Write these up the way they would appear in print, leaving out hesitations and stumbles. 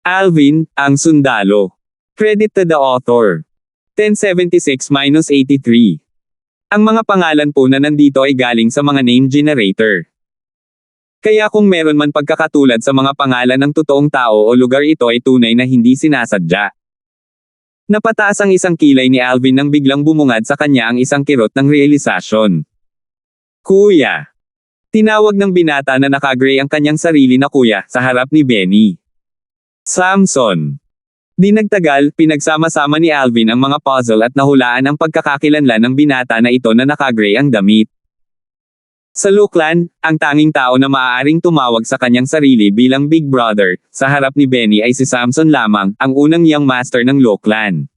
Alvin, ang sundalo. Credit to the author. 1076-83. Ang mga pangalan po na nandito ay galing sa mga name generator. Kaya kung meron man pagkakatulad sa mga pangalan ng totoong tao o lugar, ito ay tunay na hindi sinasadya. Napataas ang isang kilay ni Alvin nang biglang bumungad sa kanya ang isang kirot ng realisasyon. Kuya. Tinawag ng binata na naka-gray ang kanyang sarili na kuya sa harap ni Benny. Samson. Di nagtagal, pinagsama-sama ni Alvin ang mga puzzle at nahulaan ang pagkakakilanlan ng binata na ito na naka-gray ang damit. Sa Lookland, ang tanging tao na maaaring tumawag sa kanyang sarili bilang Big Brother, sa harap ni Benny ay si Samson lamang, ang unang young master ng Lookland.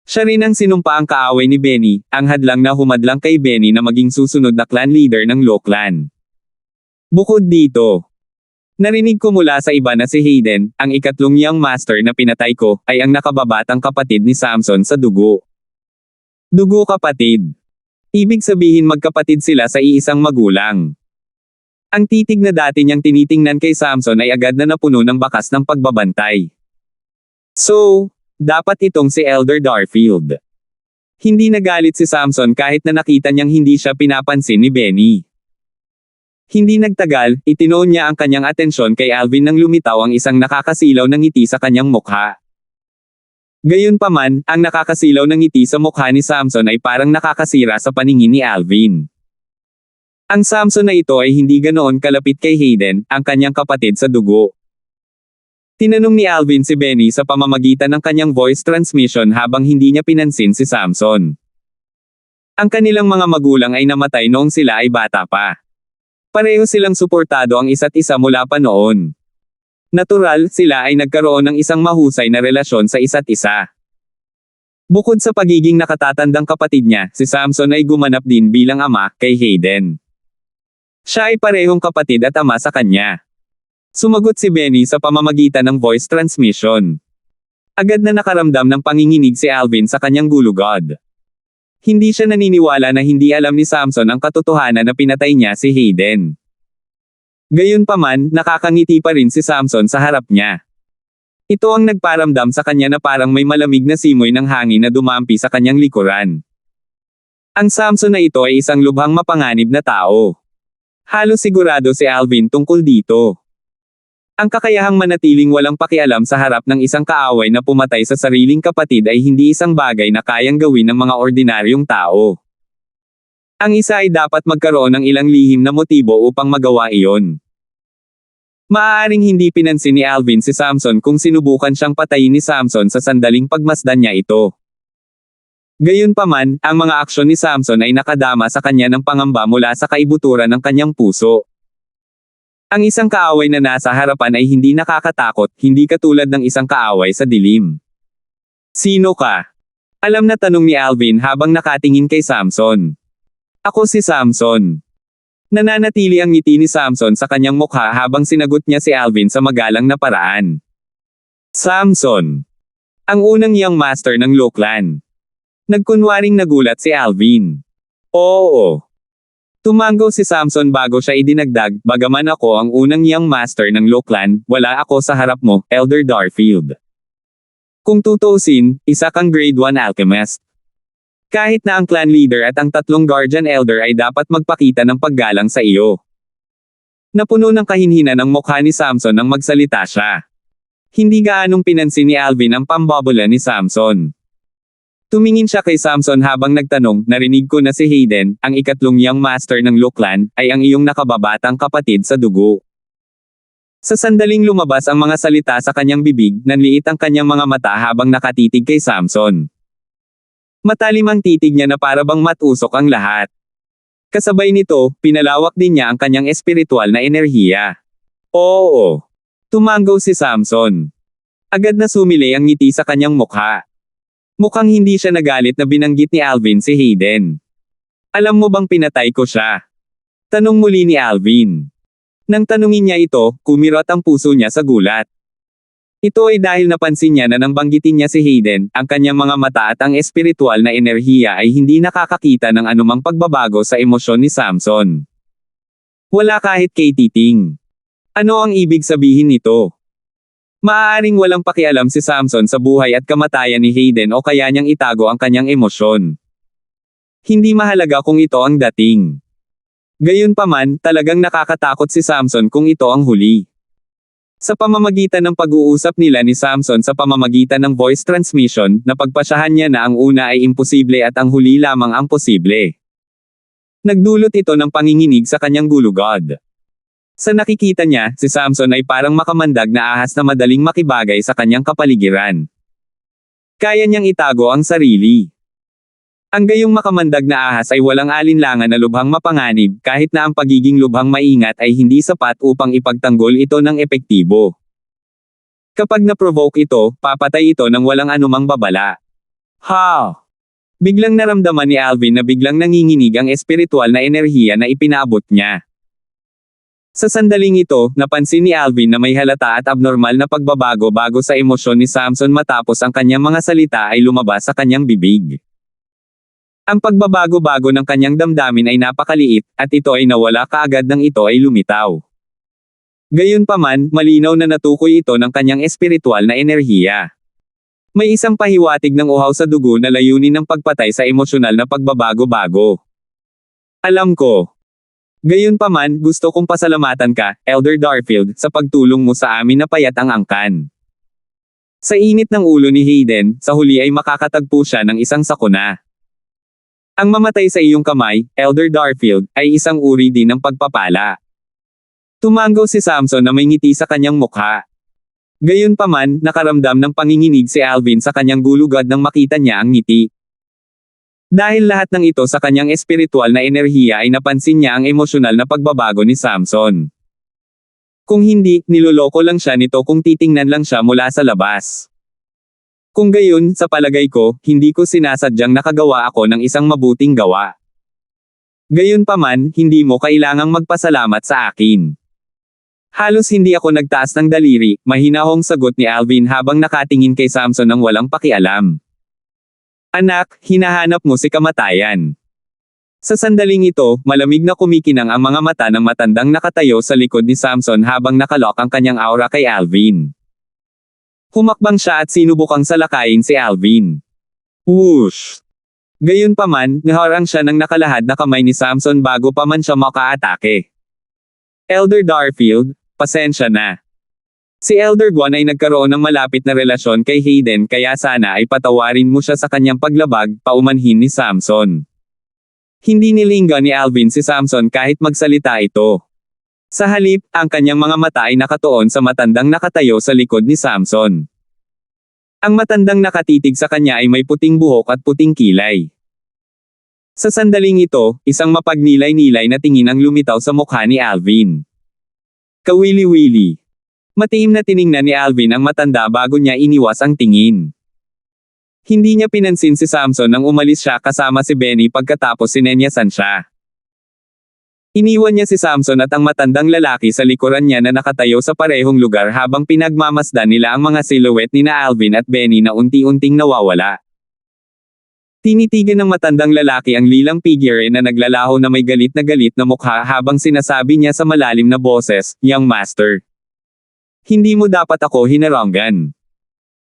Siya rin ang sinumpa ang kaaway ni Benny, ang hadlang na humadlang kay Benny na maging susunod na clan leader ng Lookland. Bukod dito, narinig ko mula sa iba na si Hayden, ang ikatlong young master na pinatay ko, ay ang nakababatang kapatid ni Samson sa dugo. Dugo kapatid. Ibig sabihin magkapatid sila sa iisang magulang. Ang titig na dati niyang tinitingnan kay Samson ay agad na napuno ng bakas ng pagbabantay. So, dapat itong si Elder Darfield. Hindi nagalit si Samson kahit na nakita niyang hindi siya pinapansin ni Benny. Hindi nagtagal, itinoon niya ang kanyang atensyon kay Alvin nang lumitaw ang isang nakakasilaw na ngiti sa kanyang mukha. Gayunpaman, ang nakakasilaw na ngiti sa mukha ni Samson ay parang nakakasira sa paningin ni Alvin. Ang Samson na ito ay hindi ganoon kalapit kay Hayden, ang kanyang kapatid sa dugo. Tinanong ni Alvin si Benny sa pamamagitan ng kanyang voice transmission habang hindi niya pinansin si Samson. Ang kanilang mga magulang ay namatay noong sila ay bata pa. Pareho silang suportado ang isa't isa mula pa noon. Natural, sila ay nagkaroon ng isang mahusay na relasyon sa isa't isa. Bukod sa pagiging nakatatandang kapatid niya, si Samson ay gumanap din bilang ama kay Hayden. Siya ay parehong kapatid at ama sa kanya. Sumagot si Benny sa pamamagitan ng voice transmission. Agad na nakaramdam ng panginginig si Alvin sa kanyang gulugod. Hindi siya naniniwala na hindi alam ni Samson ang katotohanan na pinatay niya si Hayden. Gayunpaman, nakakangiti pa rin si Samson sa harap niya. Ito ang nagparamdam sa kanya na parang may malamig na simoy ng hangin na dumampi sa kanyang likuran. Ang Samson na ito ay isang lubhang mapanganib na tao. Halos sigurado si Alvin tungkol dito. Ang kakayahang manatiling walang pakialam sa harap ng isang kaaway na pumatay sa sariling kapatid ay hindi isang bagay na kayang gawin ng mga ordinaryong tao. Ang isa ay dapat magkaroon ng ilang lihim na motibo upang magawa iyon. Maaaring hindi pinansin ni Alvin si Samson kung sinubukan siyang patayin ni Samson sa sandaling pagmasdan niya ito. Gayunpaman, ang mga aksyon ni Samson ay nakadama sa kanya ng pangamba mula sa kaibuturan ng kanyang puso. Ang isang kaaway na nasa harapan ay hindi nakakatakot, hindi katulad ng isang kaaway sa dilim. Sino ka? Alam na tanong ni Alvin habang nakatingin kay Samson. Ako si Samson. Nananatili ang ngiti ni Samson sa kanyang mukha habang sinagot niya si Alvin sa magalang na paraan. Samson. Ang unang young master ng Lookland. Nagkunwaring nagulat si Alvin. Oo. Tumango si Samson bago siya idinagdag, bagaman ako ang unang young master ng Lookland, wala ako sa harap mo, Elder Darfield. Kung tutuusin, isa kang grade 1 alchemist. Kahit na ang clan leader at ang tatlong guardian elder ay dapat magpakita ng paggalang sa iyo. Napuno ng kahinhinan ang mukha ni Samson nang magsalita siya. Hindi gaanong pinansin ni Alvin ang pambobola ni Samson. Tumingin siya kay Samson habang nagtanong, narinig ko na si Hayden, ang ikatlong young master ng Lookland, ay ang iyong nakababatang kapatid sa dugo. Sa sandaling lumabas ang mga salita sa kanyang bibig, nanliit ang kanyang mga mata habang nakatitig kay Samson. Matalim ang titig niya na para bang matusok ang lahat. Kasabay nito, pinalawak din niya ang kanyang espiritual na enerhiya. Oo. Tumango si Samson. Agad na sumilay ang ngiti sa kanyang mukha. Mukhang hindi siya nagalit na binanggit ni Alvin si Hayden. Alam mo bang pinatay ko siya? Tanong muli ni Alvin. Nang tanungin niya ito, kumirot ang puso niya sa gulat. Ito ay dahil napansin niya na nang banggitin niya si Hayden, ang kanyang mga mata at ang espiritual na enerhiya ay hindi nakakakita ng anumang pagbabago sa emosyon ni Samson. Wala kahit kay titing. Ano ang ibig sabihin nito? Maaaring walang pakialam si Samson sa buhay at kamatayan ni Hayden o kaya niyang itago ang kanyang emosyon. Hindi mahalaga kung ito ang dating. Gayunpaman, talagang nakakatakot si Samson kung ito ang huli. Sa pamamagitan ng pag-uusap nila ni Samson sa pamamagitan ng voice transmission, napagpasyahan niya na ang una ay imposible at ang huli lamang ang posible. Nagdulot ito ng panginginig sa kanyang gulugod. Sa nakikita niya, si Samson ay parang makamandag na ahas na madaling makibagay sa kanyang kapaligiran. Kaya niyang itago ang sarili. Ang gayong makamandag na ahas ay walang alinlangan na lubhang mapanganib, kahit na ang pagiging lubhang maingat ay hindi sapat upang ipagtanggol ito ng epektibo. Kapag na-provoke ito, papatay ito ng walang anumang babala. Ha! Biglang naramdaman ni Alvin na biglang nanginginig ang espiritual na enerhiya na ipinaabot niya. Sa sandaling ito, napansin ni Alvin na may halata at abnormal na pagbabago bago sa emosyon ni Samson matapos ang kanyang mga salita ay lumabas sa kanyang bibig. Ang pagbabago-bago ng kanyang damdamin ay napakaliit, at ito ay nawala kaagad nang ito ay lumitaw. Gayunpaman, malinaw na natukoy ito ng kanyang espiritual na enerhiya. May isang pahiwatig ng uhaw sa dugo na layunin ng pagpatay sa emosyonal na pagbabago-bago. Alam ko. Gayunpaman, gusto kong pasalamatan ka, Elder Darfield, sa pagtulong mo sa amin na payat ang angkan. Sa init ng ulo ni Hayden, sa huli ay makakatagpo siya ng isang sakuna. Ang mamatay sa iyong kamay, Elder Darfield, ay isang uri din ng pagpapala. Tumango si Samson na may ngiti sa kanyang mukha. Gayunpaman, nakaramdam ng panginginig si Alvin sa kanyang gulugod nang makita niya ang ngiti. Dahil lahat ng ito sa kanyang espiritual na enerhiya ay napansin niya ang emosyonal na pagbabago ni Samson. Kung hindi, niloloko lang siya nito kung titingnan lang siya mula sa labas. Kung gayon, sa palagay ko, hindi ko sinasadyang nakagawa ako ng isang mabuting gawa. Gayunpaman, hindi mo kailangang magpasalamat sa akin. Halos hindi ako nagtaas ng daliri, mahinahong sagot ni Alvin habang nakatingin kay Samson ng walang pakialam. Anak, hinahanap mo si kamatayan. Sa sandaling ito, malamig na kumikinang ang mga mata ng matandang nakatayo sa likod ni Samson habang nakalok ang kanyang aura kay Alvin. Humakbang siya at sinubukang salakayin si Alvin. Whoosh! Gayunpaman, naharang siya ng nakalahad na kamay ni Samson bago pa man siya makaatake. Elder Darfield, pasensya na. Si Elder Guan ay nagkaroon ng malapit na relasyon kay Hayden kaya sana ay patawarin mo siya sa kanyang paglabag, paumanhin ni Samson. Hindi nilingga ni Alvin si Samson kahit magsalita ito. Sa halip, ang kanyang mga mata ay nakatuon sa matandang nakatayo sa likod ni Samson. Ang matandang nakatitig sa kanya ay may puting buhok at puting kilay. Sa sandaling ito, isang mapagnilay-nilay na tingin ang lumitaw sa mukha ni Alvin. Kawili-wili. Matiim na tiningnan ni Alvin ang matanda bago niya iniwas ang tingin. Hindi niya pinansin si Samson nang umalis siya kasama si Benny pagkatapos sinenyasan siya. Iniwan niya si Samson at ang matandang lalaki sa likuran niya na nakatayo sa parehong lugar habang pinagmamasdan nila ang mga silhouette ni na Alvin at Benny na unti-unting nawawala. Tinitigan ng matandang lalaki ang lilang figure na naglalaho na may galit na mukha habang sinasabi niya sa malalim na boses, "Young Master. Hindi mo dapat ako hinaranggan.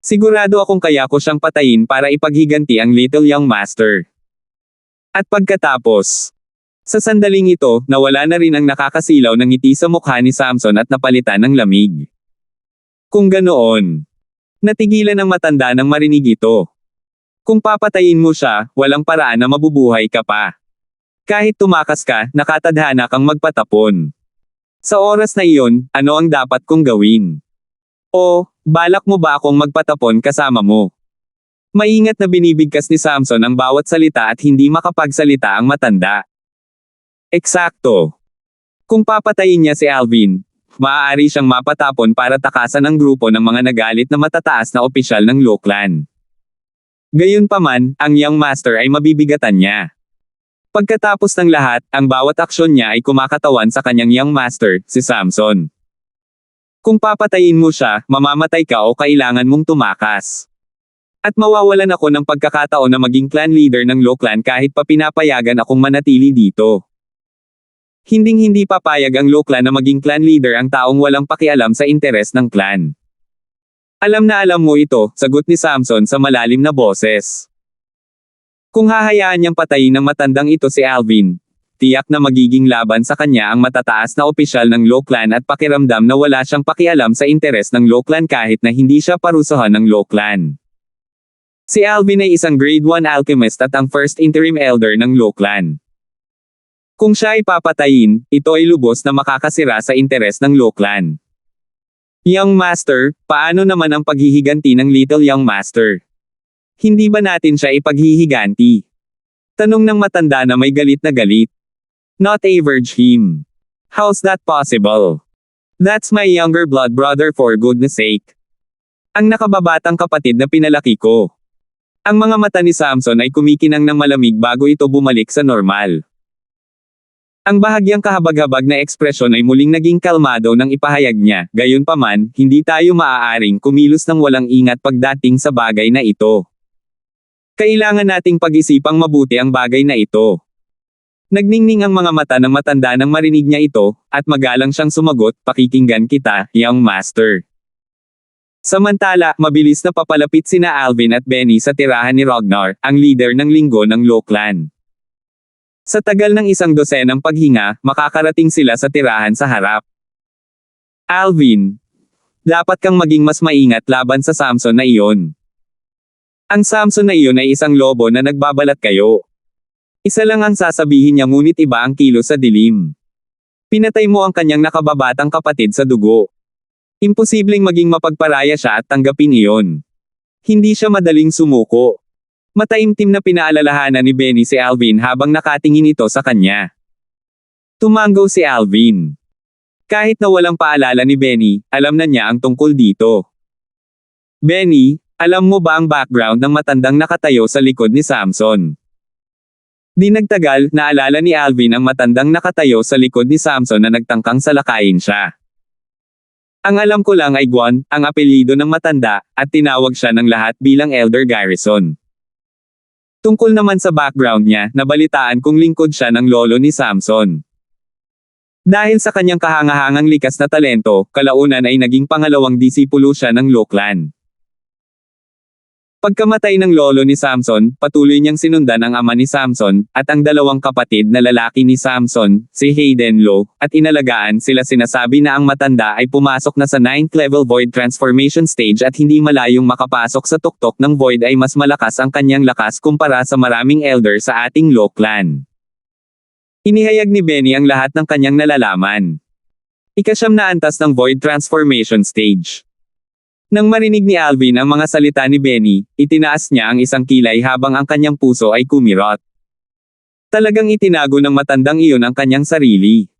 Sigurado akong kaya ko siyang patayin para ipaghiganti ang Little Young Master." At pagkatapos, sa sandaling ito, nawala na rin ang nakakasilaw ng ngiti sa mukha ni Samson at napalitan ng lamig. Kung ganoon, natigilan ang matanda nang marinig ito. Kung papatayin mo siya, walang paraan na mabubuhay ka pa. Kahit tumakas ka, nakatadhana kang magpatapon. Sa oras na iyon, ano ang dapat kong gawin? O, balak mo ba akong magpatapon kasama mo? Maingat na binibigkas ni Samson ang bawat salita at hindi makapagsalita ang matanda. Eksakto. Kung papatayin niya si Alvin, maaari siyang mapatapon para takasan ang grupo ng mga nagalit na matataas na opisyal ng Loklan. Gayunpaman, ang Young Master ay mabibigatan niya. Pagkatapos ng lahat, ang bawat aksyon niya ay kumakatawan sa kanyang Young Master, si Samson. Kung papatayin mo siya, mamamatay ka o kailangan mong tumakas. At mawawalan ako ng pagkakataon na maging clan leader ng Loklan kahit pa pinapayagan akong manatili dito. Hinding-hindi papayag ang Loklan na maging clan leader ang taong walang pakialam sa interes ng clan. Alam na alam mo ito, sagot ni Samson sa malalim na boses. Kung hahayaan niyang patayin ng matandang ito si Alvin, tiyak na magiging laban sa kanya ang matataas na opisyal ng Law Clan at pakiramdam na wala siyang pakialam sa interes ng Law Clan kahit na hindi siya parusahan ng Law Clan. Si Alvin ay isang grade 1 alchemist at ang first interim elder ng Law Clan. Kung siya ay papatayin, ito ay lubos na makakasira sa interes ng Law Clan. Young Master, paano naman ang paghihiganti ng Little Young Master? Hindi ba natin siya ipaghihiganti? Tanong ng matanda na may galit na galit. Not average him. How's that possible? That's my younger blood brother for goodness sake. Ang nakababatang kapatid na pinalaki ko. Ang mga mata ni Samson ay kumikinang ng malamig bago ito bumalik sa normal. Ang bahagyang kahabag-habag na ekspresyon ay muling naging kalmado nang ipahayag niya, gayunpaman, hindi tayo maaaring kumilos ng walang ingat pagdating sa bagay na ito. Kailangan nating pag-isipang mabuti ang bagay na ito. Nagningning ang mga mata ng matanda nang marinig niya ito, at magalang siyang sumagot, pakikinggan kita, young master. Samantala, mabilis na papalapit sina Alvin at Benny sa tirahan ni Ragnar, ang leader ng linggo ng Law Clan. Sa tagal ng isang dosenang paghinga, makakarating sila sa tirahan sa harap. Alvin, dapat kang maging mas maingat laban sa Samson na iyon. Ang Samson na iyon ay isang lobo na nagbabalat kayo. Isa lang ang sasabihin niya ngunit iba ang kilos sa dilim. Pinatay mo ang kanyang nakababatang kapatid sa dugo. Imposibleng maging mapagparaya siya at tanggapin iyon. Hindi siya madaling sumuko. Mataimtim na pinaalalahanan ni Benny si Alvin habang nakatingin ito sa kanya. Tumanggaw si Alvin. Kahit na walang paalala ni Benny, alam na niya ang tungkol dito. Benny, alam mo ba ang background ng matandang nakatayo sa likod ni Samson? Di nagtagal, naalala ni Alvin ang matandang nakatayo sa likod ni Samson na nagtangkang salakayin siya. Ang alam ko lang ay Guan, ang apelyido ng matanda, at tinawag siya ng lahat bilang Elder Garrison. Tungkol naman sa background niya, nabalitaan kong lingkod siya ng lolo ni Samson. Dahil sa kanyang kahangahangang likas na talento, kalaunan ay naging pangalawang disipulo siya ng Law Clan. Pagkamatay ng lolo ni Samson, patuloy niyang sinundan ang ama ni Samson, at ang dalawang kapatid na lalaki ni Samson, si Hayden Law, at inalagaan sila. Sinasabi na ang matanda ay pumasok na sa 9th level Void Transformation Stage at hindi malayong makapasok sa tuktok ng Void ay mas malakas ang kanyang lakas kumpara sa maraming elder sa ating Law Clan. Inihayag ni Benny ang lahat ng kanyang nalalaman. Ika-9 na antas ng Void Transformation Stage. Nang marinig ni Alvin ang mga salita ni Benny, itinaas niya ang isang kilay habang ang kanyang puso ay kumirot. Talagang itinago ng matandang iyon ang kanyang sarili.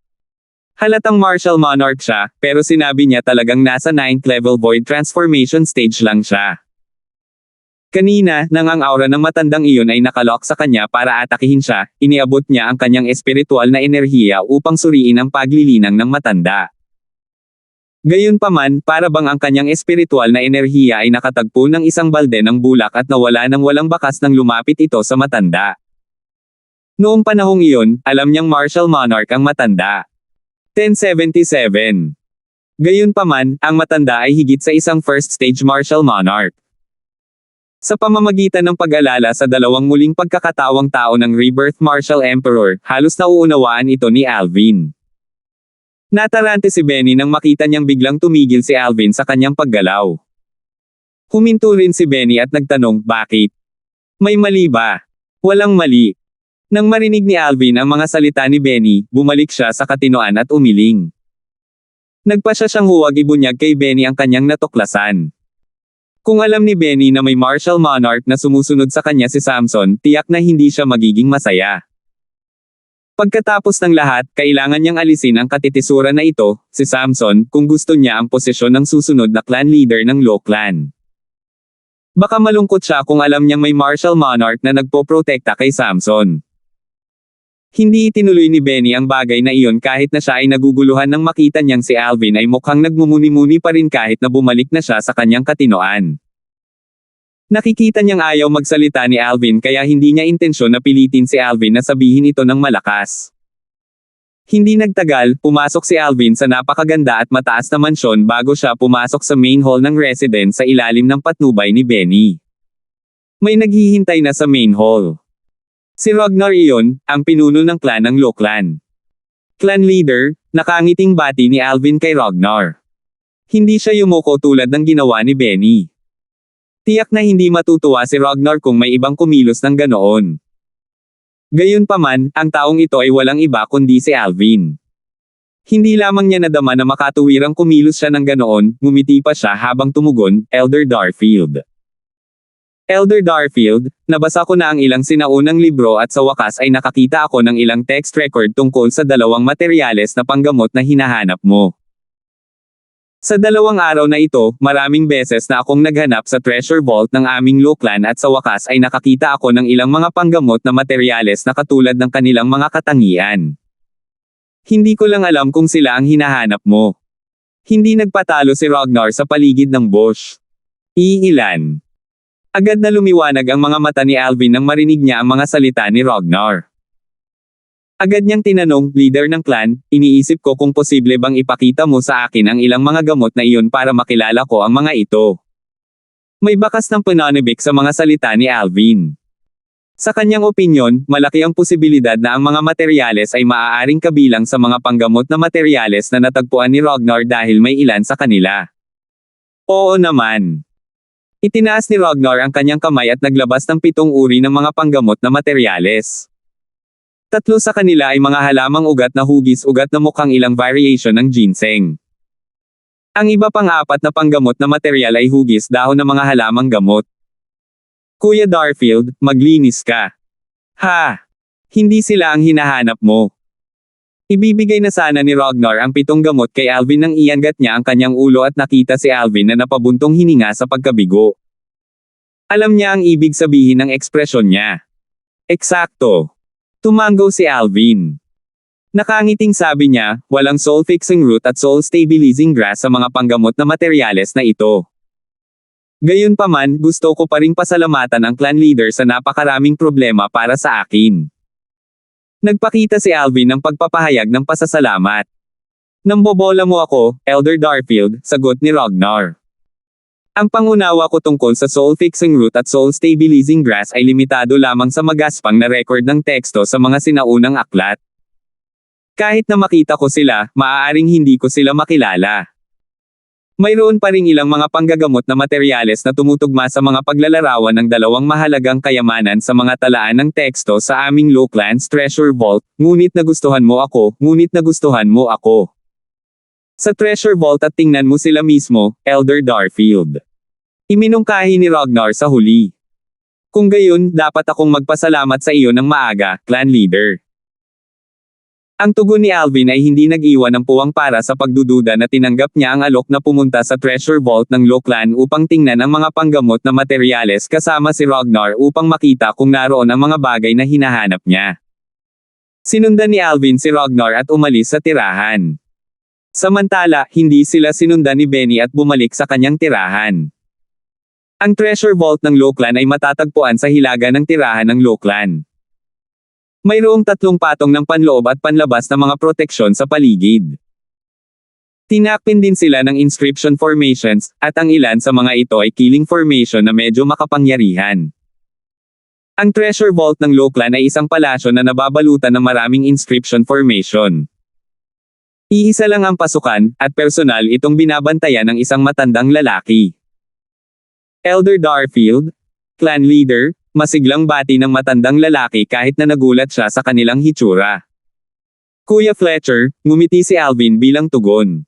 Halatang martial monarch siya, pero sinabi niya talagang nasa 9th level Void Transformation Stage lang siya. Kanina, nang ang aura ng matandang iyon ay nakalock sa kanya para atakihin siya, iniabot niya ang kanyang espiritual na enerhiya upang suriin ang paglilinang ng matanda. Gayunpaman, para bang ang kanyang espiritual na enerhiya ay nakatagpo ng isang balde ng bulak at nawala nang walang bakas nang lumapit ito sa matanda. Noong panahong iyon, alam niyang martial monarch ang matanda. 1077. Gayunpaman, ang matanda ay higit sa isang first stage martial monarch. Sa pamamagitan ng pag-alala sa dalawang muling pagkakatawang tao ng Rebirth Martial Emperor, halos nauunawaan ito ni Alvin. Natarante si Benny nang makita niyang biglang tumigil si Alvin sa kanyang paggalaw. Huminto rin si Benny at nagtanong, bakit? May mali ba? Walang mali. Nang marinig ni Alvin ang mga salita ni Benny, bumalik siya sa katinoan at umiling. Nagpasya siyang huwag ibunyag kay Benny ang kanyang natuklasan. Kung alam ni Benny na may martial monarch na sumusunod sa kanya si Samson, tiyak na hindi siya magiging masaya. Pagkatapos ng lahat, kailangan niyang alisin ang katitisura na ito, si Samson, kung gusto niya ang posisyon ng susunod na clan leader ng Law Clan. Baka malungkot siya kung alam niyang may martial monarch na nagpoprotekta kay Samson. Hindi itinuloy ni Benny ang bagay na iyon kahit na siya ay naguguluhan nang makita niyang si Alvin ay mukhang nagmumuni-muni pa rin kahit na bumalik na siya sa kanyang katinoan. Nakikita niyang ayaw magsalita ni Alvin kaya hindi niya intensyon na pilitin si Alvin na sabihin ito ng malakas. Hindi nagtagal, pumasok si Alvin sa napakaganda at mataas na mansyon bago siya pumasok sa main hall ng residence sa ilalim ng patnubay ni Benny. May naghihintay na sa main hall. Si Ragnar iyon, ang pinuno ng clan ng Lokeland. Clan leader, nakangiting bati ni Alvin kay Ragnar. Hindi siya yumuko tulad ng ginawa ni Benny. Tiyak na hindi matutuwa si Ragnar kung may ibang kumilos ng ganoon. Gayunpaman, ang taong ito ay walang iba kundi si Alvin. Hindi lamang niya nadama na makatuwirang kumilos siya ng ganoon, ngumiti pa siya habang tumugon, Elder Darfield. Elder Darfield, nabasa ko na ang ilang sinaunang libro at sa wakas ay nakakita ako ng ilang text record tungkol sa dalawang materyales na panggamot na hinahanap mo. Sa 2 araw na ito, maraming beses na akong naghanap sa treasure vault ng aming Lokeland at sa wakas ay nakakita ako ng ilang mga panggamot na materyales na katulad ng kanilang mga katangian. Hindi ko lang alam kung sila ang hinahanap mo. Hindi nagpatalo si Ragnar sa paligid ng bush. Iilan. Agad na lumiwanag ang mga mata ni Alvin nang marinig niya ang mga salita ni Ragnar. Agad niyang tinanong, leader ng clan, iniisip ko kung posible bang ipakita mo sa akin ang ilang mga gamot na iyon para makilala ko ang mga ito. May bakas ng pananabik sa mga salita ni Alvin. Sa kanyang opinyon, malaki ang posibilidad na ang mga materyales ay maaaring kabilang sa mga panggamot na materyales na natagpuan ni Ragnar dahil may ilan sa kanila. Oo naman. Itinaas ni Ragnar ang kanyang kamay at naglabas ng 7 uri ng mga panggamot na materyales. 3 sa kanila ay mga halamang ugat na hugis-ugat na mukhang ilang variation ng ginseng. Ang iba pang 4 na panggamot na materyal ay hugis dahon ng mga halamang gamot. Kuya Darfield, maglinis ka. Ha! Hindi sila ang hinahanap mo. Ibibigay na sana ni Ragnar ang 7 gamot kay Alvin nang iangat niya ang kanyang ulo at nakita si Alvin na napabuntong hininga sa pagkabigo. Alam niya ang ibig sabihin ng ekspresyon niya. Eksakto. Tumango si Alvin. Nakangiting sabi niya, walang soul-fixing root at soul-stabilizing grass sa mga panggamot na materyales na ito. Gayunpaman, gusto ko pa ring pasalamatan ang clan leader sa napakaraming problema para sa akin. Nagpakita si Alvin ng pagpapahayag ng pasasalamat. Nambobola mo ako, Elder Darfield, sagot ni Ragnar. Ang pangunawa ko tungkol sa soul-fixing root at soul-stabilizing grass ay limitado lamang sa magaspang na record ng teksto sa mga sinaunang aklat. Kahit na makita ko sila, maaaring hindi ko sila makilala. Mayroon pa ring ilang mga panggagamot na materyales na tumutugma sa mga paglalarawan ng 2 mahalagang kayamanan sa mga talaan ng teksto sa aming Lokeland's Treasure Vault, ngunit nagustuhan mo ako. Sa Treasure Vault at tingnan mo sila mismo, Elder Darfield. Iminungkahi ni Ragnar sa huli. Kung gayon, dapat akong magpasalamat sa iyo ng maaga, clan leader. Ang tugon ni Alvin ay hindi nag-iwan ng puwang para sa pagdududa na tinanggap niya ang alok na pumunta sa Treasure Vault ng Lokeland upang tingnan ang mga panggamot na materyales kasama si Ragnar upang makita kung naroon ang mga bagay na hinahanap niya. Sinundan ni Alvin si Ragnar at umalis sa tirahan. Samantala, hindi sila sinundan ni Benny at bumalik sa kanyang tirahan. Ang Treasure Vault ng Lokeland ay matatagpuan sa hilaga ng tirahan ng Lokeland. Mayroong 3 patong ng panloob at panlabas na mga proteksyon sa paligid. Tinakpin din sila ng inscription formations, at ang ilan sa mga ito ay killing formation na medyo makapangyarihan. Ang Treasure Vault ng Lokeland ay isang palasyo na nababalutan ng maraming inscription formation. Iisa lang ang pasukan, at personal itong binabantayan ng isang matandang lalaki. Elder Darfield, clan leader, masiglang bati ng matandang lalaki kahit na nagulat siya sa kanilang hitsura. Kuya Fletcher, ngumiti si Alvin bilang tugon.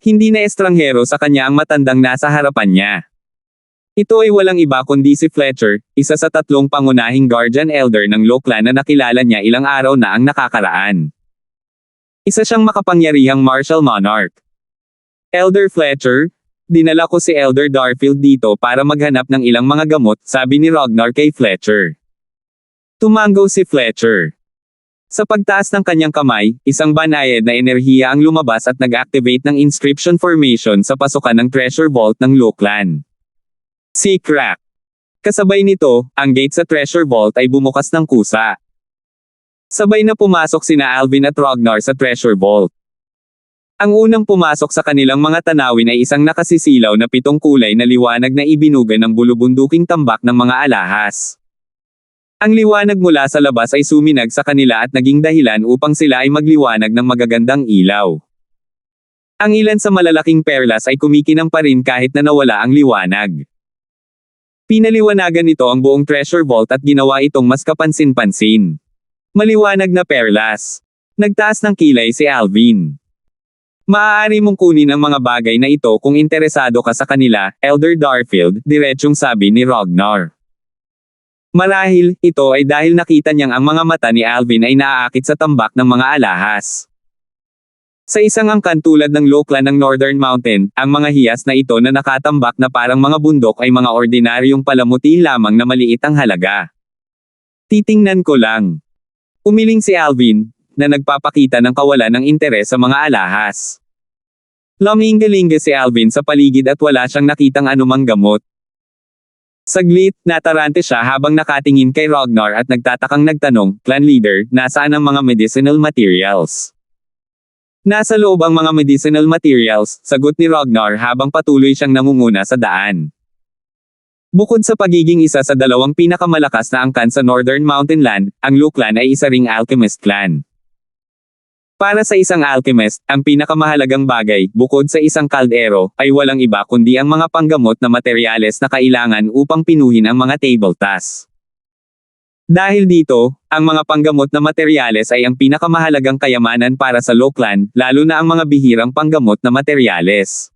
Hindi na estranghero sa kanya ang matandang nasa harapan niya. Ito ay walang iba kundi si Fletcher, isa sa 3 pangunahing guardian elder ng Lokeland na nakilala niya ilang araw na ang nakakaraan. Isa siyang makapangyarihang martial monarch. Elder Fletcher, dinala ko si Elder Darfield dito para maghanap ng ilang mga gamot, sabi ni Ragnar kay Fletcher. Tumango si Fletcher. Sa pagtaas ng kanyang kamay, isang banayad na enerhiya ang lumabas at nag-activate ng inscription formation sa pasukan ng Treasure Vault ng Lokeland. Si crack. Kasabay nito, ang gate sa Treasure Vault ay bumukas ng kusa. Sabay na pumasok sina Alvin at Ragnar sa treasure vault. Ang unang pumasok sa kanilang mga tanawin ay isang nakasisilaw na 7 kulay na liwanag na ibinuga ng bulubunduking tambak ng mga alahas. Ang liwanag mula sa labas ay suminag sa kanila at naging dahilan upang sila ay magliwanag ng magagandang ilaw. Ang ilan sa malalaking perlas ay kumikinang pa rin kahit na nawala ang liwanag. Pinaliwanagan nito ang buong treasure vault at ginawa itong mas kapansin-pansin. Maliwanag na perlas. Nagtaas ng kilay si Alvin. Maaari mong kunin ang mga bagay na ito kung interesado ka sa kanila, Elder Darfield, diretsyong sabi ni Ragnar. Marahil, ito ay dahil nakita niyang ang mga mata ni Alvin ay naaakit sa tambak ng mga alahas. Sa isang angkan tulad ng Loklan ng Northern Mountain, ang mga hiyas na ito na nakatambak na parang mga bundok ay mga ordinaryong palamuti lamang na maliit ang halaga. Titingnan ko lang. Umiling si Alvin, na nagpapakita ng kawalan ng interes sa mga alahas. Luminggalinga si Alvin sa paligid at wala siyang nakitang anumang gamot. Saglit, natarante siya habang nakatingin kay Ragnar at nagtatakang nagtanong, Clan Leader, nasaan ang mga medicinal materials? Nasa loob ang mga medicinal materials, sagot ni Ragnar habang patuloy siyang namumuna sa daan. Bukod sa pagiging isa sa 2 pinakamalakas na angkan sa Northern Mountain Land, ang Loklan ay isa ring alchemist clan. Para sa isang alchemist, ang pinakamahalagang bagay, bukod sa isang kaldero, ay walang iba kundi ang mga panggamot na materyales na kailangan upang pinuhin ang mga table tasks. Dahil dito, ang mga panggamot na materyales ay ang pinakamahalagang kayamanan para sa Loklan, lalo na ang mga bihirang panggamot na materyales.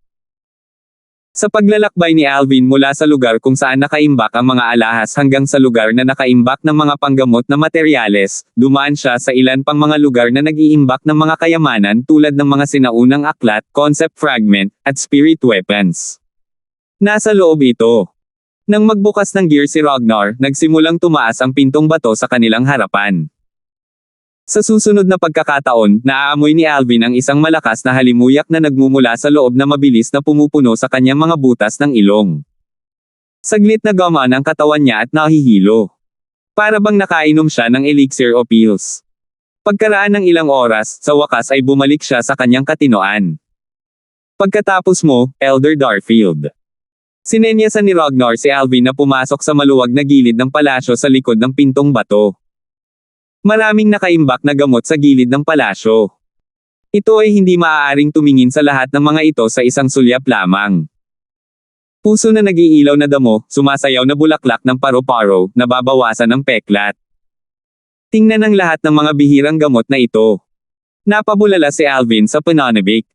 Sa paglalakbay ni Alvin mula sa lugar kung saan nakaimbak ang mga alahas hanggang sa lugar na nakaimbak ng mga panggamot na materyales, dumaan siya sa ilan pang mga lugar na nag-iimbak ng mga kayamanan tulad ng mga sinaunang aklat, concept fragment, at spirit weapons. Nasa loob ito. Nang magbukas ng gear si Ragnar, nagsimulang tumaas ang pintong bato sa kanilang harapan. Sa susunod na pagkakataon, naaamoy ni Alvin ang isang malakas na halimuyak na nagmumula sa loob na mabilis na pumupuno sa kanyang mga butas ng ilong. Saglit na gumaan ang katawan niya at nahihilo. Para bang nakainom siya ng elixir o pills. Pagkaraan ng ilang oras, sa wakas ay bumalik siya sa kanyang katinoan. Pagkatapos mo, Elder Darfield. Sinenyasan ni Ragnar si Alvin na pumasok sa maluwag na gilid ng palasyo sa likod ng pintong bato. Maraming nakaimbak na gamot sa gilid ng palasyo. Ito ay hindi maaaring tumingin sa lahat ng mga ito sa isang sulyap lamang. Puso na nag-iilaw na damo, sumasayaw na bulaklak ng paro-paro, nababawasan ng peklat. Tingnan ang lahat ng mga bihirang gamot na ito. Napabulala si Alvin sa pananabik.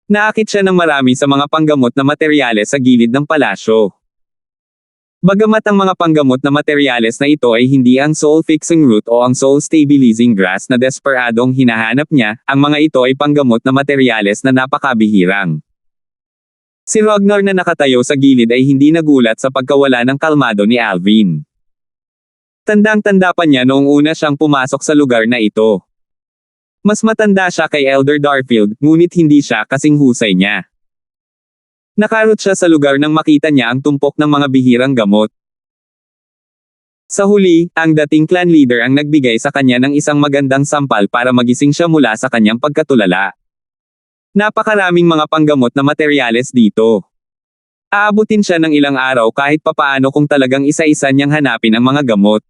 Naakit siya ng marami sa mga panggamot na materyales sa gilid ng palasyo. Bagamat ang mga panggamot na materyales na ito ay hindi ang soul-fixing root o ang soul-stabilizing grass na desperadong hinahanap niya, ang mga ito ay panggamot na materyales na napakabihirang. Si Ragnar na nakatayo sa gilid ay hindi nagulat sa pagkawala ng kalmado ni Alvin. Tandang-tanda pa niya noong una siyang pumasok sa lugar na ito. Mas matanda siya kay Elder Darfield, ngunit hindi siya kasing husay niya. Nakarot siya sa lugar nang makita niya ang tumpok ng mga bihirang gamot. Sa huli, ang dating clan leader ang nagbigay sa kanya ng isang magandang sampal para magising siya mula sa kanyang pagkatulala. Napakaraming mga panggamot na materyales dito. Aabutin siya ng ilang araw kahit papaano kung talagang isa-isa niyang hanapin ang mga gamot.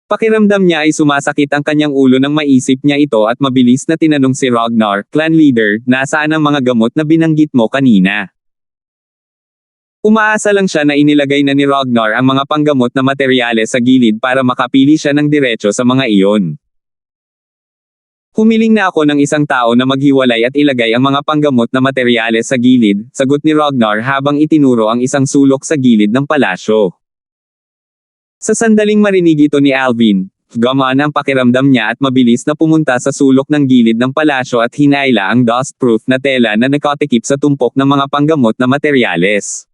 Pakiramdam niya ay sumasakit ang kanyang ulo nang maisip niya ito at mabilis na tinanong si Ragnar, clan leader, nasaan ang mga gamot na binanggit mo kanina? Umaasa lang siya na inilagay na ni Ragnar ang mga panggamot na materyales sa gilid para makapili siya ng diretso sa mga iyon. Humiling na ako ng isang tao na maghiwalay at ilagay ang mga panggamot na materyales sa gilid, sagot ni Ragnar habang itinuro ang isang sulok sa gilid ng palasyo. Sa sandaling marinig ito ni Alvin, gumaan ang pakiramdam niya at mabilis na pumunta sa sulok ng gilid ng palasyo at hinaila ang dust-proof na tela na nakatikip sa tumpok ng mga panggamot na materyales.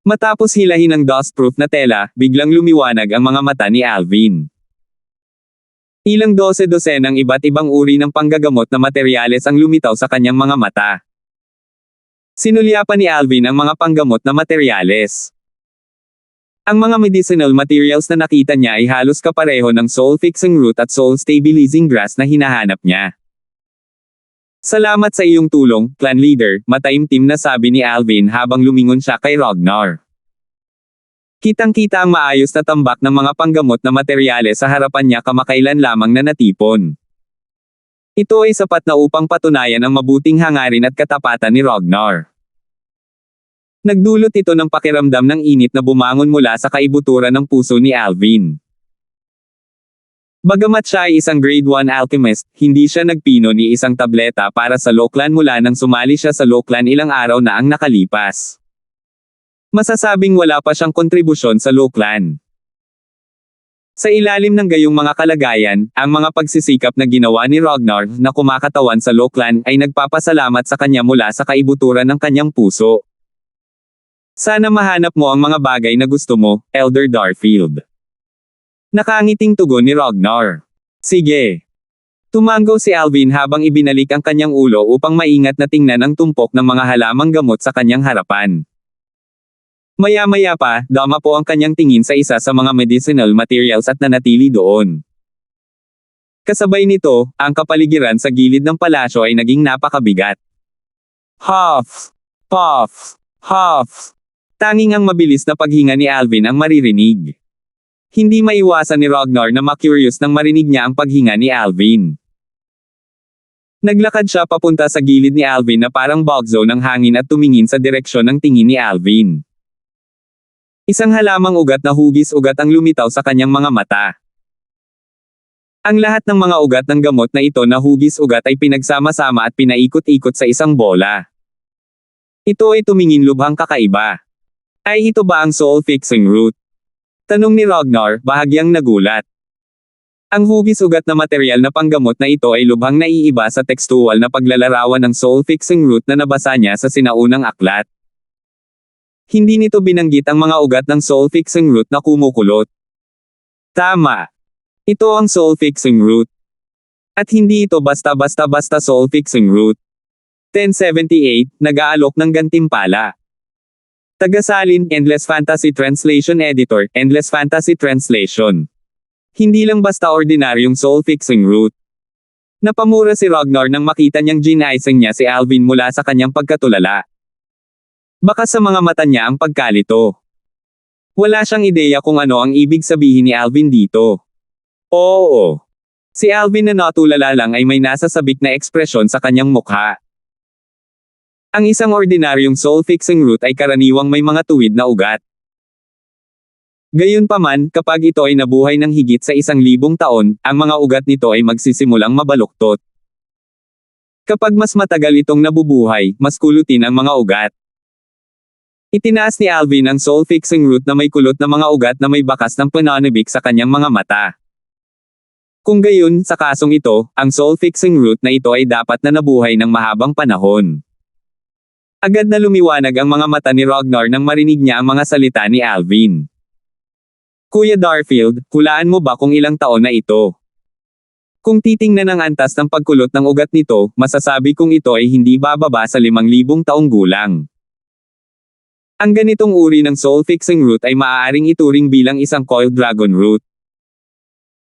Matapos hilahin ang dust-proof na tela, biglang lumiwanag ang mga mata ni Alvin. Ilang dose-dosenang iba't ibang uri ng panggagamot na materyales ang lumitaw sa kanyang mga mata. Sinulyapan ni Alvin ang mga panggamot na materyales. Ang mga medicinal materials na nakita niya ay halos kapareho ng soul-fixing root at soul-stabilizing grass na hinahanap niya. Salamat sa iyong tulong, clan leader, mataimtim na sabi ni Alvin habang lumingon siya kay Ragnar. Kitang-kita ang maayos na tambak ng mga panggamot na materyales sa harapan niya kamakailan lamang na natipon. Ito ay sapat na upang patunayan ang mabuting hangarin at katapatan ni Ragnar. Nagdulot ito ng pakiramdam ng init na bumangon mula sa kaibuturan ng puso ni Alvin. Bagamat siya ay isang grade 1 alchemist, hindi siya nagpino ni isang tableta para sa Lochlan mula nang sumali siya sa Lochlan ilang araw na ang nakalipas. Masasabing wala pa siyang kontribusyon sa Lochlan. Sa ilalim ng gayong mga kalagayan, ang mga pagsisikap na ginawa ni Ragnar na kumakatawan sa Lochlan ay nagpapasalamat sa kanya mula sa kaibuturan ng kanyang puso. Sana mahanap mo ang mga bagay na gusto mo, Elder Darfield. Nakangiting tugon ni Ragnar. Sige. Tumango si Alvin habang ibinalik ang kanyang ulo upang maingat na tingnan ang tumpok ng mga halamang gamot sa kanyang harapan. Maya-maya pa, dama po ang kanyang tingin sa isa sa mga medicinal materials at nanatili doon. Kasabay nito, ang kapaligiran sa gilid ng palasyo ay naging napakabigat. Huff! Puff! Huff! Tanging ang mabilis na paghinga ni Alvin ang maririnig. Hindi maiwasan ni Ragnar na ma-curious nang marinig niya ang paghinga ni Alvin. Naglakad siya papunta sa gilid ni Alvin na parang bugzo ng hangin at tumingin sa direksyon ng tingin ni Alvin. Isang halamang ugat na hugis-ugat ang lumitaw sa kanyang mga mata. Ang lahat ng mga ugat ng gamot na ito na hugis-ugat ay pinagsama-sama at pinaikot-ikot sa isang bola. Ito ay tumingin lubhang kakaiba. Ay ito ba ang soul-fixing root? Tanong ni Ragnar, bahagyang nagulat. Ang hugis-ugat na material na panggamot na ito ay lubhang naiiba sa tekstual na paglalarawan ng soul-fixing root na nabasa niya sa sinaunang aklat. Hindi nito binanggit ang mga ugat ng soul-fixing root na kumukulot. Tama. Ito ang soul-fixing root. At hindi ito basta-basta soul-fixing root. 1078, nag-aalok ng gantimpala. Tagasalin, Endless Fantasy Translation Editor, Endless Fantasy Translation. Hindi lang basta ordinaryong soul-fixing root. Napamura si Ragnar nang makita niyang ginaising niya si Alvin mula sa kanyang pagkatulala. Baka sa mga mata niya ang pagkalito. Wala siyang ideya kung ano ang ibig sabihin ni Alvin dito. Oo. Si Alvin na natulala lang ay may nasasabik na ekspresyon sa kanyang mukha. Ang isang ordinaryong soul-fixing root ay karaniwang may mga tuwid na ugat. Gayunpaman, kapag ito ay nabuhay ng higit sa 1,000 taon, ang mga ugat nito ay magsisimulang mabaluktot. Kapag mas matagal itong nabubuhay, mas kulutin ang mga ugat. Itinaas ni Alvin ang soul-fixing root na may kulot na mga ugat na may bakas ng pananabik sa kanyang mga mata. Kung gayon, sa kasong ito, ang soul-fixing root na ito ay dapat na nabuhay ng mahabang panahon. Agad na lumiwanag ang mga mata ni Ragnar nang marinig niya ang mga salita ni Alvin. Kuya Darfield, hulaan mo ba kung ilang taon na ito? Kung titingnan ang antas ng pagkulot ng ugat nito, masasabi kong ito ay hindi bababa sa 5,000 taong gulang. Ang ganitong uri ng soul-fixing root ay maaaring ituring bilang isang coiled dragon root.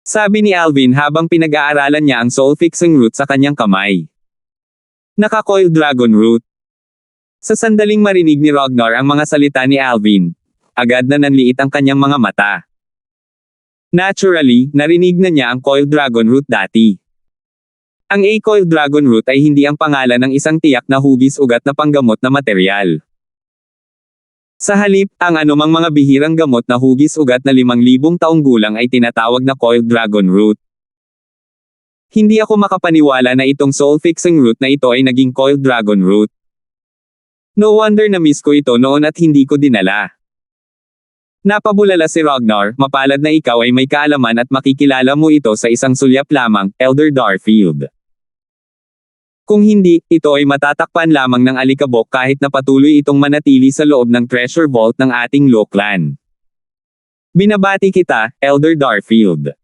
Sabi ni Alvin habang pinag-aaralan niya ang soul-fixing root sa kanyang kamay. Naka-coiled dragon root. Sa sandaling marinig ni Ragnar ang mga salita ni Alvin, agad na nanliit ang kanyang mga mata. Naturally, narinig na niya ang coiled dragon root dati. Ang A-coiled dragon root ay hindi ang pangalan ng isang tiyak na hugis-ugat na panggamot na materyal. Sa halip, ang anumang mga bihirang gamot na hugis-ugat na 5,000 taong gulang ay tinatawag na coiled dragon root. Hindi ako makapaniwala na itong soul-fixing root na ito ay naging coiled dragon root. No wonder na miss ko ito noon at hindi ko dinala. Napabulala si Ragnar, mapalad na ikaw ay may kaalaman at makikilala mo ito sa isang sulyap lamang, Elder Darfield. Kung hindi, ito ay matatakpan lamang ng alikabok kahit na patuloy itong manatili sa loob ng treasure vault ng ating Lochlan. Binabati kita, Elder Darfield.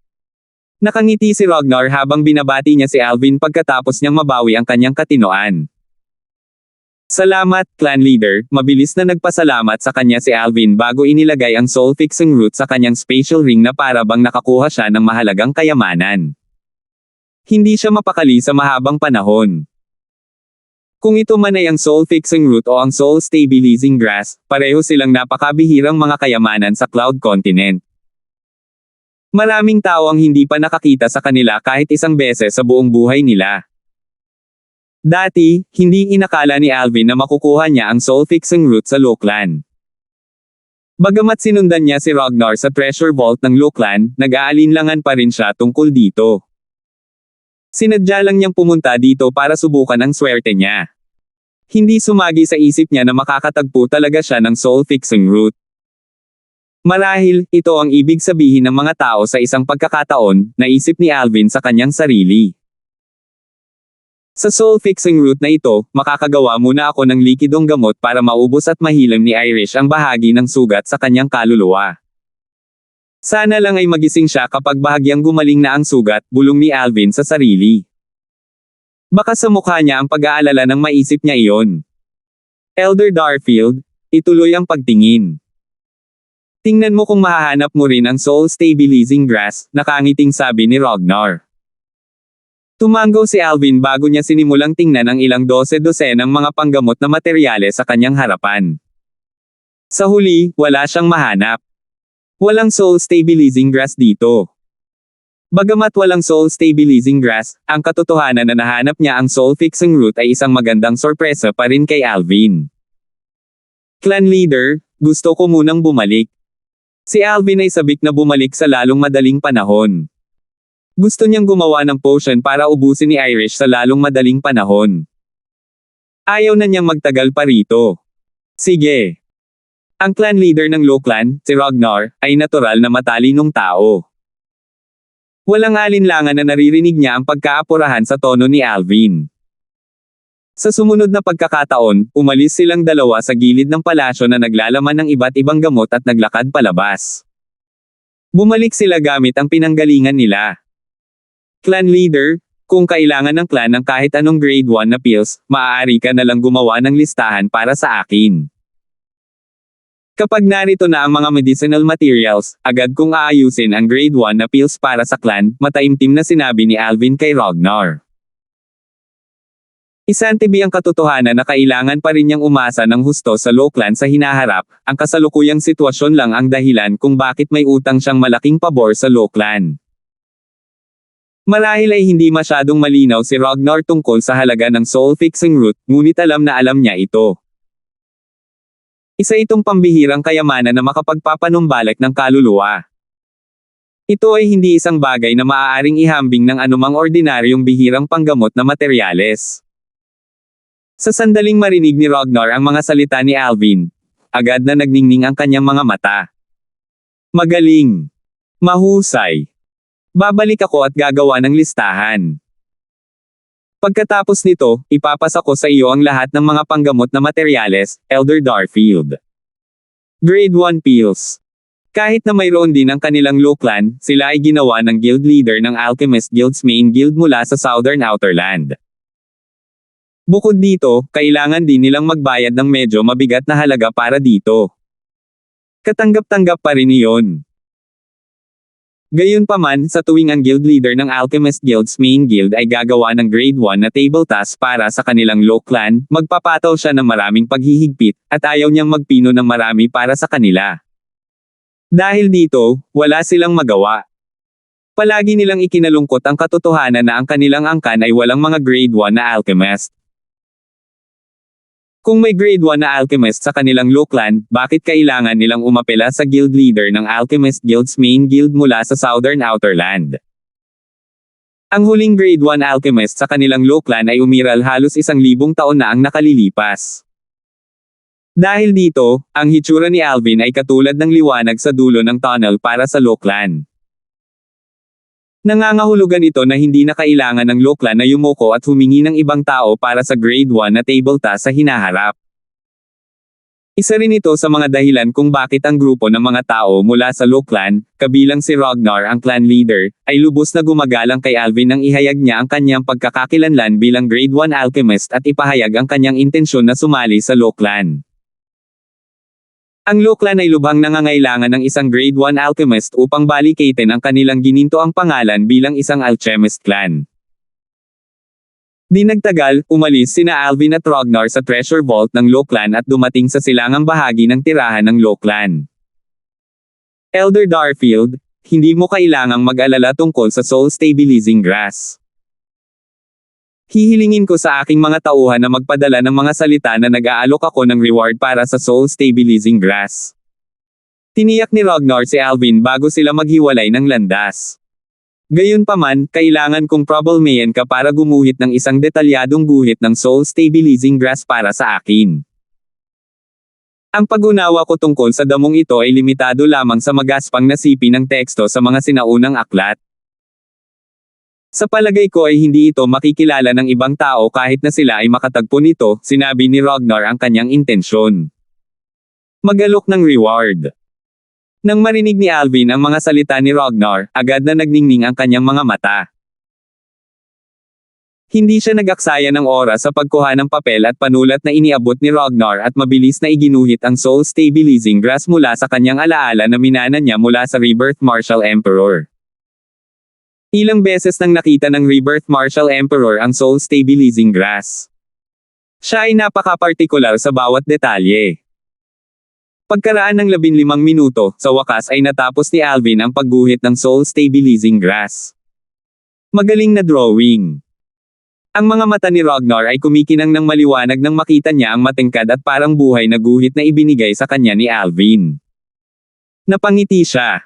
Nakangiti si Ragnar habang binabati niya si Alvin pagkatapos niyang mabawi ang kanyang katinoan. Salamat, clan leader. Mabilis na nagpasalamat sa kanya si Alvin bago inilagay ang soul-fixing root sa kanyang spatial ring na para bang nakakuha siya ng mahalagang kayamanan. Hindi siya mapakali sa mahabang panahon. Kung ito man ay ang soul-fixing root o ang soul-stabilizing grass, pareho silang napakabihirang mga kayamanan sa Cloud Continent. Maraming tao ang hindi pa nakakita sa kanila kahit isang beses sa buong buhay nila. Dati, hindi inakala ni Alvin na makukuha niya ang soul-fixing root sa Looclan. Bagamat sinundan niya si Ragnar sa treasure vault ng Looclan, nag-aalinlangan pa rin siya tungkol dito. Sinadya lang niyang pumunta dito para subukan ang swerte niya. Hindi sumagi sa isip niya na makakatagpo talaga siya ng soul-fixing root. Marahil, ito ang ibig sabihin ng mga tao sa isang pagkakataon, naisip ni Alvin sa kanyang sarili. Sa soul-fixing root na ito, makakagawa muna ako ng likidong gamot para maubos at mahilam ni Irish ang bahagi ng sugat sa kanyang kaluluwa. Sana lang ay magising siya kapag bahagyang gumaling na ang sugat, bulong ni Alvin sa sarili. Baka sa mukha niya ang pag-aalala nang maisip niya iyon. Elder Darfield, ituloy ang pagtingin. Tingnan mo kung mahahanap mo rin ang soul-stabilizing grass, nakangiting sabi ni Ragnar. Tumango si Alvin bago niya sinimulang tingnan ang ilang dose-dosenang mga panggamot na materyales sa kanyang harapan. Sa huli, wala siyang mahanap. Walang soul-stabilizing grass dito. Bagamat walang soul-stabilizing grass, ang katotohanan na nahanap niya ang soul-fixing root ay isang magandang sorpresa pa rin kay Alvin. Clan leader, gusto ko munang bumalik. Si Alvin ay sabik na bumalik sa lalong madaling panahon. Gusto niyang gumawa ng potion para ubusin ni Irish sa lalong madaling panahon. Ayaw na niyang magtagal pa rito. Sige. Ang clan leader ng Looclan, si Ragnar, ay natural na matalinong tao. Walang alinlangan na naririnig niya ang pagkaapurahan sa tono ni Alvin. Sa sumunod na pagkakataon, umalis silang dalawa sa gilid ng palasyo na naglalaman ng iba't ibang gamot at naglakad palabas. Bumalik sila gamit ang pinanggalingan nila. Clan leader, kung kailangan ng clan ng kahit anong grade 1 na pills, maaari ka na lang gumawa ng listahan para sa akin. Kapag narito na ang mga medicinal materials, agad kong aayusin ang grade 1 na pills para sa clan, mataimtim na sinabi ni Alvin kay Ragnar. Isantibi ang katotohanan na kailangan pa rin niyang umasa ng husto sa Looclan sa hinaharap, ang kasalukuyang sitwasyon lang ang dahilan kung bakit may utang siyang malaking pabor sa Looclan. Marahil ay hindi masyadong malinaw si Ragnar tungkol sa halaga ng soul-fixing root, ngunit alam na alam niya ito. Isa itong pambihirang kayamanan na makapagpapanumbalik ng kaluluwa. Ito ay hindi isang bagay na maaaring ihambing ng anumang ordinaryong bihirang panggamot na materyales. Sa sandaling marinig ni Ragnar ang mga salita ni Alvin, agad na nagningning ang kanyang mga mata. Magaling. Mahusay. Babalik ako at gagawa ng listahan. Pagkatapos nito, ipapasa ko sa iyo ang lahat ng mga panggamot na materyales, Elder Darfield. Grade 1 pills. Kahit na mayroon din ang kanilang Looclan, sila ay ginawa ng guild leader ng Alchemist Guild's main guild mula sa Southern Outerland. Bukod dito, kailangan din nilang magbayad ng medyo mabigat na halaga para dito. Katanggap-tanggap pa rin iyon. Gayunpaman, sa tuwing ang guild leader ng Alchemist Guild's main guild ay gagawa ng grade 1 na table task para sa kanilang Looclan, magpapataw siya ng maraming paghihigpit, at ayaw niyang magpino ng marami para sa kanila. Dahil dito, wala silang magawa. Palagi nilang ikinalungkot ang katotohanan na ang kanilang angkan ay walang mga grade 1 na alchemist. Kung may grade 1 na alchemist sa kanilang Looclan, bakit kailangan nilang umapela sa guild leader ng Alchemist Guild's main guild mula sa Southern Outerland? Ang huling grade 1 alchemist sa kanilang Looclan ay umiral halos 1,000 taon na ang nakalilipas. Dahil dito, ang hitsura ni Alvin ay katulad ng liwanag sa dulo ng tunnel para sa Looclan. Nangangahulugan ito na hindi na kailangan ng Looclan na yumuko at humingi ng ibang tao para sa grade 1 na table task sa hinaharap. Isa rin ito sa mga dahilan kung bakit ang grupo ng mga tao mula sa Lo Clan, kabilang si Ragnar ang clan leader, ay lubos na gumagalang kay Alvin nang ihayag niya ang kanyang pagkakakilanlan bilang Grade 1 Alchemist at ipahayag ang kanyang intensyon na sumali sa Lo Clan. Ang Lo Clan ay lubhang nangangailangan ng isang Grade 1 Alchemist upang balikatin ang kanilang gininto ang pangalan bilang isang Alchemist clan. Di nagtagal, umalis sina Alvin at Ragnar sa treasure vault ng Lo Clan at dumating sa silangang bahagi ng tirahan ng Lo Clan. Elder Darfield, hindi mo kailangang mag-alala tungkol sa soul stabilizing grass. Hihilingin ko sa aking mga tauhan na magpadala ng mga salita na nag-aalok ako ng reward para sa soul stabilizing grass. Tiniyak ni Ragnar si Alvin bago sila maghiwalay ng landas. Gayunpaman, kailangan kong problemayan ka para gumuhit ng isang detalyadong guhit ng soul stabilizing grass para sa akin. Ang pag-unawa ko tungkol sa damong ito ay limitado lamang sa magaspang na sipi ng teksto sa mga sinaunang aklat. Sa palagay ko ay hindi ito makikilala ng ibang tao kahit na sila ay makatagpo nito, sinabi ni Ragnar ang kanyang intensyon. Mag-alok ng reward. Nang marinig ni Alvin ang mga salita ni Ragnar, agad na nagningning ang kanyang mga mata. Hindi siya nag-aksaya ng oras sa pagkuha ng papel at panulat na iniabot ni Ragnar at mabilis na iginuhit ang soul stabilizing grass mula sa kanyang alaala na minana niya mula sa Rebirth Martial Emperor. Ilang beses nang nakita ng Rebirth Martial Emperor ang soul stabilizing grass. Siya ay napaka-partikular sa bawat detalye. Pagkaraan ng 15 minuto, sa wakas ay natapos ni Alvin ang pagguhit ng soul stabilizing grass. Magaling na drawing. Ang mga mata ni Ragnar ay kumikinang ng maliwanag nang makita niya ang matingkad at parang buhay na guhit na ibinigay sa kanya ni Alvin. Napangiti siya.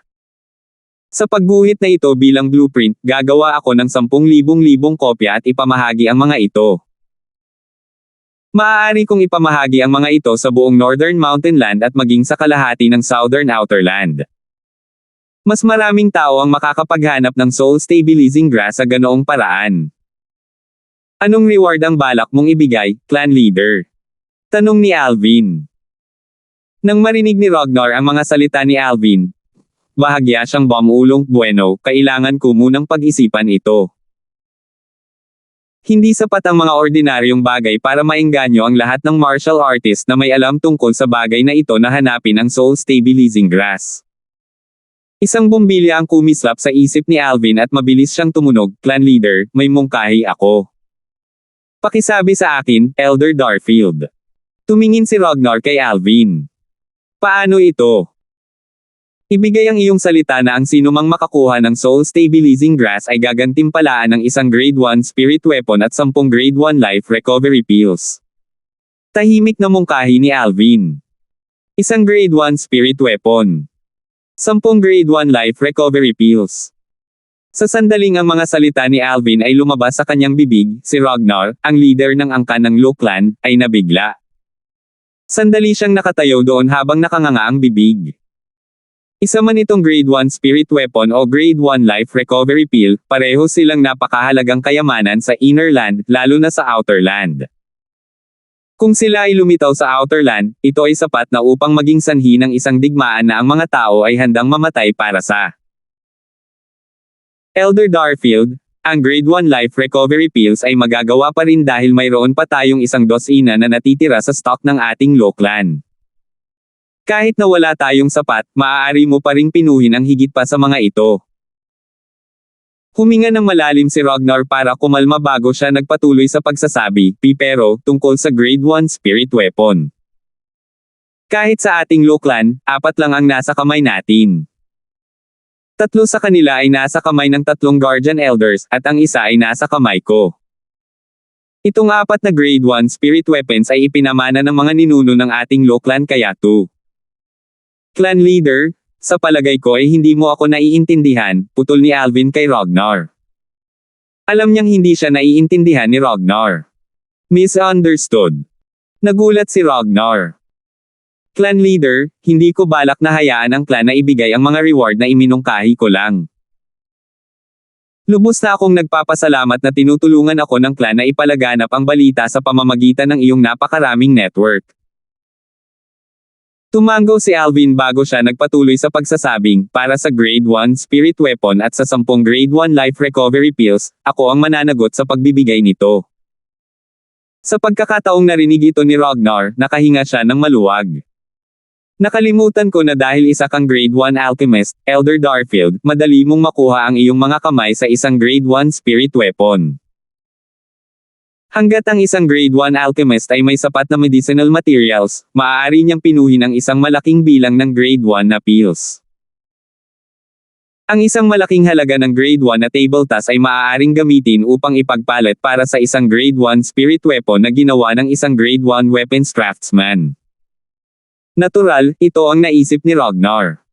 Sa pagguhit na ito bilang blueprint, gagawa ako ng 10,000 kopya at ipamahagi ang mga ito. Maaari kong ipamahagi ang mga ito sa buong Northern Mountain Land at maging sa kalahati ng Southern Outer Land. Mas maraming tao ang makakapaghanap ng soul stabilizing grass sa ganoong paraan. Anong reward ang balak mong ibigay, clan leader? Tanong ni Alvin. Nang marinig ni Ragnar ang mga salita ni Alvin, bahagya siyang bumulong, bueno, kailangan ko munang pag-isipan ito. Hindi sapat ang mga ordinaryong bagay para maengganyo ang lahat ng martial artist na may alam tungkol sa bagay na ito na hanapin ang soul stabilizing grass. Isang bumbilya ang kumislap sa isip ni Alvin at mabilis siyang tumunog, clan leader, may mungkahi ako. Pakisabi sa akin, Elder Darfield. Tumingin si Ragnar kay Alvin. Paano ito? Ibigay ang iyong salita na ang sinumang makakuha ng soul stabilizing grass ay gagantimpalaan ng isang Grade 1 spirit weapon at 10 Grade 1 life recovery pills. Tahimik na mungkahi ni Alvin. Isang Grade 1 spirit weapon. 10 Grade 1 life recovery pills. Sa sandaling ang mga salita ni Alvin ay lumabas sa kanyang bibig, si Ragnar, ang leader ng angkan ng Lo Clan, ay nabigla. Sandali siyang nakatayo doon habang nakanganga ang bibig. Isa man itong Grade 1 Spirit Weapon o Grade 1 Life Recovery Pill, pareho silang napakahalagang kayamanan sa Inner Land, lalo na sa Outer Land. Kung sila ay lumitaw sa Outer Land, ito ay sapat na upang maging sanhi ng isang digmaan na ang mga tao ay handang mamatay para sa. Elder Darfield, ang Grade 1 Life Recovery Pills ay magagawa pa rin dahil mayroon pa tayong isang dosina na natitira sa stock ng ating Lo Clan. Kahit na wala tayong sapat, maaari mo pa ring pinuhin ang higit pa sa mga ito. Huminga ng malalim si Ragnar para kumalma bago siya nagpatuloy sa pagsasabi, pero, tungkol sa Grade 1 Spirit Weapon. Kahit sa ating Lo Clan, 4 lang ang nasa kamay natin. 3 sa kanila ay nasa kamay ng 3 Guardian Elders, at ang isa ay nasa kamay ko. Itong 4 na Grade 1 Spirit Weapons ay ipinamana ng mga ninuno ng ating Lo Clan kaya to. Clan leader, sa palagay ko ay hindi mo ako naiintindihan, putol ni Alvin kay Ragnar. Alam niyang hindi siya naiintindihan ni Ragnar. Misunderstood. Nagulat si Ragnar. Clan leader, hindi ko balak na hayaan ang clan na ibigay ang mga reward na iminungkahi ko lang. Lubos na akong nagpapasalamat na tinutulungan ako ng clan na ipalaganap ang balita sa pamamagitan ng iyong napakaraming network. Tumango si Alvin bago siya nagpatuloy sa pagsasabing, para sa Grade 1 Spirit Weapon at sa 10 Grade 1 Life Recovery Pills, ako ang mananagot sa pagbibigay nito. Sa pagkakataong narinig ito ni Ragnar, nakahinga siya ng maluwag. Nakalimutan ko na dahil isa kang Grade 1 Alchemist, Elder Darfield, madali mong makuha ang iyong mga kamay sa isang Grade 1 Spirit Weapon. Hanggat ang isang Grade 1 Alchemist ay may sapat na medicinal materials, maaari niyang pinuhin ang isang malaking bilang ng Grade 1 na pills. Ang isang malaking halaga ng Grade 1 na table task ay maaaring gamitin upang ipagpalit para sa isang Grade 1 Spirit Weapon na ginawa ng isang Grade 1 Weapons Craftsman. Natural, ito ang naisip ni Ragnar.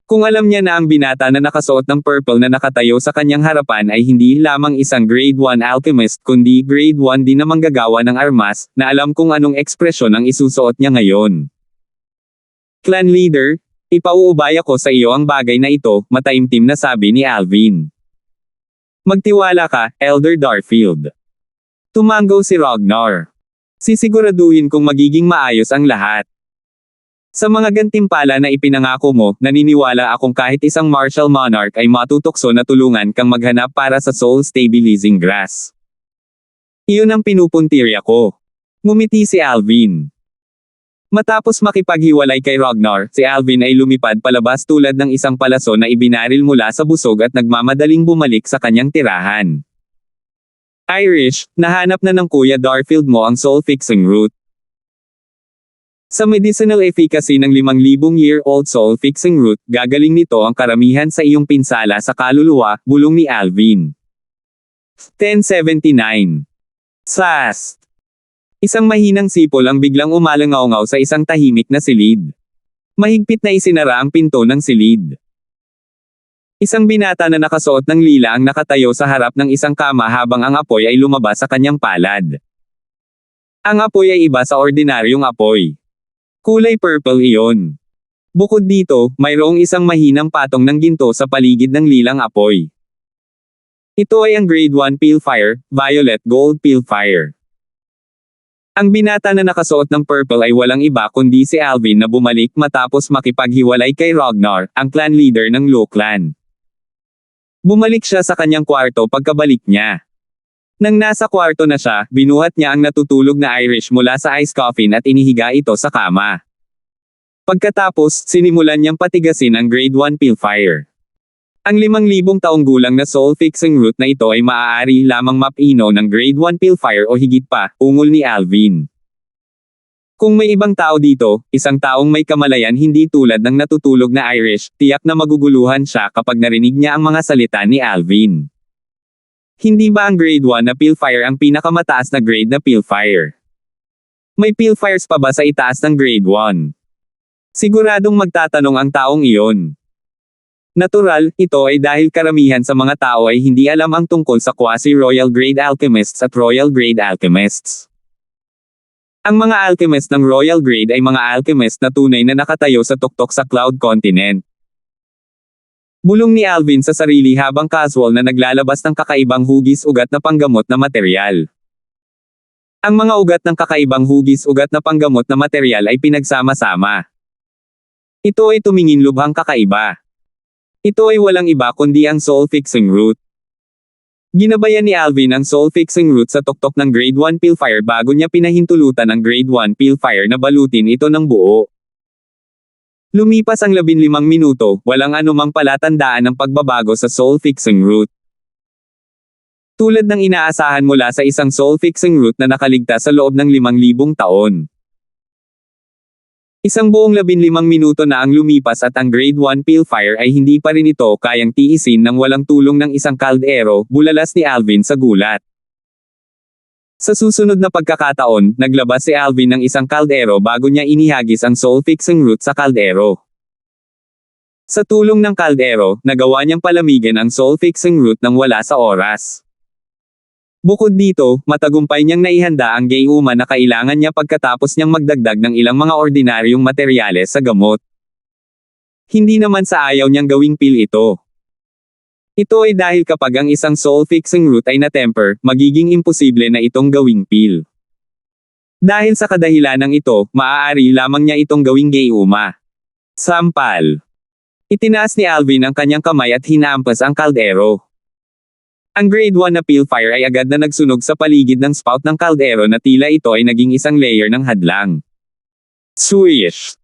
Kung alam niya na ang binata na nakasuot ng purple na nakatayo sa kanyang harapan ay hindi lamang isang Grade 1 Alchemist kundi Grade 1 din na manggagawa ng armas, na alam kung anong ekspresyon ang isusuot niya ngayon. Clan Leader, ipauubaya ko sa iyo ang bagay na ito, mataimtim na sabi ni Alvin. Magtiwala ka, Elder Darfield. Tumango si Ragnar. Sisiguraduhin kong magiging maayos ang lahat. Sa mga gantimpala na ipinangako mo, naniniwala akong kahit isang martial monarch ay matutokso na tulungan kang maghanap para sa soul stabilizing grass. Iyon ang pinupuntirya ko. Ngumiti si Alvin. Matapos makipaghiwalay kay Ragnar, si Alvin ay lumipad palabas tulad ng isang palaso na ibinaril mula sa busog at nagmamadaling bumalik sa kanyang tirahan. Irish, nahanap na ng Kuya Darfield mo ang soul fixing root. Sa medicinal efficacy ng 5,000-year-old soul fixing root, gagaling nito ang karamihan sa iyong pinsala sa kaluluwa, bulong ni Alvin. 1079. Sast. Isang mahinang sipol ang biglang umalangaw-ngaw sa isang tahimik na silid. Mahigpit na isinara ang pinto ng silid. Isang binata na nakasuot ng lila ang nakatayo sa harap ng isang kama habang ang apoy ay lumabas sa kanyang palad. Ang apoy ay iba sa ordinaryong apoy. Kulay purple iyon. Bukod dito, mayroong isang mahinang patong ng ginto sa paligid ng lilang apoy. Ito ay ang Grade 1 Pale Fire, Violet Gold Pale Fire. Ang binata na nakasuot ng purple ay walang iba kundi si Alvin na bumalik matapos makipaghiwalay kay Ragnar, ang clan leader ng Lu Clan. Bumalik siya sa kanyang kwarto pagkabalik niya. Nang nasa kwarto na siya, binuhat niya ang natutulog na Irish mula sa ice coffin at inihiga ito sa kama. Pagkatapos, sinimulan niyang patigasin ang Grade 1 Pale Fire. Ang 5,000 taong gulang na soul fixing root na ito ay maaari lamang mapino ng Grade 1 Pale Fire o higit pa, ungol ni Alvin. Kung may ibang tao dito, isang taong may kamalayan hindi tulad ng natutulog na Irish, tiyak na maguguluhan siya kapag narinig niya ang mga salita ni Alvin. Hindi ba ang Grade 1 na Pale Fire ang pinakamataas na grade na Pale Fire? May Pale Fires pa ba sa itaas ng Grade 1? Siguradong magtatanong ang taong iyon. Natural, ito ay dahil karamihan sa mga tao ay hindi alam ang tungkol sa quasi-royal grade alchemists at royal grade alchemists. Ang mga alchemist ng royal grade ay mga alchemist na tunay na nakatayo sa tuktok sa Cloud Continent. Bulong ni Alvin sa sarili habang casual na naglalabas ng kakaibang hugis-ugat na panggamot na materyal. Ang mga ugat ng kakaibang hugis-ugat na panggamot na materyal ay pinagsama-sama. Ito ay tumingin lubhang kakaiba. Ito ay walang iba kundi ang soul fixing root. Ginabayan ni Alvin ang soul fixing root sa tuktok ng Grade 1 Pale Fire bago niya pinahintulutan ang Grade 1 Pale Fire na balutin ito ng buo. Lumipas ang 15 minuto, walang anumang palatandaan ng pagbabago sa soul fixing root. Tulad ng inaasahan mula sa isang soul fixing root na nakaligtas sa loob ng 5,000 taon. Isang buong 15 minuto na ang lumipas at ang Grade 1 Pale Fire ay hindi pa rin ito kayang tiisin ng walang tulong ng isang kaldero, bulalas ni Alvin sa gulat. Sa susunod na pagkakataon, naglabas si Alvin ng isang kaldero bago niya inihagis ang soul fixing root sa kaldero. Sa tulong ng kaldero, nagawa niyang palamigin ang soul fixing root nang wala sa oras. Bukod dito, matagumpay niyang naihanda ang gayuma na kailangan niya pagkatapos niyang magdagdag ng ilang mga ordinaryong materyales sa gamot. Hindi naman sa ayaw niyang gawing pill ito. Ito ay dahil kapag ang isang soul fixing root ay na-temper, magiging imposible na itong gawing pill. Dahil sa kadahilanang ito, maaari lamang niya itong gawing gayuma. Sampal. Itinaas ni Alvin ang kanyang kamay at hinampas ang kaldero. Ang grade 1 na peel fire ay agad na nagsunog sa paligid ng spout ng kaldero na tila ito ay naging isang layer ng hadlang. Swish!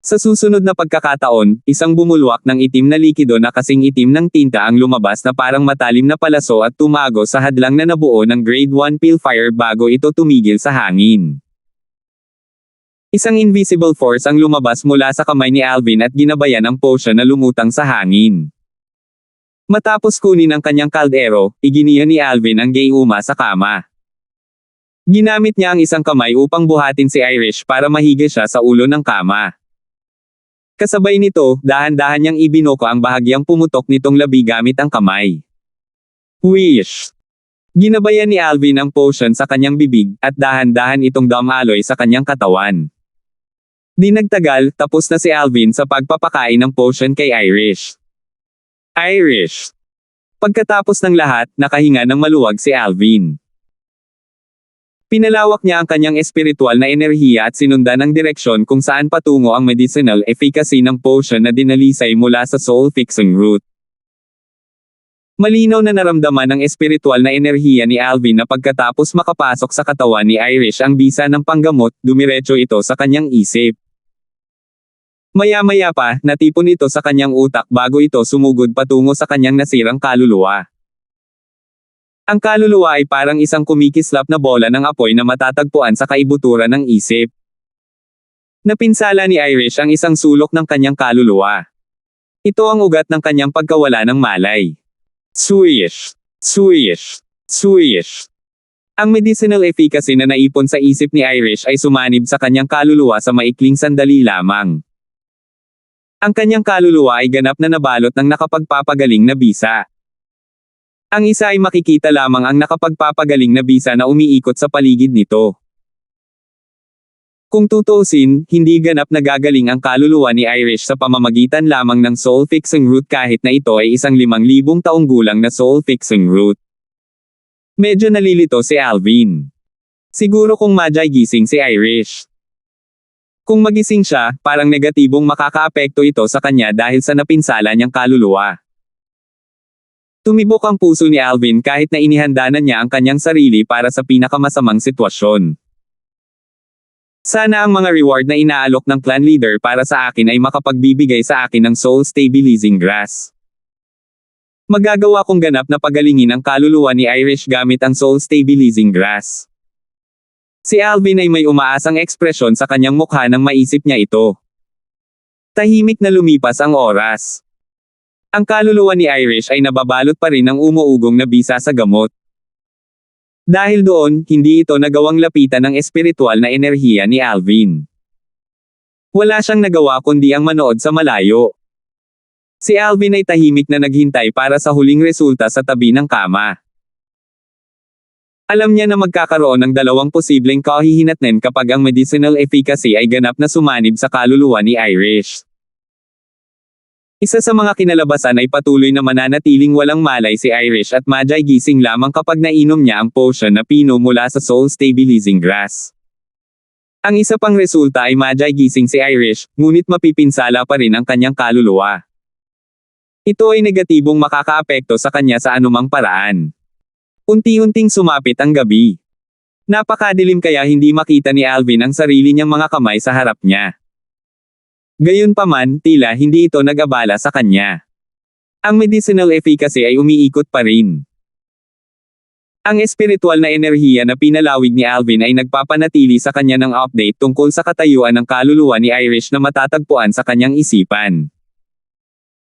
Sa susunod na pagkakataon, isang bumulwak ng itim na likido na kasing itim ng tinta ang lumabas na parang matalim na palaso at tumago sa hadlang na nabuo ng grade 1 peel fire bago ito tumigil sa hangin. Isang invisible force ang lumabas mula sa kamay ni Alvin at ginabayan ang potion na lumutang sa hangin. Matapos kunin ang kanyang kaldero, iginihan ni Alvin ang gayuma sa kama. Ginamit niya ang isang kamay upang buhatin si Irish para mahiga siya sa ulo ng kama. Kasabay nito, dahan-dahan niyang ibinoko ang bahagyang pumutok nitong labi gamit ang kamay. Wish! Ginabayan ni Alvin ang potion sa kanyang bibig, at dahan-dahan itong dumaloy sa kanyang katawan. Di nagtagal, tapos na si Alvin sa pagpapakain ng potion kay Irish. Irish! Pagkatapos ng lahat, nakahinga ng maluwag si Alvin. Pinalawak niya ang kanyang espiritual na enerhiya at sinundan ang direksyon kung saan patungo ang medicinal efficacy ng potion na dinalisay mula sa soul-fixing root. Malinaw na naramdaman ng espiritual na enerhiya ni Alvin na pagkatapos makapasok sa katawan ni Irish ang bisa ng panggamot, dumiretso ito sa kanyang isip. Maya-maya pa, natipon ito sa kanyang utak bago ito sumugod patungo sa kanyang nasirang kaluluwa. Ang kaluluwa ay parang isang kumikislap na bola ng apoy na matatagpuan sa kaibuturan ng isip. Napinsala ni Irish ang isang sulok ng kanyang kaluluwa. Ito ang ugat ng kanyang pagkawala ng malay. Swish! Swish! Swish! Ang medicinal efficacy na naipon sa isip ni Irish ay sumanib sa kanyang kaluluwa sa maikling sandali lamang. Ang kanyang kaluluwa ay ganap na nabalot ng nakapagpapagaling na bisa. Ang isa ay makikita lamang ang nakapagpapagaling na bisa na umiikot sa paligid nito. Kung tutuusin, hindi ganap na gagaling ang kaluluwa ni Irish sa pamamagitan lamang ng soul-fixing root kahit na ito ay isang 5,000 taong gulang na soul-fixing root. Medyo nalilito si Alvin. Siguro kung magi gising si Irish. Kung magising siya, parang negatibong makakaapekto ito sa kanya dahil sa napinsala niyang kaluluwa. Tumibok ang puso ni Alvin kahit na inihanda na niya ang kanyang sarili para sa pinakamasamang sitwasyon. Sana ang mga reward na inaalok ng clan leader para sa akin ay makapagbibigay sa akin ng soul stabilizing grass. Magagawa kong ganap na pagalingin ang kaluluwa ni Irish gamit ang soul stabilizing grass. Si Alvin ay may umaasang ekspresyon sa kanyang mukha nang maisip niya ito. Tahimik na lumipas ang oras. Ang kaluluwa ni Irish ay nababalot pa rin ng umuugong na bisa sa gamot. Dahil doon, hindi ito nagawang lapitan ng espiritual na enerhiya ni Alvin. Wala siyang nagawa kundi ang manood sa malayo. Si Alvin ay tahimik na naghintay para sa huling resulta sa tabi ng kama. Alam niya na magkakaroon ng dalawang posibleng kahihinatnan kapag ang medicinal efficacy ay ganap na sumanib sa kaluluwa ni Irish. Isa sa mga kinalabasan ay patuloy na mananatiling walang malay si Irish at magi gising lamang kapag nainom niya ang potion na pino mula sa soul stabilizing grass. Ang isa pang resulta ay magi gising si Irish, ngunit mapipinsala pa rin ang kanyang kaluluwa. Ito ay negatibong makakaapekto sa kanya sa anumang paraan. Unti-unting sumapit ang gabi. Napakadilim kaya hindi makita ni Alvin ang sarili niyang mga kamay sa harap niya. Gayunpaman, tila hindi ito nag-abala sa kanya. Ang medicinal efficacy ay umiikot pa rin. Ang espiritual na enerhiya na pinalawig ni Alvin ay nagpapanatili sa kanya ng update tungkol sa katayuan ng kaluluwa ni Irish na matatagpuan sa kanyang isipan.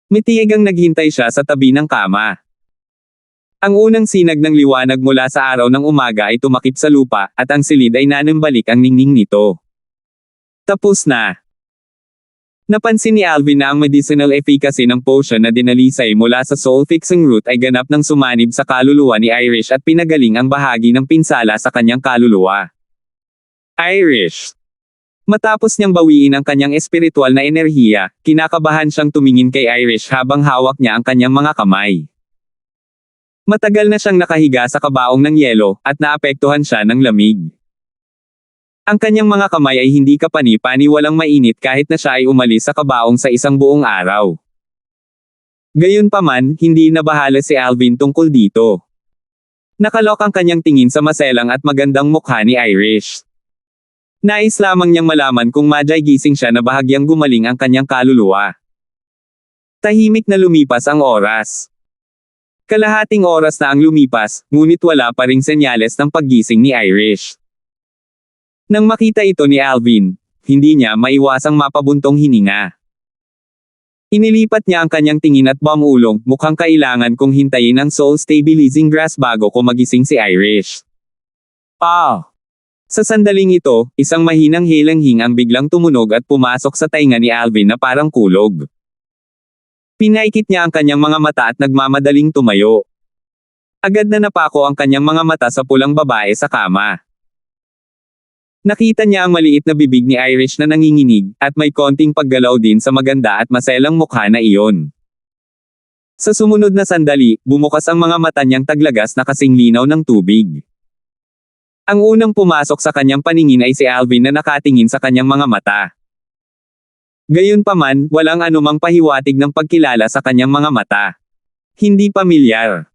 Mitigang naghintay siya sa tabi ng kama. Ang unang sinag ng liwanag mula sa araw ng umaga ay tumakip sa lupa, at ang silid ay nanambalik ang ningning nito. Tapos na. Napansin ni Alvin na ang medicinal efficacy ng potion na dinalisay mula sa soul-fixing root ay ganap ng sumanib sa kaluluwa ni Irish at pinagaling ang bahagi ng pinsala sa kanyang kaluluwa. Irish. Matapos niyang bawiin ang kanyang espiritual na enerhiya, kinakabahan siyang tumingin kay Irish habang hawak niya ang kanyang mga kamay. Matagal na siyang nakahiga sa kabaong ng yelo, at naapektuhan siya ng lamig. Ang kanyang mga kamay ay hindi kapani-pani walang mainit kahit na siya ay umalis sa kabaong sa isang buong araw. Gayunpaman, hindi nabahala si Alvin tungkol dito. Nakalok ang kanyang tingin sa maselang at magandang mukha ni Irish. Nais lamang niyang malaman kung madyay gising siya na bahagyang gumaling ang kanyang kaluluwa. Tahimik na lumipas ang oras. Kalahating oras na ang lumipas, ngunit wala pa ring senyales ng paggising ni Irish. Nang makita ito ni Alvin, hindi niya maiwasang mapabuntong hininga. Inilipat niya ang kanyang tingin at bumulong, mukhang kailangan kong hintayin ang soul stabilizing grass bago ko magising si Irish. Sa sandaling ito, isang mahinang hilanghing ang biglang tumunog at pumasok sa tainga ni Alvin na parang kulog. Pinaikit niya ang kanyang mga mata at nagmamadaling tumayo. Agad na napako ang kanyang mga mata sa pulang babae sa kama. Nakita niya ang maliit na bibig ni Irish na nanginginig, at may konting paggalaw din sa maganda at maselang mukha na iyon. Sa sumunod na sandali, bumukas ang mga mata niyang taglagas na kasing linaw ng tubig. Ang unang pumasok sa kanyang paningin ay si Alvin na nakatingin sa kanyang mga mata. Gayunpaman, walang anumang pahiwatig ng pagkilala sa kanyang mga mata. Hindi pamilyar.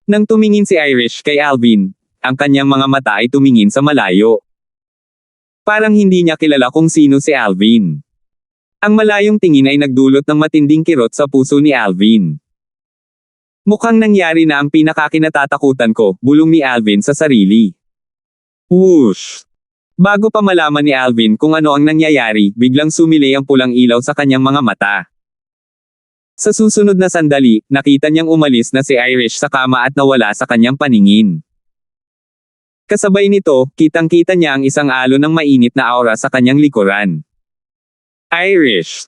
Nang tumingin si Irish kay Alvin, ang kanyang mga mata ay tumingin sa malayo. Parang hindi niya kilala kung sino si Alvin. Ang malayong tingin ay nagdulot ng matinding kirot sa puso ni Alvin. Mukhang nangyari na ang pinakakinatatakutan ko, bulong ni Alvin sa sarili. Whoosh! Bago pa malaman ni Alvin kung ano ang nangyayari, biglang sumilay ang pulang ilaw sa kanyang mga mata. Sa susunod na sandali, nakita niyang umalis na si Irish sa kama at nawala sa kanyang paningin. Kasabay nito, kitang-kita niya ang isang alon ng mainit na aura sa kanyang likuran. Irish!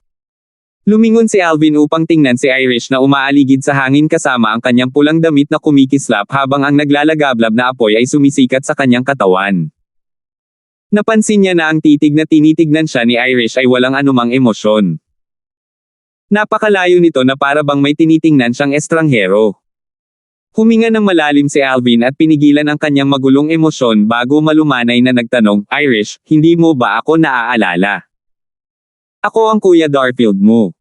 Lumingon si Alvin upang tingnan si Irish na umaaligid sa hangin kasama ang kanyang pulang damit na kumikislap habang ang naglalagablab na apoy ay sumisikat sa kanyang katawan. Napansin niya na ang titig na tinitignan siya ni Irish ay walang anumang emosyon. Napakalayo nito na para bang may tinitingnan siyang estranghero. Huminga ng malalim si Alvin at pinigilan ang kanyang magulong emosyon bago malumanay na nagtanong, Irish, hindi mo ba ako naaalala? Ako ang Kuya Darfield mo.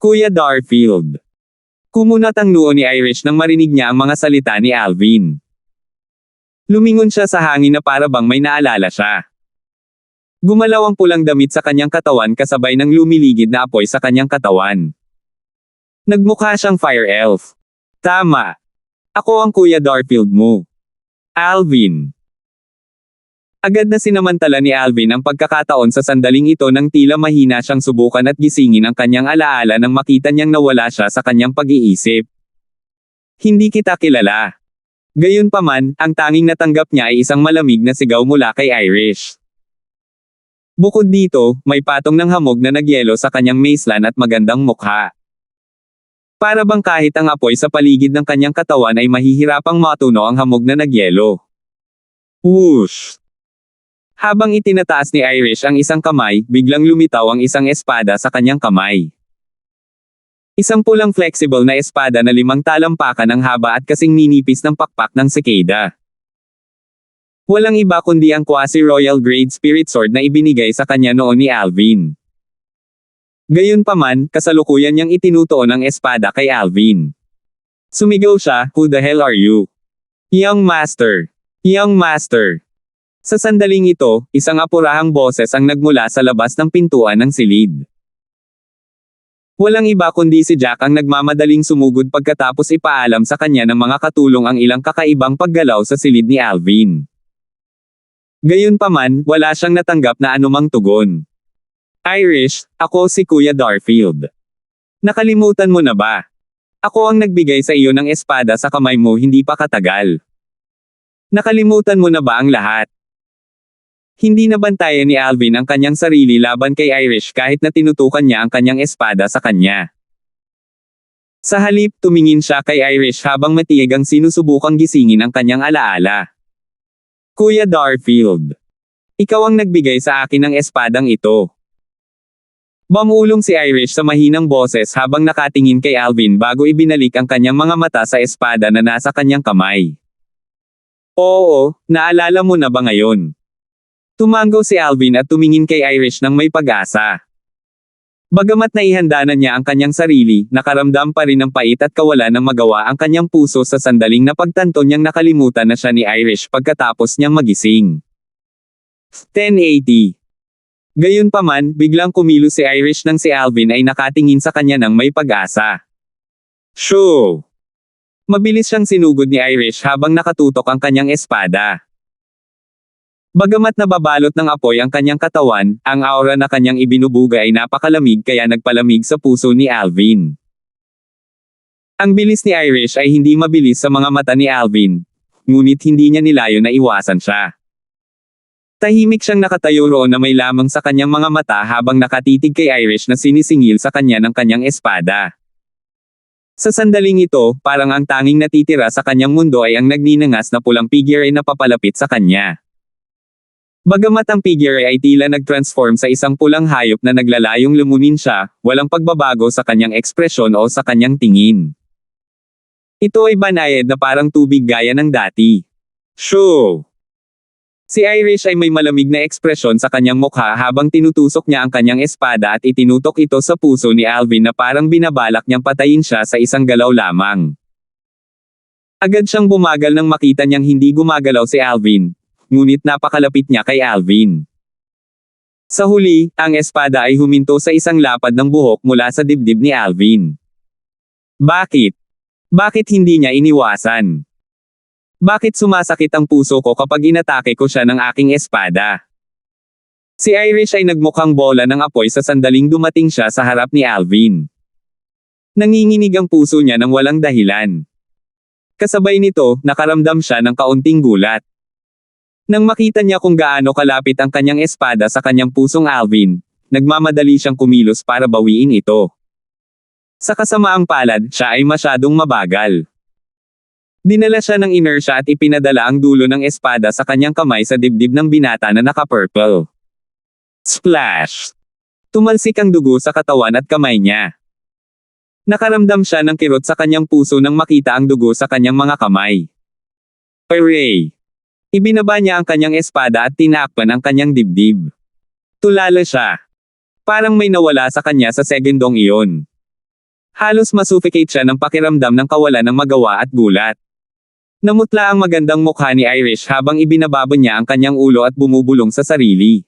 Kuya Darfield. Kumunat ang noo ni Irish nang marinig niya ang mga salita ni Alvin. Lumingon siya sa hangin na para bang may naalala siya. Gumalaw ang pulang damit sa kanyang katawan kasabay ng lumiligid na apoy sa kanyang katawan. Nagmukha siyang fire elf. Tama. Ako ang Kuya Darfield mo. Alvin. Agad na sinamantala ni Alvin ang pagkakataon sa sandaling ito nang tila mahina siyang subukan at gisingin ang kanyang alaala nang makita niyang nawala siya sa kanyang pag-iisip. Hindi kita kilala. Gayunpaman, ang tanging natanggap niya ay isang malamig na sigaw mula kay Irish. Bukod dito, may patong ng hamog na nagyelo sa kanyang maislan at magandang mukha. Para bang kahit ang apoy sa paligid ng kanyang katawan ay mahihirapang matuno ang hamog na nagyelo. Whoosh! Habang itinataas ni Irish ang isang kamay, biglang lumitaw ang isang espada sa kanyang kamay. Isang pulang flexible na espada na 5 talampakan ang haba at kasing ninipis ng pakpak ng cicada. Walang iba kundi ang quasi-royal grade spirit sword na ibinigay sa kanya noon ni Alvin. Gayunpaman, kasalukuyan niyang itinutuon ang espada kay Alvin. Sumigaw siya, "Who the hell are you? Young master! Young master!" Sa sandaling ito, isang apurahang boses ang nagmula sa labas ng pintuan ng silid. Walang iba kundi si Jack ang nagmamadaling sumugod pagkatapos ipaalam sa kanya ng mga katulong ang ilang kakaibang paggalaw sa silid ni Alvin. Gayunpaman, wala siyang natanggap na anumang tugon. Irish, ako si Kuya Darfield. Nakalimutan mo na ba? Ako ang nagbigay sa iyo ng espada sa kamay mo hindi pa katagal. Nakalimutan mo na ba ang lahat? Hindi nabantayan ni Alvin ang kanyang sarili laban kay Irish kahit na tinutukan niya ang kanyang espada sa kanya. Sa halip, tumingin siya kay Irish habang matiyagang sinusubukang gisingin ang kanyang alaala. Kuya Darfield. Ikaw ang nagbigay sa akin ng espadang ito. Bumulong si Irish sa mahinang boses habang nakatingin kay Alvin bago ibinalik ang kanyang mga mata sa espada na nasa kanyang kamay. Oo, naalala mo na ba ngayon? Tumango si Alvin at tumingin kay Irish ng may pag-asa. Bagamat naihanda na niya ang kanyang sarili, nakaramdam pa rin ng pait at kawalan ng magawa ang kanyang puso sa sandaling napagtanto niyang nakalimutan na siya ni Irish pagkatapos niyang magising. 1080. Gayunpaman, biglang kumilos si Irish nang si Alvin ay nakatingin sa kanya ng may pag-asa. Shoo! Mabilis siyang sinugod ni Irish habang nakatutok ang kanyang espada. Bagamat nababalot ng apoy ang kanyang katawan, ang aura na kanyang ibinubuga ay napakalamig kaya nagpalamig sa puso ni Alvin. Ang bilis ni Irish ay hindi mabilis sa mga mata ni Alvin, ngunit hindi niya nilayo na iwasan siya. Tahimik siyang nakatayo roon na may lamang sa kanyang mga mata habang nakatitig kay Irish na sinisingil sa kanya ng kanyang espada. Sa sandaling ito, parang ang tanging natitira sa kanyang mundo ay ang nagninangas na pulang figure ay napapalapit sa kanya. Bagamat ang figure ay tila nag-transform sa isang pulang hayop na naglalayong lumunin siya, walang pagbabago sa kanyang ekspresyon o sa kanyang tingin. Ito ay banayad na parang tubig gaya ng dati. Shoo! Si Irish ay may malamig na ekspresyon sa kanyang mukha habang tinutusok niya ang kanyang espada at itinutok ito sa puso ni Alvin na parang binabalak niyang patayin siya sa isang galaw lamang. Agad siyang bumagal nang makita niyang hindi gumagalaw si Alvin. Ngunit napakalapit niya kay Alvin. Sa huli, ang espada ay huminto sa isang lapad ng buhok mula sa dibdib ni Alvin. Bakit? Bakit hindi niya iniwasan? Bakit sumasakit ang puso ko kapag inatake ko siya ng aking espada? Si Irish ay nagmukhang bola ng apoy sa sandaling dumating siya sa harap ni Alvin. Nanginginig ang puso niya ng walang dahilan. Kasabay nito, nakaramdam siya ng kaunting gulat. Nang makita niya kung gaano kalapit ang kanyang espada sa kanyang pusong Alvin, nagmamadali siyang kumilos para bawiin ito. Sa kasamaang palad, siya ay masyadong mabagal. Dinala siya ng inertia at ipinadala ang dulo ng espada sa kanyang kamay sa dibdib ng binata na naka-purple. Splash! Tumalsik ang dugo sa katawan at kamay niya. Nakaramdam siya ng kirot sa kanyang puso nang makita ang dugo sa kanyang mga kamay. Hooray! Ibinaba niya ang kanyang espada at tinakpan ang kanyang dibdib. Tulala siya. Parang may nawala sa kanya sa segundong iyon. Halos masuffocate siya ng pakiramdam ng kawalan ng magawa at gulat. Namutla ang magandang mukha ni Irish habang ibinababa niya ang kanyang ulo at bumubulong sa sarili.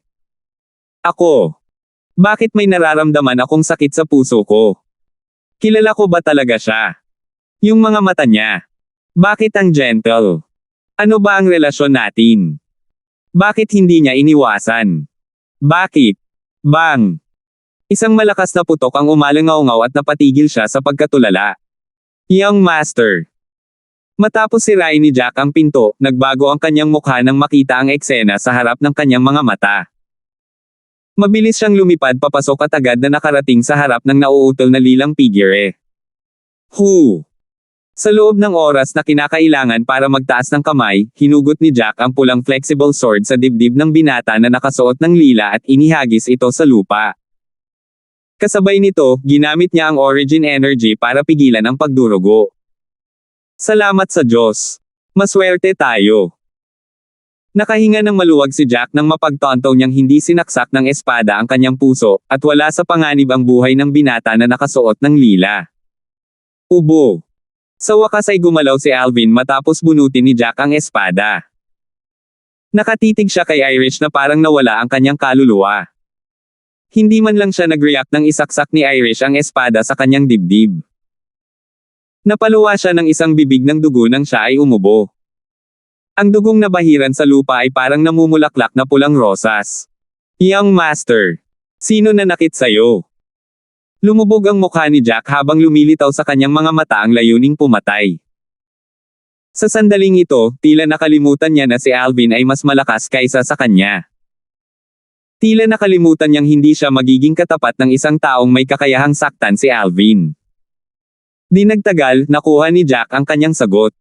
Ako. Bakit may nararamdaman akong sakit sa puso ko? Kilala ko ba talaga siya? Yung mga mata niya. Bakit ang gentle? Ano ba ang relasyon natin? Bakit hindi niya iniwasan? Bakit? Bang! Isang malakas na putok ang umalangaw-ngaw at napatigil siya sa pagkatulala. Young Master. Matapos sirain ni Jack ang pinto, nagbago ang kanyang mukha nang makita ang eksena sa harap ng kanyang mga mata. Mabilis siyang lumipad papasok at agad na nakarating sa harap ng nauutol na lilang figure. Sa loob ng oras na kinakailangan para magtaas ng kamay, hinugot ni Jack ang pulang flexible sword sa dibdib ng binata na nakasuot ng lila at inihagis ito sa lupa. Kasabay nito, ginamit niya ang origin energy para pigilan ang pagdurugo. Salamat sa Diyos. Maswerte tayo. Nakahinga ng maluwag si Jack nang mapagtanto niyang hindi sinaksak ng espada ang kanyang puso, at wala sa panganib ang buhay ng binata na nakasuot ng lila. Ubo. Sa wakas ay gumalaw si Alvin matapos bunutin ni Jack ang espada. Nakatitig siya kay Irish na parang nawala ang kanyang kaluluwa. Hindi man lang siya nag-react nang isaksak ni Irish ang espada sa kanyang dibdib. Napaluwa siya ng isang bibig ng dugo nang siya ay umubo. Ang dugong nabahiran sa lupa ay parang namumulaklak na pulang rosas. Young Master. Sino nanakit sa'yo? Lumubog ang mukha ni Jack habang lumilitaw sa kanyang mga mata ang layuning pumatay. Sa sandaling ito, tila nakalimutan niya na si Alvin ay mas malakas kaysa sa kanya. Tila nakalimutan niyang hindi siya magiging katapat ng isang taong may kakayahang saktan si Alvin. Di nagtagal, nakuha ni Jack ang kanyang sagot.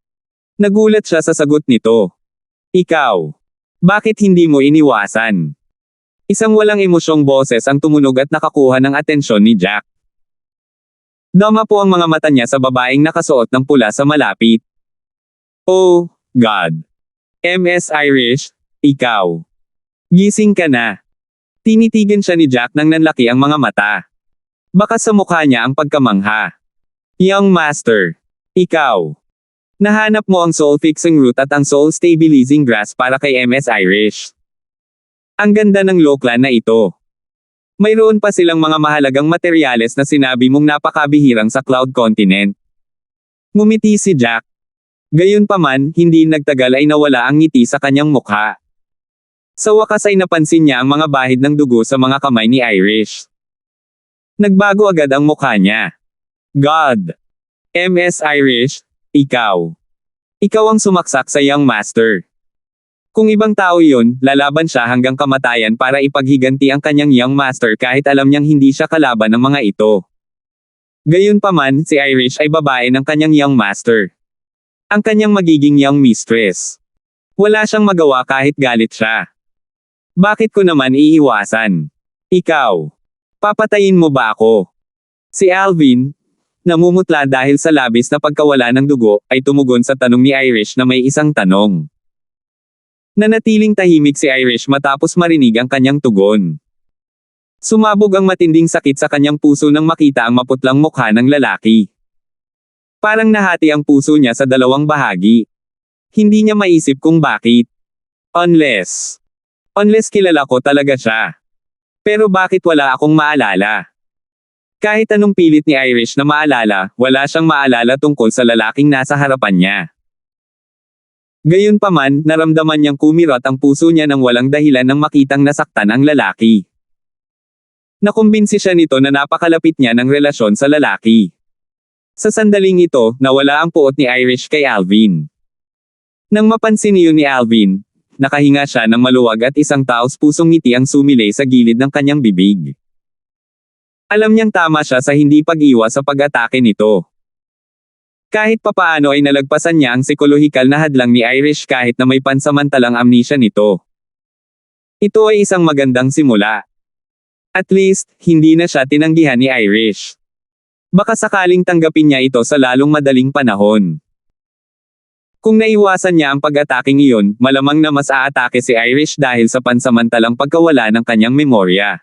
Nagulat siya sa sagot nito. Ikaw. Bakit hindi mo iniwasan? Isang walang emosyong boses ang tumunog at nakakuha ng atensyon ni Jack. Dama po ang mga mata niya sa babaeng nakasuot ng pula sa malapit. Oh, God. MS Irish, ikaw. Gising ka na. Tinitigan siya ni Jack nang nanlaki ang mga mata. Baka sa mukha niya ang pagkamangha. Young Master. Ikaw. Nahanap mo ang soul-fixing root at ang soul-stabilizing grass para kay MS Irish. Ang ganda ng Loklan na ito. Mayroon pa silang mga mahalagang materyales na sinabi mong napakabihirang sa Cloud Continent. Ngumiti si Jack. Gayunpaman, hindi nagtagal ay nawala ang ngiti sa kanyang mukha. Sa wakas ay napansin niya ang mga bahid ng dugo sa mga kamay ni Irish. Nagbago agad ang mukha niya. God! MS Irish, ikaw. Ikaw ang sumaksak sa Young Master. Kung ibang tao yun, lalaban siya hanggang kamatayan para ipaghiganti ang kanyang Young Master kahit alam niyang hindi siya kalaban ng mga ito. Gayunpaman, si Irish ay babae ng kanyang Young Master. Ang kanyang magiging Young Mistress. Wala siyang magawa kahit galit siya. Bakit ko naman iiwasan? Ikaw. Papatayin mo ba ako? Si Alvin, namumutla dahil sa labis na pagkawala ng dugo, ay tumugon sa tanong ni Irish na may isang tanong. Nanatiling tahimik si Irish matapos marinig ang kanyang tugon. Sumabog ang matinding sakit sa kanyang puso nang makita ang maputlang mukha ng lalaki. Parang nahati ang puso niya sa dalawang bahagi. Hindi niya maisip kung bakit. Unless kilala ko talaga siya. Pero bakit wala akong maalala? Kahit anong pilit ni Irish na maalala, wala siyang maalala tungkol sa lalaking nasa harapan niya. Gayunpaman, naramdaman niyang kumirot ang puso niya nang walang dahilan nang makitang nasaktan ang lalaki. Nakumbinsi siya nito na napakalapit niya ng relasyon sa lalaki. Sa sandaling ito, nawala ang puot ni Irish kay Alvin. Nang mapansin iyon ni Alvin, nakahinga siya ng maluwag at isang taos-pusong ngiti ang sumilay sa gilid ng kanyang bibig. Alam niyang tama siya sa hindi pag-iwas sa pag-atake nito. Kahit papaano ay nalagpasan niya ang psikolohikal na hadlang ni Irish kahit na may pansamantalang amnesia nito. Ito ay isang magandang simula. At least, hindi na siya tinanggihan ni Irish. Baka sakaling tanggapin niya ito sa lalong madaling panahon. Kung naiwasan niya ang pag-ataking iyon, malamang na mas aatake si Irish dahil sa pansamantalang pagkawala ng kanyang memorya.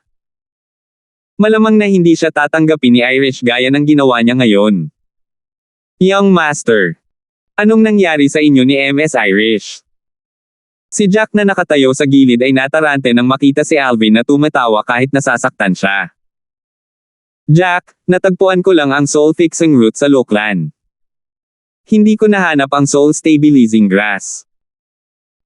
Malamang na hindi siya tatanggapin ni Irish gaya ng ginawa niya ngayon. Young Master. Anong nangyari sa inyo ni MS Irish? Si Jack na nakatayo sa gilid ay natarante nang makita si Alvin na tumatawa kahit nasasaktan siya. Jack, natagpuan ko lang ang soul-fixing root sa Loklan. Hindi ko nahanap ang soul-stabilizing grass.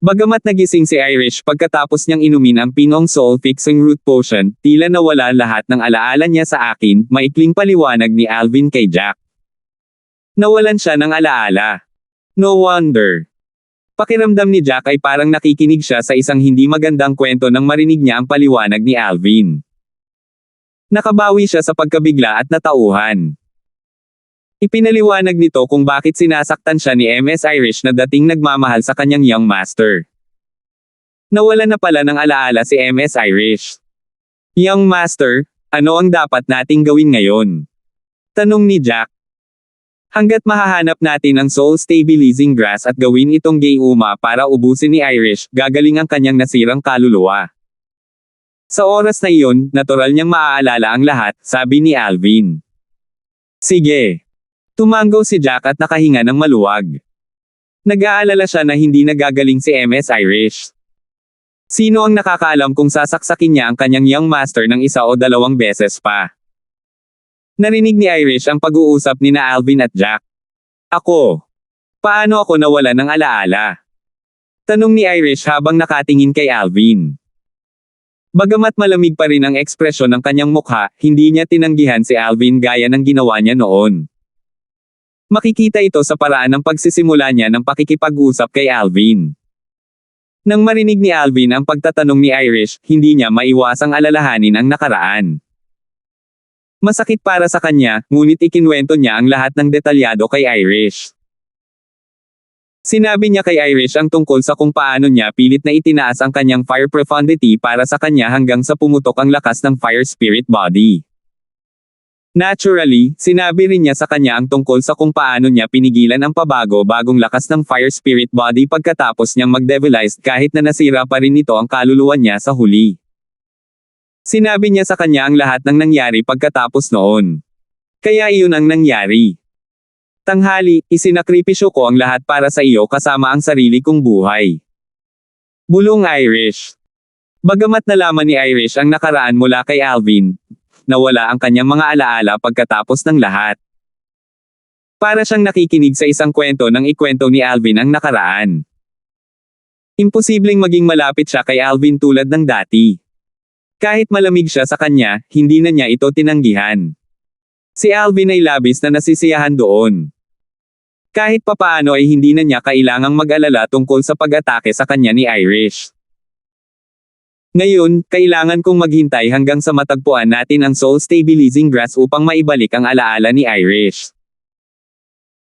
Bagamat nagising si Irish pagkatapos niyang inumin ang pinong soul-fixing root potion, tila nawala lahat ng alaala niya sa akin, maikling paliwanag ni Alvin kay Jack. Nawalan siya ng alaala. No wonder. Pakiramdam ni Jack ay parang nakikinig siya sa isang hindi magandang kwento nang marinig niya ang paliwanag ni Alvin. Nakabawi siya sa pagkabigla at natauhan. Ipinaliwanag nito kung bakit sinasaktan siya ni MS Irish na dating nagmamahal sa kanyang Young Master. Nawalan na pala ng alaala si MS Irish. Young Master, ano ang dapat nating gawin ngayon? Tanong ni Jack. Hanggat mahahanap natin ang soul-stabilizing grass at gawin itong gayuma para ubusin ni Irish, gagaling ang kanyang nasirang kaluluwa. Sa oras na iyon, natural niyang maaalala ang lahat, sabi ni Alvin. Sige. Tumango si Jack at nakahinga ng maluwag. Nag-aalala siya na hindi nagagaling si MS Irish. Sino ang nakakaalam kung sasaksakin niya ang kanyang Young Master ng isa o dalawang beses pa? Narinig ni Irish ang pag-uusap ni na Alvin at Jack. Ako. Paano ako nawala ng alaala? Tanong ni Irish habang nakatingin kay Alvin. Bagamat malamig pa rin ang ekspresyon ng kanyang mukha, hindi niya tinanggihan si Alvin gaya ng ginawa niya noon. Makikita ito sa paraan ng pagsisimula niya ng pakikipag-usap kay Alvin. Nang marinig ni Alvin ang pagtatanong ni Irish, hindi niya maiwasang alalahanin ang nakaraan. Masakit para sa kanya, ngunit ikinwento niya ang lahat ng detalyado kay Irish. Sinabi niya kay Irish ang tungkol sa kung paano niya pilit na itinaas ang kanyang fire profundity para sa kanya hanggang sa pumutok ang lakas ng fire spirit body. Naturally, sinabi rin niya sa kanya ang tungkol sa kung paano niya pinigilan ang pabago-bagong lakas ng Fire Spirit Body pagkatapos niyang mag-devilized kahit na nasira pa rin nito ang kaluluwa niya sa huli. Sinabi niya sa kanya ang lahat ng nangyari pagkatapos noon. Kaya iyon ang nangyari. Tanghali, isinakripisyo ko ang lahat para sa iyo kasama ang sarili kong buhay. Bulong Irish. Bagamat nalaman ni Irish ang nakaraan mula kay Alvin, nawala ang kanyang mga alaala pagkatapos ng lahat. Para siyang nakikinig sa isang kwento nang ikwento ni Alvin ang nakaraan. Imposibleng maging malapit siya kay Alvin tulad ng dati. Kahit malamig siya sa kanya, hindi na niya ito tinanggihan. Si Alvin ay labis na nasisiyahan doon. Kahit papaano ay hindi na niya kailangang mag-alala tungkol sa pag-atake sa kanya ni Irish. Ngayon, kailangan kong maghintay hanggang sa matagpuan natin ang Soul Stabilizing Grass upang maibalik ang alaala ni Irish.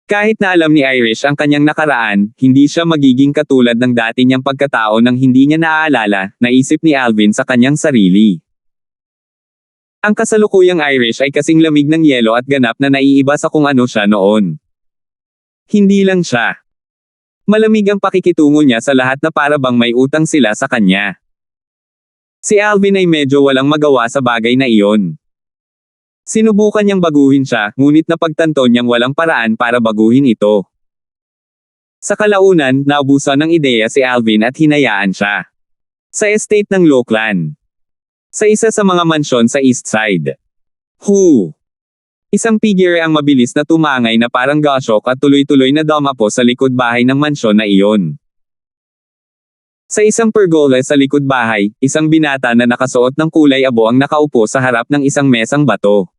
Kahit na alam ni Irish ang kanyang nakaraan, hindi siya magiging katulad ng dati niyang pagkatao nang hindi niya naaalala, naisip ni Alvin sa kanyang sarili. Ang kasalukuyang Irish ay kasing lamig ng yelo at ganap na naiiba sa kung ano siya noon. Hindi lang siya. Malamig ang pakikitungo niya sa lahat na para bang may utang sila sa kanya. Si Alvin ay medyo walang magawa sa bagay na iyon. Sinubukan niyang baguhin siya, ngunit napagtanto niyang walang paraan para baguhin ito. Sa kalaunan, naubusan ng ideya si Alvin at hinayaan siya. Sa estate ng Lockland. Sa isa sa mga mansyon sa East Side. Isang figure ang mabilis na tumangay na parang goshawk at tuloy-tuloy na dumapo sa likod bahay ng mansyon na iyon. Sa isang pergola sa likod bahay, isang binata na nakasuot ng kulay abo ang nakaupo sa harap ng isang mesang bato.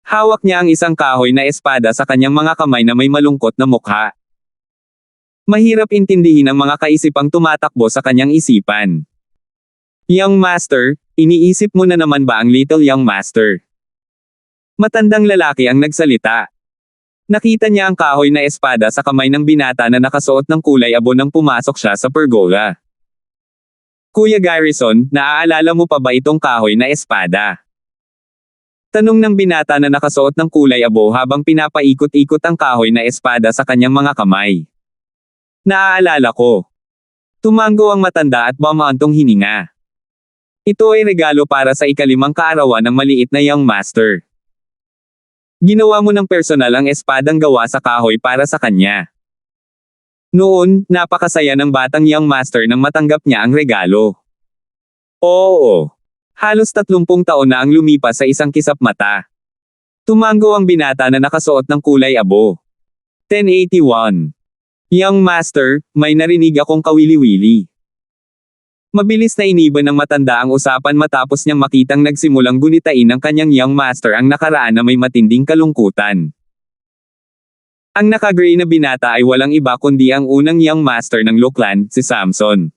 Hawak niya ang isang kahoy na espada sa kanyang mga kamay na may malungkot na mukha. Mahirap intindihin ang mga kaisipang tumatakbo sa kanyang isipan. Young Master, iniisip mo na naman ba ang Little Young Master? Matandang lalaki ang nagsalita. Nakita niya ang kahoy na espada sa kamay ng binata na nakasuot ng kulay abo nang pumasok siya sa pergola. Kuya Garrison, naaalala mo pa ba itong kahoy na espada? Tanong ng binata na nakasuot ng kulay abo habang pinapaikot-ikot ang kahoy na espada sa kanyang mga kamay. Naaalala ko. Tumango ang matanda at bumaantong hininga. Ito ay regalo para sa ikalimang kaarawan ng maliit na Young Master. Ginawa mo ng personal ang espadang gawa sa kahoy para sa kanya. Noon, napakasaya ng batang Young Master nang matanggap niya ang regalo. Oo. Halos 30 taon na ang lumipas sa isang kisap mata. Tumango ang binata na nakasuot ng kulay abo. 1081. Young Master, may narinig akong kawili-wili. Mabilis na iniba ng matanda ang usapan matapos niyang makitang nagsimulang gunitain ng kanyang Young Master ang nakaraan na may matinding kalungkutan. Ang naka-gray na binata ay walang iba kundi ang unang Young Master ng Lockland, si Samson.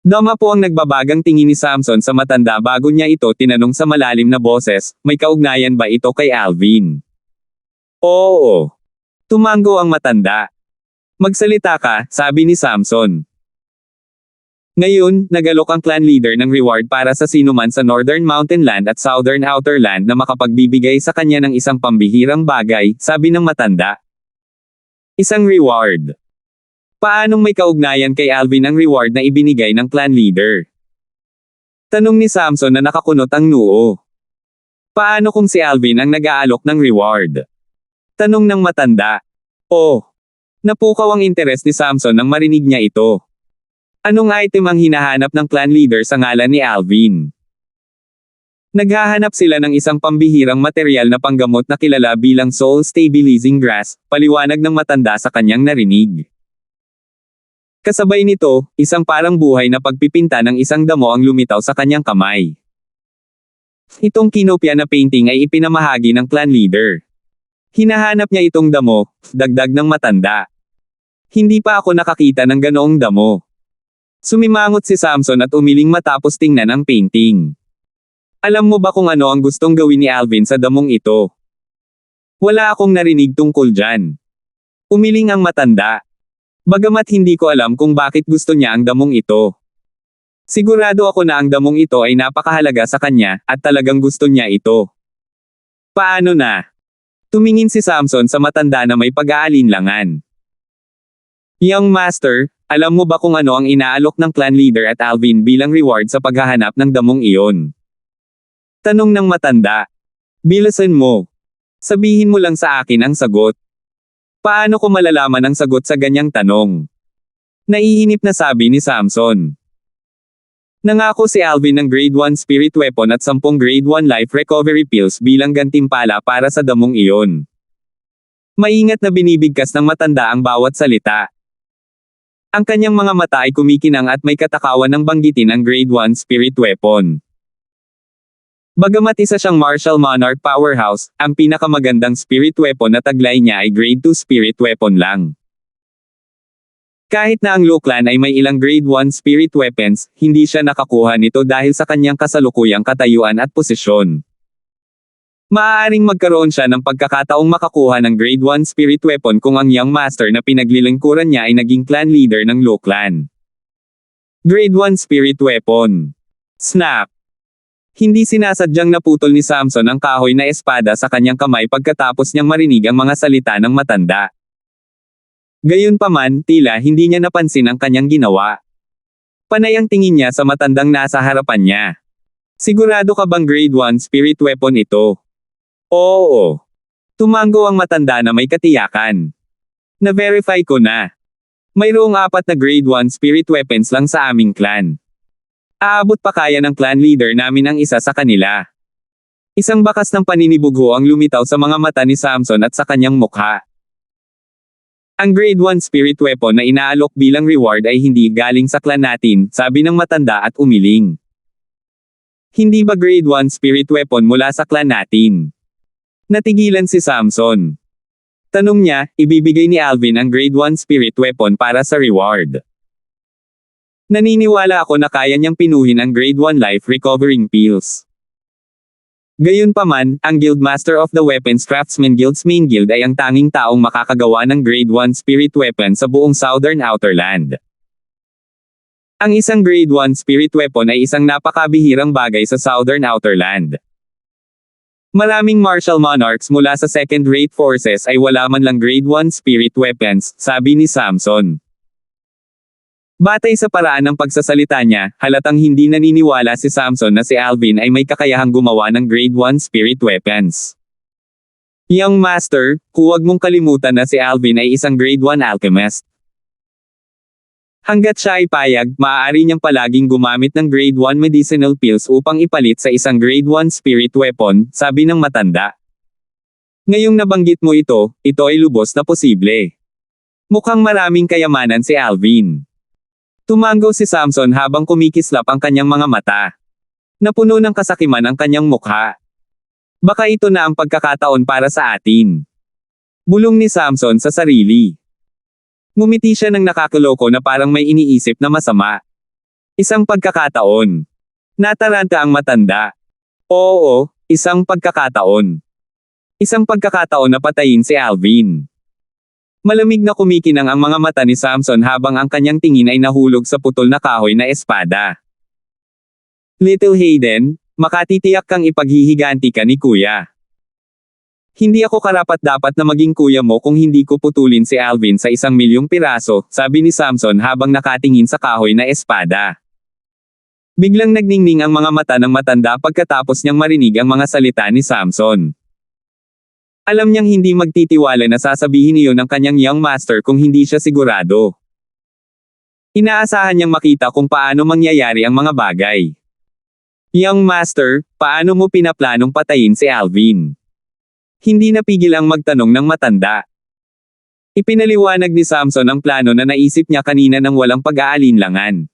Dama po ang nagbabagang tingin ni Samson sa matanda bago niya ito tinanong sa malalim na boses, may kaugnayan ba ito kay Alvin? Oo. Tumango ang matanda. Magsalita ka, sabi ni Samson. Ngayon, nagalok ang clan leader ng reward para sa sinuman sa Northern Mountain Land at Southern Outer Land na makapagbibigay sa kanya ng isang pambihirang bagay, sabi ng matanda. Isang reward. Paanong may kaugnayan kay Alvin ang reward na ibinigay ng clan leader? Tanong ni Samson na nakakunot ang noo. Paano kung si Alvin ang nag-aalok ng reward? Tanong ng matanda. Oh. Napukaw ang interes ni Samson nang marinig niya ito. Anong item ang hinahanap ng clan leader sa ngalan ni Alvin? Naghahanap sila ng isang pambihirang material na panggamot na kilala bilang Soul Stabilizing Grass, paliwanag ng matanda sa kanyang narinig. Kasabay nito, isang parang buhay na pagpipinta ng isang damo ang lumitaw sa kanyang kamay. Itong kinopya na painting ay ipinamahagi ng clan leader. Hinahanap niya itong damo, dagdag ng matanda. Hindi pa ako nakakita ng ganoong damo. Sumimangot si Samson at umiling matapos tingnan ang painting. Alam mo ba kung ano ang gustong gawin ni Alvin sa damong ito? Wala akong narinig tungkol dyan. Umiling ang matanda. Bagamat hindi ko alam kung bakit gusto niya ang damong ito. Sigurado ako na ang damong ito ay napakahalaga sa kanya, at talagang gusto niya ito. Paano na? Tumingin si Samson sa matanda na may pag-aalinlangan. Young Master, alam mo ba kung ano ang inaalok ng clan leader at Alvin bilang reward sa paghahanap ng damong iyon? Tanong ng matanda. Bilisan mo. Sabihin mo lang sa akin ang sagot. Paano ko malalaman ang sagot sa ganyang tanong? Naiinip na sabi ni Samson. Nangako si Alvin ng grade 1 spirit weapon at 10 grade 1 life recovery pills bilang gantimpala para sa damong iyon. Maingat na binibigkas ng matanda ang bawat salita. Ang kanyang mga mata ay kumikinang at may katakawan ng banggitin ang grade 1 spirit weapon. Bagamat isa siyang martial monarch powerhouse, ang pinakamagandang spirit weapon na taglay niya ay grade 2 spirit weapon lang. Kahit na ang Lu Clan ay may ilang grade 1 spirit weapons, hindi siya nakakuha nito dahil sa kanyang kasalukuyang katayuan at posisyon. Maaaring magkaroon siya ng pagkakataong makakuha ng grade 1 spirit weapon kung ang Young Master na pinaglilingkuran niya ay naging clan leader ng Lu Clan. Grade 1 spirit weapon. Snap! Hindi sinasadyang naputol ni Samson ang kahoy na espada sa kanyang kamay pagkatapos niyang marinig ang mga salita ng matanda. Gayunpaman, tila hindi niya napansin ang kanyang ginawa. Panay ang tingin niya sa matandang nasa harapan niya. Sigurado ka bang grade 1 spirit weapon ito? Oo. Tumango ang matanda na may katiyakan. Na-verify ko na. Mayroong 4 na grade 1 spirit weapons lang sa aming clan. Aabot pa kaya ng clan leader namin ang isa sa kanila. Isang bakas ng paninibugho ang lumitaw sa mga mata ni Samson at sa kanyang mukha. Ang grade 1 spirit weapon na inaalok bilang reward ay hindi galing sa clan natin, sabi ng matanda at umiling. Hindi ba grade 1 spirit weapon mula sa clan natin? Natigilan si Samson. Tanong niya, ibibigay ni Alvin ang grade 1 spirit weapon para sa reward. Naniniwala ako na kaya niyang pinuhin ang grade 1 life recovering pills. Gayunpaman, ang Guildmaster of the Weapons Craftsman Guild's main guild ay ang tanging taong makakagawa ng grade 1 spirit weapon sa buong Southern Outer Land. Ang isang grade 1 spirit weapon ay isang napakabihirang bagay sa Southern Outer Land. Maraming martial monarchs mula sa second-rate forces ay wala man lang grade 1 spirit weapons, sabi ni Samson. Batay sa paraan ng pagsasalita niya, halatang hindi naniniwala si Samson na si Alvin ay may kakayahang gumawa ng grade 1 spirit weapons. Young Master, huwag mong kalimutan na si Alvin ay isang grade 1 alchemist. Hanggat siya ay payag, maaari niyang palaging gumamit ng grade 1 medicinal pills upang ipalit sa isang grade 1 spirit weapon, sabi ng matanda. Ngayong nabanggit mo ito ay lubos na posible. Mukhang maraming kayamanan si Alvin. Tumango si Samson habang kumikislap ang kanyang mga mata. Napuno ng kasakiman ang kanyang mukha. Baka ito na ang pagkakataon para sa atin. Bulong ni Samson sa sarili. Ngumiti siya ng nakakuloko na parang may iniisip na masama. Isang pagkakataon. Nataranta ang matanda. Oo, isang pagkakataon. Isang pagkakataon na patayin si Alvin. Malamig na kumikinang ang mga mata ni Samson habang ang kanyang tingin ay nahulog sa putol na kahoy na espada. Little Hayden, makatitiyak kang ipaghihiganti ka ni Kuya. Hindi ako karapat-dapat na maging kuya mo kung hindi ko putulin si Alvin sa 1,000,000 piraso, sabi ni Samson habang nakatingin sa kahoy na espada. Biglang nagningning ang mga mata ng matanda pagkatapos niyang marinig ang mga salita ni Samson. Alam niyang hindi magtitiwala na sasabihin iyon ng kanyang young master kung hindi siya sigurado. Inaasahan niyang makita kung paano mangyayari ang mga bagay. Young master, paano mo pinaplanong patayin si Alvin? Hindi napigil ang magtanong ng matanda. Ipinaliwanag ni Samson ang plano na naisip niya kanina nang walang pag-aalinlangan.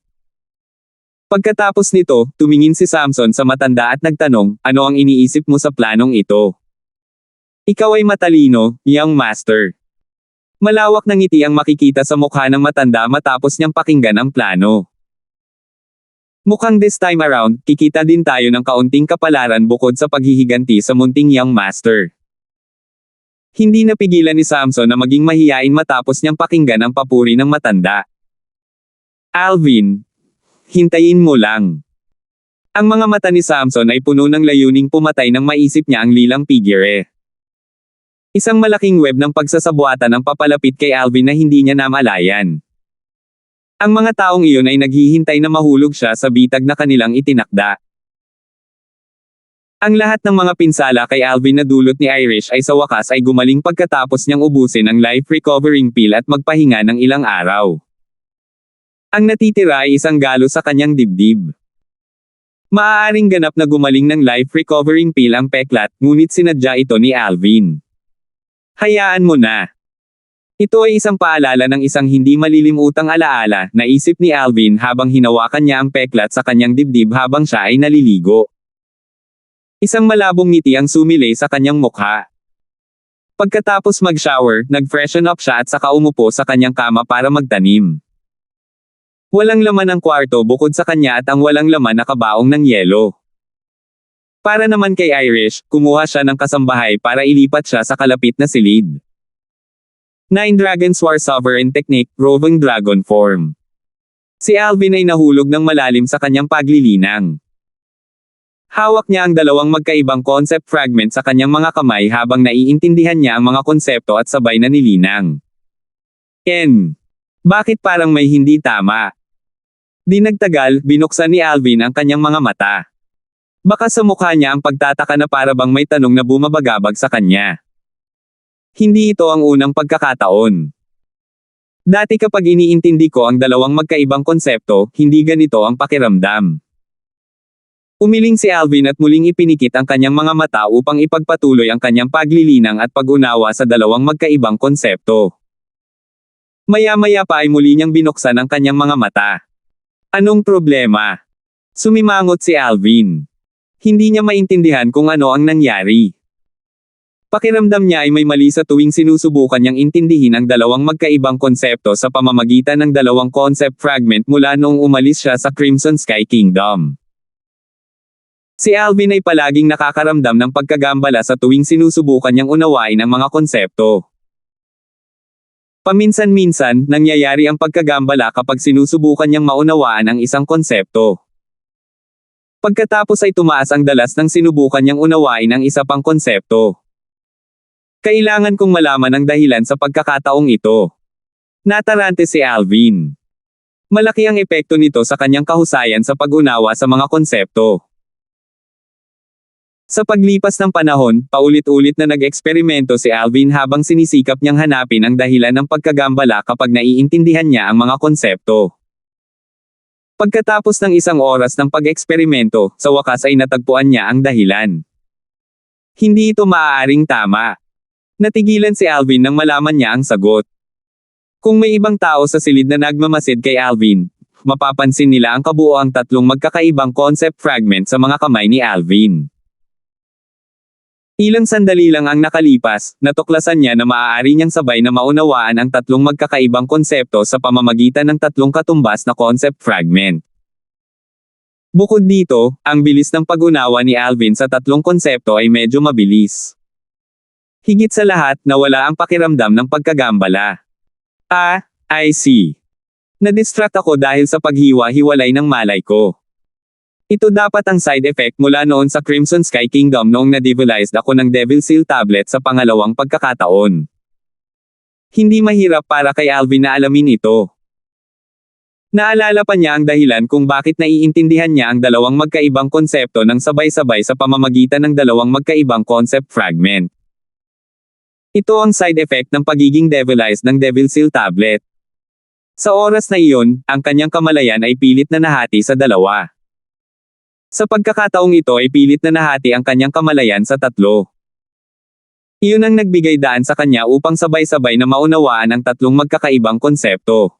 Pagkatapos nito, tumingin si Samson sa matanda at nagtanong, ano ang iniisip mo sa planong ito? Ikaw ay matalino, young master. Malawak na ngiti ang makikita sa mukha ng matanda matapos niyang pakinggan ang plano. Mukhang this time around, kikita din tayo ng kaunting kapalaran bukod sa paghihiganti sa munting young master. Hindi napigilan ni Samson na maging mahiyain matapos niyang pakinggan ang papuri ng matanda. Alvin, hintayin mo lang. Ang mga mata ni Samson ay puno ng layuning pumatay nang maisip niya ang lilang pigire. Isang malaking web ng pagsasabuatan ang papalapit kay Alvin na hindi niya namalayan. Ang mga taong iyon ay naghihintay na mahulog siya sa bitag na kanilang itinakda. Ang lahat ng mga pinsala kay Alvin na dulot ni Irish ay sa wakas ay gumaling pagkatapos niyang ubusin ang life recovering pill at magpahinga ng ilang araw. Ang natitira ay isang galo sa kanyang dibdib. Maaaring ganap na gumaling ng life recovering pill ang peklat, ngunit sinadya ito ni Alvin. Hayaan mo na. Ito ay isang paalala ng isang hindi malilimutang alaala, naisip ni Alvin habang hinawakan niya ang peklat sa kanyang dibdib habang siya ay naliligo. Isang malabong ngiti ang sumilay sa kanyang mukha. Pagkatapos mag-shower, nag-freshen up siya at saka umupo sa kanyang kama para magtanim. Walang laman ang kwarto bukod sa kanya at ang walang laman na kabaong ng yelo. Para naman kay Irish, kumuha siya ng kasambahay para ilipat siya sa kalapit na silid. 9 Dragon War Sovereign Technique, Roving Dragon Form. Si Alvin ay nahulog ng malalim sa kanyang paglilinang. Hawak niya ang dalawang magkaibang concept fragment sa kanyang mga kamay habang naiintindihan niya ang mga konsepto at sabay na nilinang. Bakit parang may hindi tama? Di nagtagal, binuksan ni Alvin ang kanyang mga mata. Baka sa mukha niya ang pagtataka na para bang may tanong na bumabagabag sa kanya. Hindi ito ang unang pagkakataon. Dati kapag iniintindi ko ang dalawang magkaibang konsepto, hindi ganito ang pakiramdam. Umiling si Alvin at muling ipinikit ang kanyang mga mata upang ipagpatuloy ang kanyang paglilinang at pag-unawa sa dalawang magkaibang konsepto. Maya-maya pa ay muli niyang binuksan ang kanyang mga mata. Anong problema? Sumimangot si Alvin. Hindi niya maintindihan kung ano ang nangyari. Pakiramdam niya ay may mali sa tuwing sinusubukan niyang intindihin ang dalawang magkaibang konsepto sa pamamagitan ng dalawang concept fragment mula noong umalis siya sa Crimson Sky Kingdom. Si Alvin ay palaging nakakaramdam ng pagkagambala sa tuwing sinusubukan niyang unawain ang mga konsepto. Paminsan-minsan, nangyayari ang pagkagambala kapag sinusubukan niyang maunawaan ang isang konsepto. Pagkatapos ay tumaas ang dalas ng sinubukan niyang unawain ang isa pang konsepto. Kailangan kong malaman ang dahilan sa pagkakataong ito. Natarante si Alvin. Malaki ang epekto nito sa kanyang kahusayan sa pag-unawa sa mga konsepto. Sa paglipas ng panahon, paulit-ulit na nag-eksperimento si Alvin habang sinisikap niyang hanapin ang dahilan ng pagkagambala kapag naiintindihan niya ang mga konsepto. Pagkatapos ng isang oras ng pag-eksperimento, sa wakas ay natagpuan niya ang dahilan. Hindi ito maaaring tama. Natigilan si Alvin nang malaman niya ang sagot. Kung may ibang tao sa silid na nagmamasid kay Alvin, mapapansin nila ang kabuoang tatlong magkakaibang concept fragment sa mga kamay ni Alvin. Ilang sandali lang ang nakalipas, natuklasan niya na maaari niyang sabay na maunawaan ang tatlong magkakaibang konsepto sa pamamagitan ng tatlong katumbas na concept fragment. Bukod dito, ang bilis ng pag-unawa ni Alvin sa tatlong konsepto ay medyo mabilis. Higit sa lahat, nawala ang pakiramdam ng pagkagambala. I see. Na-distract ako dahil sa paghiwa-hiwalay ng malay ko. Ito dapat ang side effect mula noon sa Crimson Sky Kingdom noong na-devilized ako ng Devil Seal tablet sa pangalawang pagkakataon. Hindi mahirap para kay Alvin na alamin ito. Naalala pa niya ang dahilan kung bakit naiintindihan niya ang dalawang magkaibang konsepto ng sabay-sabay sa pamamagitan ng dalawang magkaibang concept fragment. Ito ang side effect ng pagiging devilized ng Devil Seal tablet. Sa oras na iyon, ang kanyang kamalayan ay pilit na nahati sa dalawa. Sa pagkakataong ito ay pilit na nahati ang kanyang kamalayan sa tatlo. Iyon ang nagbigay daan sa kanya upang sabay-sabay na maunawaan ang tatlong magkakaibang konsepto.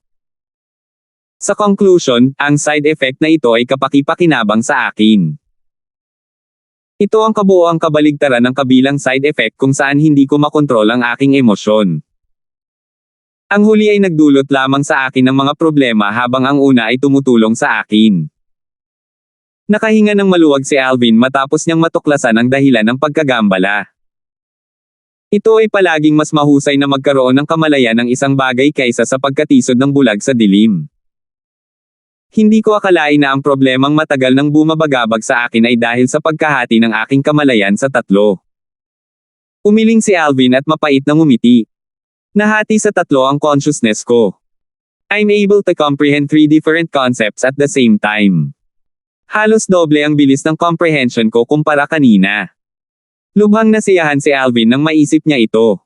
Sa conclusion, ang side effect na ito ay kapaki-pakinabang sa akin. Ito ang kabuoang kabaligtaran ng kabilang side effect kung saan hindi ko makontrol ang aking emosyon. Ang huli ay nagdulot lamang sa akin ng mga problema habang ang una ay tumutulong sa akin. Nakahinga ng maluwag si Alvin matapos niyang matuklasan ang dahilan ng pagkagambala. Ito ay palaging mas mahusay na magkaroon ng kamalayan ng isang bagay kaysa sa pagkatisod ng bulag sa dilim. Hindi ko akalain na ang problemang matagal nang bumabagabag sa akin ay dahil sa pagkahati ng aking kamalayan sa tatlo. Umiling si Alvin at mapait na ngumiti. Nahati sa tatlo ang consciousness ko. I'm able to comprehend 3 different concepts at the same time. Halos doble ang bilis ng comprehension ko kumpara kanina. Lubhang nasiyahan si Alvin nang maisip niya ito.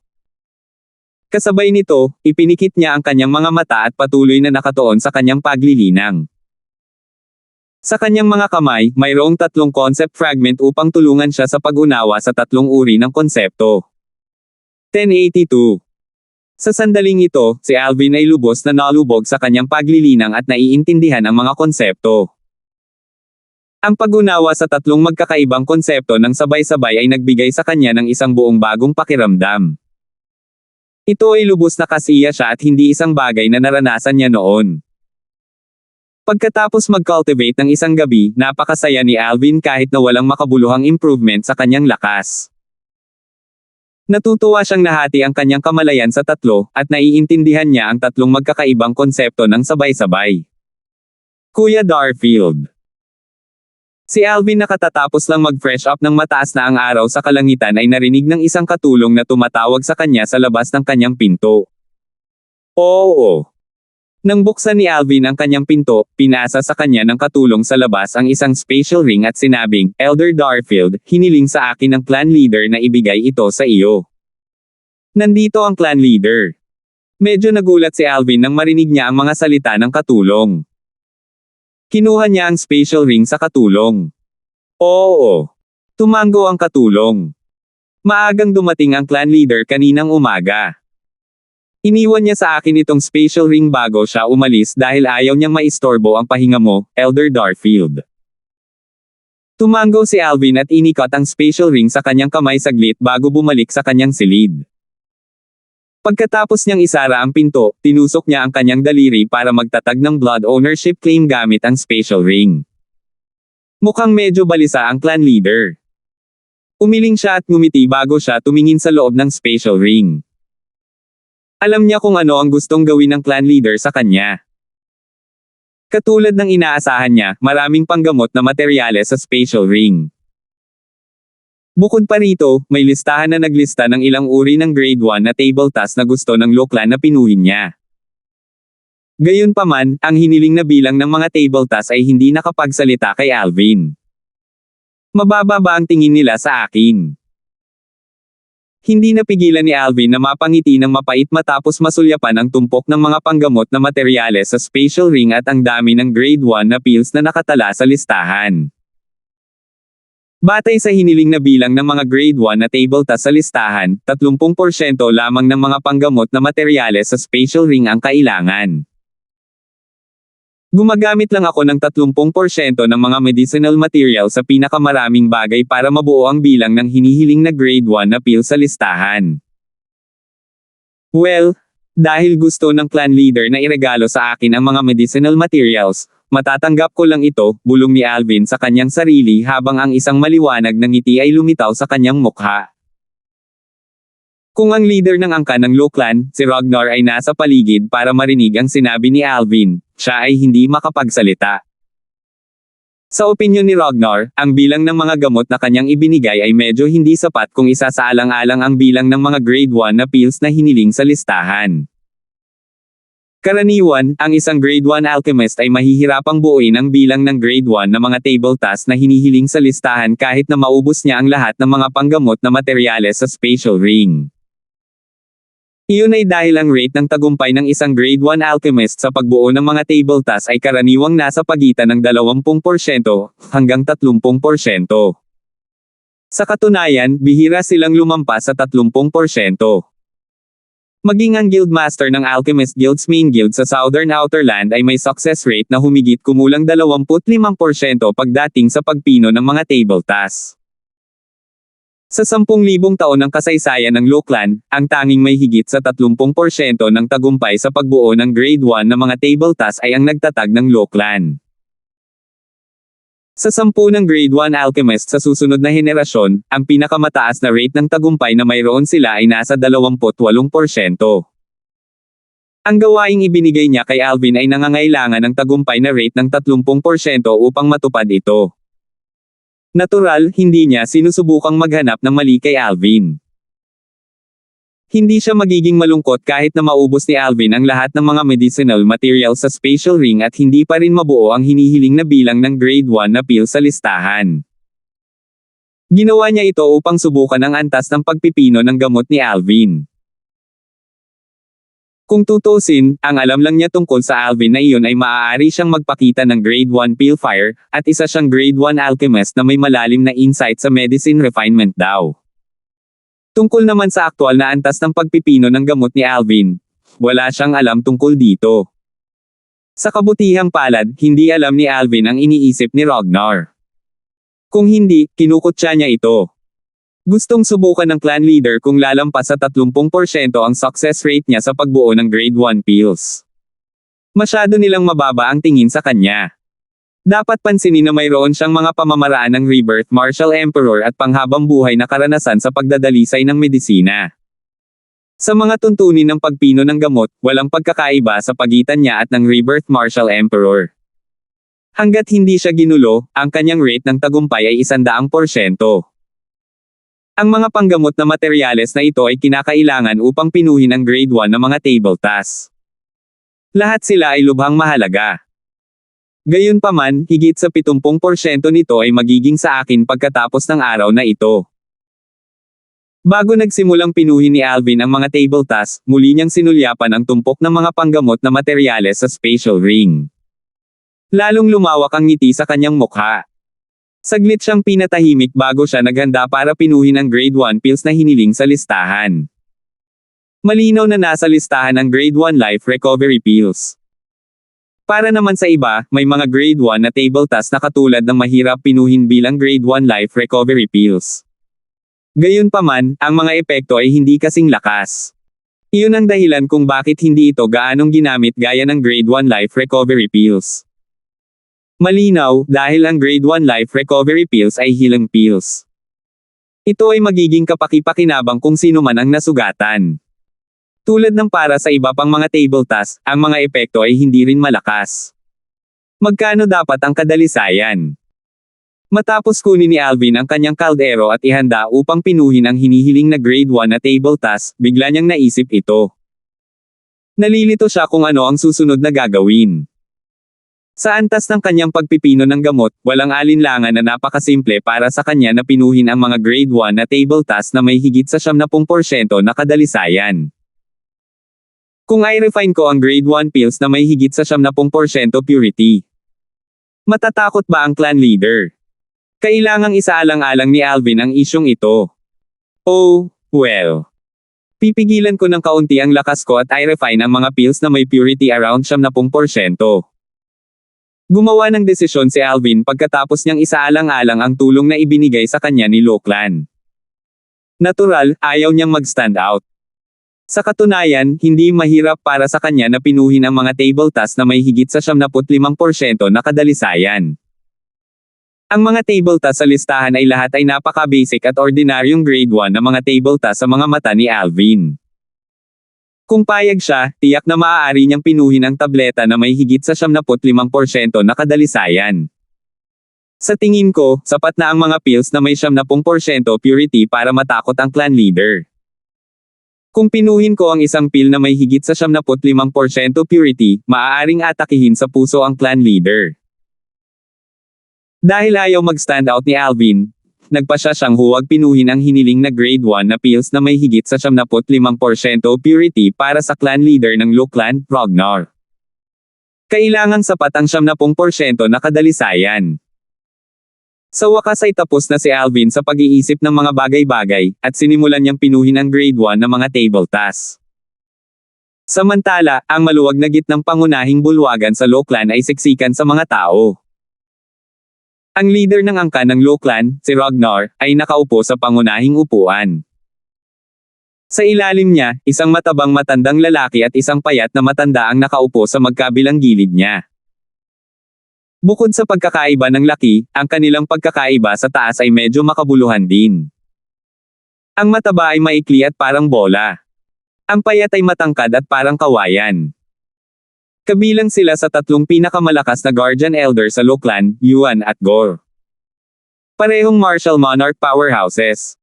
Kasabay nito, ipinikit niya ang kanyang mga mata at patuloy na nakatuon sa kanyang paglilinang. Sa kanyang mga kamay, mayroong 3 concept fragment upang tulungan siya sa pag-unawa sa 3 uri ng konsepto. 1082. Sa sandaling ito, si Alvin ay lubos na nalubog sa kanyang paglilinang at naiintindihan ang mga konsepto. Ang pag-unawa sa 3 magkakaibang konsepto ng sabay-sabay ay nagbigay sa kanya ng isang buong bagong pakiramdam. Ito ay lubos na kasiya siya at hindi isang bagay na naranasan niya noon. Pagkatapos mag-cultivate ng isang gabi, napakasaya ni Alvin kahit na walang makabuluhang improvement sa kanyang lakas. Natutuwa siyang nahati ang kanyang kamalayan sa 3, at naiintindihan niya ang 3 magkakaibang konsepto ng sabay-sabay. Kuya Darfield. Si Alvin nakatatapos lang mag-fresh up ng mataas na ang araw sa kalangitan ay narinig ng isang katulong na tumatawag sa kanya sa labas ng kanyang pinto. Oo. Nang buksan ni Alvin ang kanyang pinto, pinasa sa kanya ng katulong sa labas ang isang spatial ring at sinabing, Elder Darfield, hiniling sa akin ng clan leader na ibigay ito sa iyo. Nandito ang clan leader. Medyo nagulat si Alvin nang marinig niya ang mga salita ng katulong. Kinuha niya ang spatial ring sa katulong. Oo. Tumango ang katulong. Maagang dumating ang clan leader kaninang umaga. Iniwan niya sa akin itong spatial ring bago siya umalis dahil ayaw niyang maistorbo ang pahinga mo, Elder Darfield. Tumango si Alvin at inikot ang spatial ring sa kanyang kamay saglit bago bumalik sa kanyang silid. Pagkatapos niyang isara ang pinto, tinusok niya ang kanyang daliri para magtatag ng blood ownership claim gamit ang spatial ring. Mukhang medyo balisa ang clan leader. Umiling siya at ngumiti bago siya tumingin sa loob ng spatial ring. Alam niya kung ano ang gustong gawin ng clan leader sa kanya. Katulad ng inaasahan niya, maraming panggamot na materyales sa spatial ring. Bukod pa rito, may listahan na naglista ng ilang uri ng grade 1 na table task na gusto ng Lo-clan na pinuhin niya. Gayunpaman, ang hiniling na bilang ng mga table task ay hindi nakapagsalita kay Alvin. Mababa ba ang tingin nila sa akin? Hindi napigilan ni Alvin na mapangiti ng mapait matapos masulyapan ang tumpok ng mga panggamot na materyales sa spatial ring at ang dami ng grade 1 na pills na nakatala sa listahan. Batay sa hiniling na bilang ng mga grade 1 na table task sa listahan, 30% lamang ng mga panggamot na materyales sa spatial ring ang kailangan. Gumagamit lang ako ng 30% ng mga medicinal material sa pinakamaraming bagay para mabuo ang bilang ng hinihiling na grade 1 na pill sa listahan. Well, dahil gusto ng clan leader na iregalo sa akin ang mga medicinal materials, matatanggap ko lang ito, bulong ni Alvin sa kanyang sarili habang ang isang maliwanag na ngiti ay lumitaw sa kanyang mukha. Kung ang leader ng angkan ng Lo-clan, si Ragnar ay nasa paligid para marinig ang sinabi ni Alvin, siya ay hindi makapagsalita. Sa opinyon ni Ragnar, ang bilang ng mga gamot na kanyang ibinigay ay medyo hindi sapat kung isasaalang-alang ang bilang ng mga grade 1 na pills na hiniling sa listahan. Karaniwan, ang isang grade 1 alchemist ay mahihirapang buuin ang bilang ng grade 1 na mga table task na hinihiling sa listahan kahit na maubos niya ang lahat ng mga panggamot na materyales sa spatial ring. Iyon ay dahil ang rate ng tagumpay ng isang grade 1 alchemist sa pagbuo ng mga table task ay karaniwang nasa pagitan ng 20% hanggang 30%. Sa katunayan, bihira silang lumampas sa 30%. Maging ang guildmaster ng Alchemist Guild's main guild sa Southern Outerland ay may success rate na humigit kumulang 25% pagdating sa pagpino ng mga table tasks. Sa 10,000 taon ng kasaysayan ng Lo-clan, ang tanging may higit sa 30% ng tagumpay sa pagbuo ng grade 1 na mga table tasks ay ang nagtatag ng Lo-clan. Sa 10 ng grade 1 alchemist sa susunod na henerasyon, ang pinakamataas na rate ng tagumpay na mayroon sila ay nasa 28%. Ang gawaing ibinigay niya kay Alvin ay nangangailangan ng tagumpay na rate ng 30% upang matupad ito. Natural, hindi niya sinusubukang maghanap ng mali kay Alvin. Hindi siya magiging malungkot kahit na maubos ni Alvin ang lahat ng mga medicinal materials sa spatial ring at hindi pa rin mabuo ang hinihiling na bilang ng grade 1 na pill sa listahan. Ginawa niya ito upang subukan ang antas ng pagpipino ng gamot ni Alvin. Kung tutusin, ang alam lang niya tungkol sa Alvin na iyon ay maaari siyang magpakita ng grade 1 pill fire, at isa siyang grade 1 alchemist na may malalim na insight sa medicine refinement daw. Tungkol naman sa aktual na antas ng pagpipino ng gamot ni Alvin, wala siyang alam tungkol dito. Sa kabutihang palad, hindi alam ni Alvin ang iniisip ni Ragnar. Kung hindi, kinukutya niya ito. Gustong subukan ng clan leader kung lalampas sa 30% ang success rate niya sa pagbuo ng grade 1 pills. Masyado nilang mababa ang tingin sa kanya. Dapat pansinin na mayroon siyang mga pamamaraan ng Rebirth Martial Emperor at panghabang buhay na karanasan sa pagdadalisay ng medisina. Sa mga tuntunin ng pagpino ng gamot, walang pagkakaiba sa pagitan niya at ng Rebirth Martial Emperor. Hanggat hindi siya ginulo, ang kanyang rate ng tagumpay ay 100%. Ang mga panggamot na materyales na ito ay kinakailangan upang pinuhin ang grade 1 na mga table tasks. Lahat sila ay lubhang mahalaga. Gayunpaman, higit sa 70% nito ay magiging sa akin pagkatapos ng araw na ito. Bago nagsimulang pinuhin ni Alvin ang mga table tasks, muli niyang sinulyapan ang tumpok ng mga panggamot na materyales sa spatial ring. Lalong lumawak ang ngiti sa kanyang mukha. Saglit siyang pinatahimik bago siya naghanda para pinuhin ang grade 1 pills na hiniling sa listahan. Malinaw na nasa listahan ang grade 1 life recovery pills. Para naman sa iba, may mga grade 1 na table task na katulad ng mahirap pinuhin bilang grade 1 life recovery pills. Gayunpaman, ang mga epekto ay hindi kasing lakas. Iyon ang dahilan kung bakit hindi ito gaanong ginamit gaya ng grade 1 life recovery pills. Malinaw, dahil ang grade 1 life recovery pills ay healing pills. Ito ay magiging kapaki-pakinabang kung sino man ang nasugatan. Tulad ng para sa iba pang mga table tasks, ang mga epekto ay hindi rin malakas. Magkano dapat ang kadalisayan? Matapos kunin ni Alvin ang kanyang kaldero at ihanda upang pinuhin ang hinihiling na grade 1 na table task, bigla niyang naisip ito. Nalilito siya kung ano ang susunod na gagawin. Sa antas ng kanyang pagpipino ng gamot, walang alinlangan na napakasimple para sa kanya na pinuhin ang mga grade 1 na table task na may higit sa 70% na kadalisayan. Kung i-refine ko ang grade 1 pills na may higit sa 70% purity, matatakot ba ang clan leader? Kailangang isaalang-alang ni Alvin ang isyong ito. Oh, well. Pipigilan ko ng kaunti ang lakas ko at i-refine ang mga pills na may purity around 70%. Gumawa ng desisyon si Alvin pagkatapos niyang isaalang-alang ang tulong na ibinigay sa kanya ni Loklan. Natural, ayaw niyang mag-stand out. Sa katunayan, hindi mahirap para sa kanya na pinuhin ang mga table tasks na may higit sa 75% na kadalisayan. Ang mga table tasks sa listahan ay lahat ay napaka-basic at ordinaryong grade 1 na mga table tasks sa mga mata ni Alvin. Kung payag siya, tiyak na maaari niyang pinuhin ang tableta na may higit sa 75% na kadalisayan. Sa tingin ko, sapat na ang mga pills na may 70% purity para matakot ang clan leader. Kung pinuhin ko ang isang pill na may higit sa 75% purity, maaaring atakihin sa puso ang clan leader. Dahil ayaw mag-stand out ni Alvin, nagpasya siyang huwag pinuhin ang hiniling na grade 1 na pills na may higit sa 75% purity para sa clan leader ng Loklan, Ragnar. Kailangang sapat ang 70% na kadalisayan. Sa wakas ay tapos na si Alvin sa pag-iisip ng mga bagay-bagay, at sinimulan niyang pinuhin ang grade 1 na mga table tasks. Samantala, ang maluwag na gitnang pangunahing bulwagan sa Loklan ay siksikan sa mga tao. Ang leader ng angkan ng Loklan, si Ragnar, ay nakaupo sa pangunahing upuan. Sa ilalim niya, isang matabang matandang lalaki at isang payat na matanda ang nakaupo sa magkabilang gilid niya. Bukod sa pagkakaiba ng laki, ang kanilang pagkakaiba sa taas ay medyo makabuluhan din. Ang mataba ay maikli at parang bola. Ang payat ay matangkad at parang kawayan. Kabilang sila sa tatlong pinakamalakas na Guardian Elder sa Lo Clan, Yuan at Gore. Parehong martial monarch powerhouses.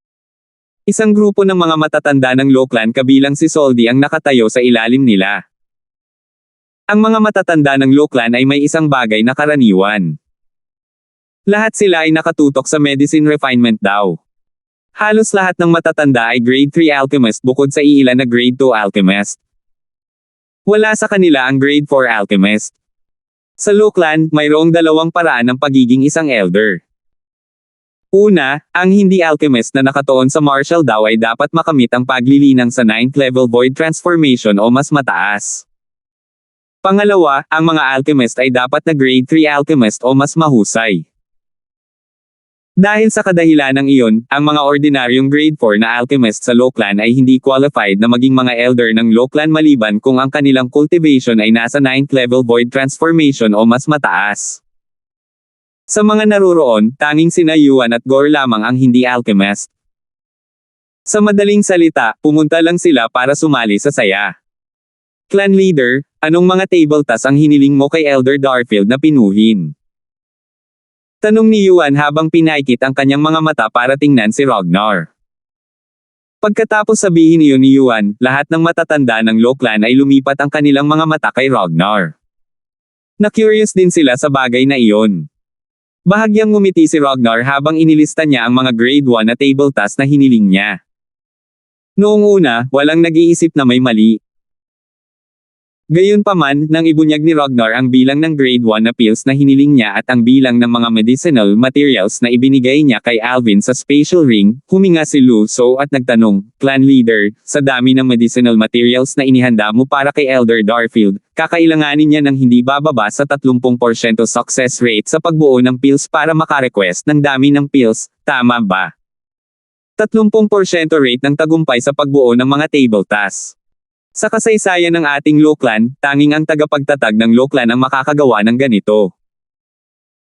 Isang grupo ng mga matatanda ng Lo Clan kabilang si Soldi ang nakatayo sa ilalim nila. Ang mga matatanda ng Lo Clan ay may isang bagay na karaniwan. Lahat sila ay nakatutok sa medicine refinement daw. Halos lahat ng matatanda ay grade 3 alchemist bukod sa iilan na grade 2 alchemist. Wala sa kanila ang grade 4 alchemist. Sa Lo Clan, mayroong dalawang paraan ng pagiging isang elder. Una, ang hindi alchemist na nakatuon sa martial daw ay dapat makamit ang paglilinang sa 9th level void transformation o mas mataas. Pangalawa, ang mga alchemist ay dapat na grade 3 alchemist o mas mahusay. Dahil sa kadahilanang iyon, ang mga ordinaryong grade 4 na alchemist sa Lo Clan ay hindi qualified na maging mga elder ng Lo Clan maliban kung ang kanilang cultivation ay nasa 9th level void transformation o mas mataas. Sa mga naroroon, tanging sina Yuan at Gore lamang ang hindi alchemist. Sa madaling salita, pumunta lang sila para sumali sa saya. Clan leader, anong mga table tasks ang hiniling mo kay Elder Darfield na pinuhin? Tanong ni Yuan habang pinaikit ang kanyang mga mata para tingnan si Ragnar. Pagkatapos sabihin iyon ni Yuan, lahat ng matatanda ng Lo Clan ay lumipat ang kanilang mga mata kay Ragnar. Na-curious din sila sa bagay na iyon. Bahagyang ngumiti si Ragnar habang inilista niya ang mga grade 1 na table task na hiniling niya. Noong una, walang nag-iisip na may mali. Gayunpaman, nang ibunyag ni Ragnar ang bilang ng grade 1 na pills na hiniling niya at ang bilang ng mga medicinal materials na ibinigay niya kay Alvin sa spatial ring, huminga si Lu So at nagtanong, Clan leader, sa dami ng medicinal materials na inihanda mo para kay Elder Darfield, kakailanganin niya ng hindi bababa sa 30% success rate sa pagbuo ng pills para makarequest ng dami ng pills, tama ba? 30% rate ng tagumpay sa pagbuo ng mga table tasks. Sa kasaysayan ng ating Lo Clan, tanging ang tagapagtatag ng Lo Clan ang makakagawa ng ganito.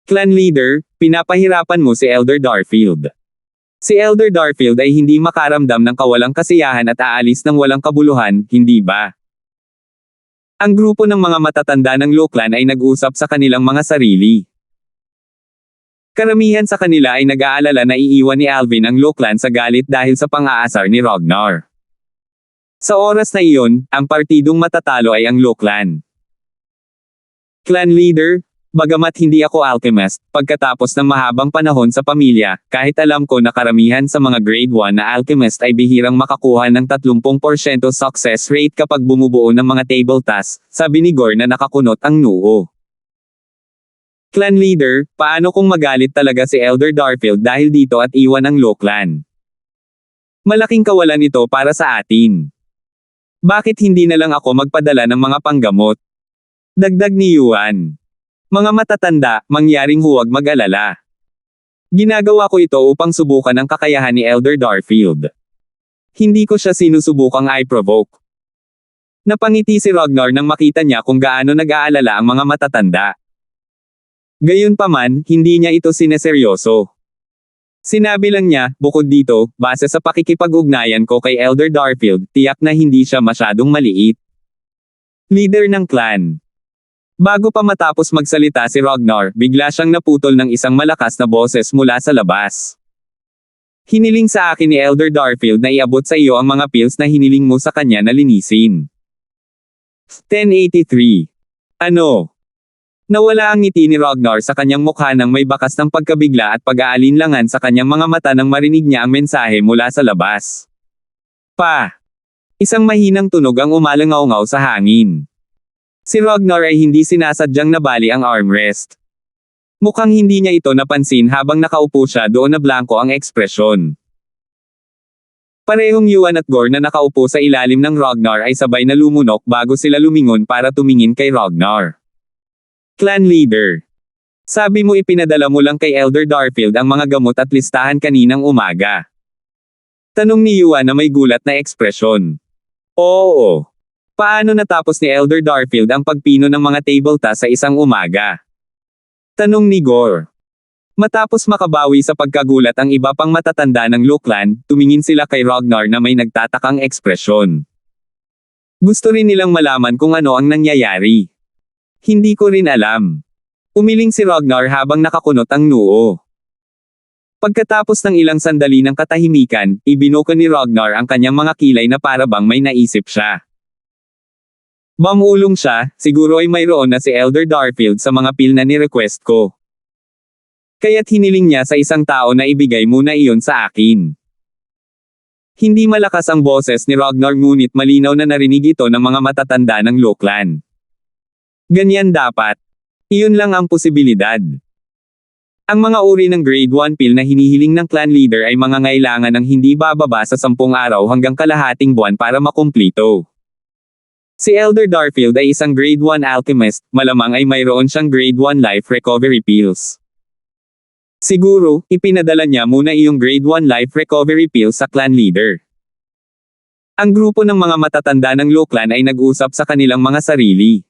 Clan leader, pinapahirapan mo si Elder Darfield. Si Elder Darfield ay hindi makaramdam ng kawalang kasiyahan at aalis ng walang kabuluhan, hindi ba? Ang grupo ng mga matatanda ng Lo Clan ay nag-usap sa kanilang mga sarili. Karamihan sa kanila ay nag-aalala na iiwan ni Alvin ang Lo Clan sa galit dahil sa pang-aasar ni Ragnar. Sa oras na iyon, ang partidong matatalo ay ang Lo Clan. Clan leader, bagamat hindi ako alchemist, pagkatapos ng mahabang panahon sa pamilya, kahit alam ko na karamihan sa mga grade 1 na alchemist ay bihirang makakuha ng 30% success rate kapag bumubuo ng mga table tasks, sabi ni Gore na nakakunot ang noo. Clan leader, paano kung magalit talaga si Elder Darfield dahil dito at iwan ang Lo Clan? Malaking kawalan ito para sa atin. Bakit hindi na lang ako magpadala ng mga panggamot? Dagdag ni Yuan. Mga matatanda, mangyaring huwag mag-alala. Ginagawa ko ito upang subukan ang kakayahan ni Elder Darfield. Hindi ko siya sinusubukang i-provoke. Napangiti si Ragnar nang makita niya kung gaano nag-aalala ang mga matatanda. Gayunpaman, hindi niya ito sineseryoso. Sinabi lang niya, bukod dito, base sa pakikipag-ugnayan ko kay Elder Darfield, tiyak na hindi siya masyadong maliit. Leader ng clan. Bago pa matapos magsalita si Ragnar, bigla siyang naputol ng isang malakas na boses mula sa labas. Hiniling sa akin ni Elder Darfield na iabot sa iyo ang mga pills na hiniling mo sa kanya na linisin. 1083. Ano? Nawala ang ngiti ni Ragnar sa kanyang mukha nang may bakas ng pagkabigla at pag-aalinlangan sa kanyang mga mata nang marinig niya ang mensahe mula sa labas. Pa! Isang mahinang tunog ang umalangaw-ngaw sa hangin. Si Ragnar ay hindi sinasadyang nabali ang armrest. Mukhang hindi niya ito napansin habang nakaupo siya doon na blanko ang ekspresyon. Parehong Yuan at Gore na nakaupo sa ilalim ng Ragnar ay sabay na lumunok bago sila lumingon para tumingin kay Ragnar. Clan leader. Sabi mo ipinadala mo lang kay Elder Darfield ang mga gamot at listahan kaninang umaga. Tanong ni Yuan na may gulat na ekspresyon. Oo. Paano natapos ni Elder Darfield ang pagpino ng mga table tasks sa isang umaga? Tanong ni Gore. Matapos makabawi sa pagkagulat ang iba pang matatanda ng Lo Clan, tumingin sila kay Ragnar na may nagtatakang ekspresyon. Gusto rin nilang malaman kung ano ang nangyayari. Hindi ko rin alam. Umiling si Ragnar habang nakakunot ang noo. Pagkatapos ng ilang sandali ng katahimikan, ibinuko ni Ragnar ang kanyang mga kilay na para bang may naisip siya. Mamulong siya, siguro ay mayroon na si Elder Darfield sa mga pil na ni-request ko. Kaya't hiniling niya sa isang tao na ibigay muna iyon sa akin. Hindi malakas ang boses ni Ragnar ngunit malinaw na narinig ito ng mga matatanda ng Lokeland. Ganyan dapat. Iyon lang ang posibilidad. Ang mga uri ng grade 1 pill na hinihiling ng clan leader ay mga ngailangan ng hindi bababa sa 10 araw hanggang kalahating buwan para makumplito. Si Elder Darfield ay isang grade 1 alchemist, malamang ay mayroon siyang grade 1 life recovery pills. Siguro, ipinadala niya muna iyong grade 1 life recovery pills sa clan leader. Ang grupo ng mga matatanda ng Lokeland ay nag-usap sa kanilang mga sarili.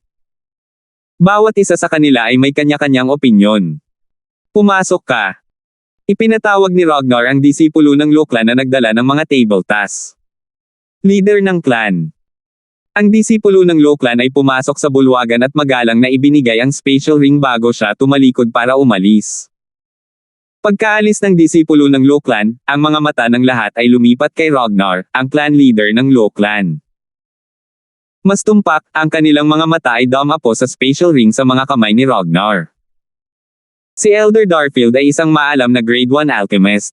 Bawat isa sa kanila ay may kanya-kanyang opinyon. Pumasok ka. Ipinatawag ni Ragnar ang disipulo ng Lokeland na nagdala ng mga table tasks. Leader ng clan. Ang disipulo ng Lokeland ay pumasok sa bulwagan at magalang na ibinigay ang spatial ring bago siya tumalikod para umalis. Pagkaalis ng disipulo ng Lokeland, ang mga mata ng lahat ay lumipat kay Ragnar, ang clan leader ng Lokeland. Mas tumpak, ang kanilang mga mata ay dumapo sa spatial ring sa mga kamay ni Ragnar. Si Elder Darfield ay isang maalam na grade 1 alchemist.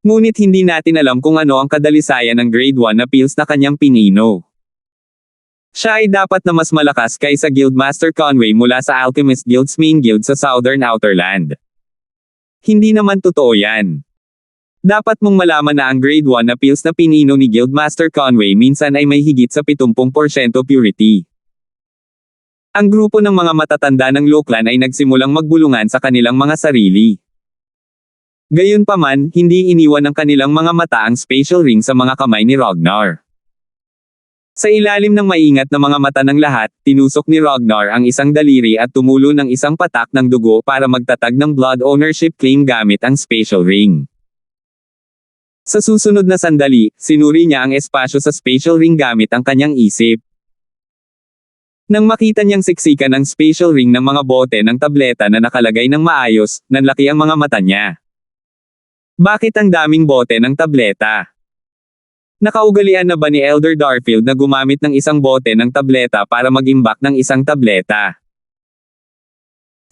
Ngunit hindi natin alam kung ano ang kadalisayan ng grade 1 na pills na kanyang pinino. Siya ay dapat na mas malakas kaysa Guildmaster Conway mula sa Alchemist Guild's main guild sa Southern Outerland. Hindi naman totoo yan. Dapat mong malaman na ang grade 1 na pills na pinino ni Guildmaster Conway minsan ay may higit sa 70% purity. Ang grupo ng mga matatanda ng Lokeland ay nagsimulang magbulungan sa kanilang mga sarili. Gayunpaman, hindi iniwan ng kanilang mga mata ang spatial ring sa mga kamay ni Ragnar. Sa ilalim ng maingat na mga mata ng lahat, tinusok ni Ragnar ang isang daliri at tumulo ng isang patak ng dugo para magtatag ng blood ownership claim gamit ang spatial ring. Sa susunod na sandali, sinuri niya ang espasyo sa spatial ring gamit ang kanyang isip. Nang makita niyang siksikan ang spatial ring ng mga bote ng tableta na nakalagay ng maayos, nanlaki ang mga mata niya. Bakit ang daming bote ng tableta? Nakaugalian na ba ni Elder Darfield na gumamit ng isang bote ng tableta para mag-imbak ng isang tableta?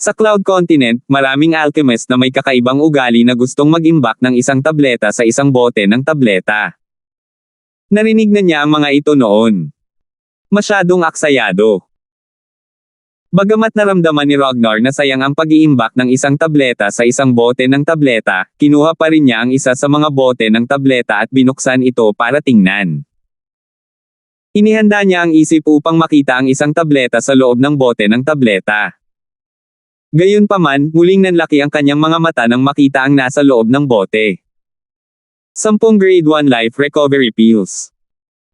Sa Cloud Continent, maraming alchemist na may kakaibang ugali na gustong mag-imbak ng isang tableta sa isang bote ng tableta. Narinig na niya ang mga ito noon. Masyadong aksayado. Bagamat naramdaman ni Ragnar na sayang ang pag-iimbak ng isang tableta sa isang bote ng tableta, kinuha pa rin niya ang isa sa mga bote ng tableta at binuksan ito para tingnan. Inihanda niya ang isip upang makita ang isang tableta sa loob ng bote ng tableta. Gayunpaman, muling nanlaki ang kanyang mga mata nang makita ang nasa loob ng bote. 10 grade 1 life recovery pills.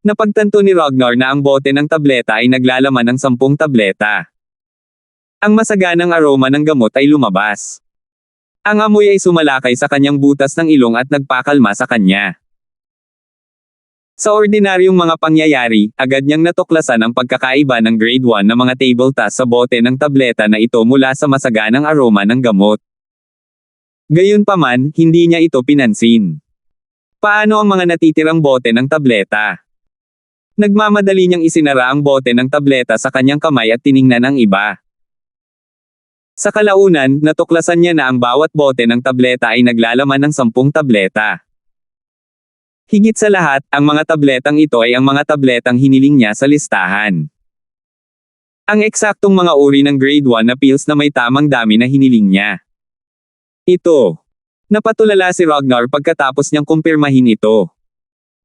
Napagtanto ni Ragnar na ang bote ng tableta ay naglalaman ng 10 tableta. Ang masaganang aroma ng gamot ay lumabas. Ang amoy ay sumalakay sa kanyang butas ng ilong at nagpakalma sa kanya. Sa ordinaryong mga pangyayari, agad niyang natuklasan ang pagkakaiba ng grade 1 na mga table tasks sa bote ng tableta na ito mula sa masaganang aroma ng gamot. Gayunpaman, hindi niya ito pinansin. Paano ang mga natitirang bote ng tableta? Nagmamadali niyang isinara ang bote ng tableta sa kanyang kamay at tiningnan ang iba. Sa kalaunan, natuklasan niya na ang bawat bote ng tableta ay naglalaman ng 10 tableta. Higit sa lahat, ang mga tabletang ito ay ang mga tabletang hiniling niya sa listahan. Ang eksaktong mga uri ng grade 1 na pills na may tamang dami na hiniling niya. Ito. Napatulala si Ragnar pagkatapos niyang kumpirmahin ito.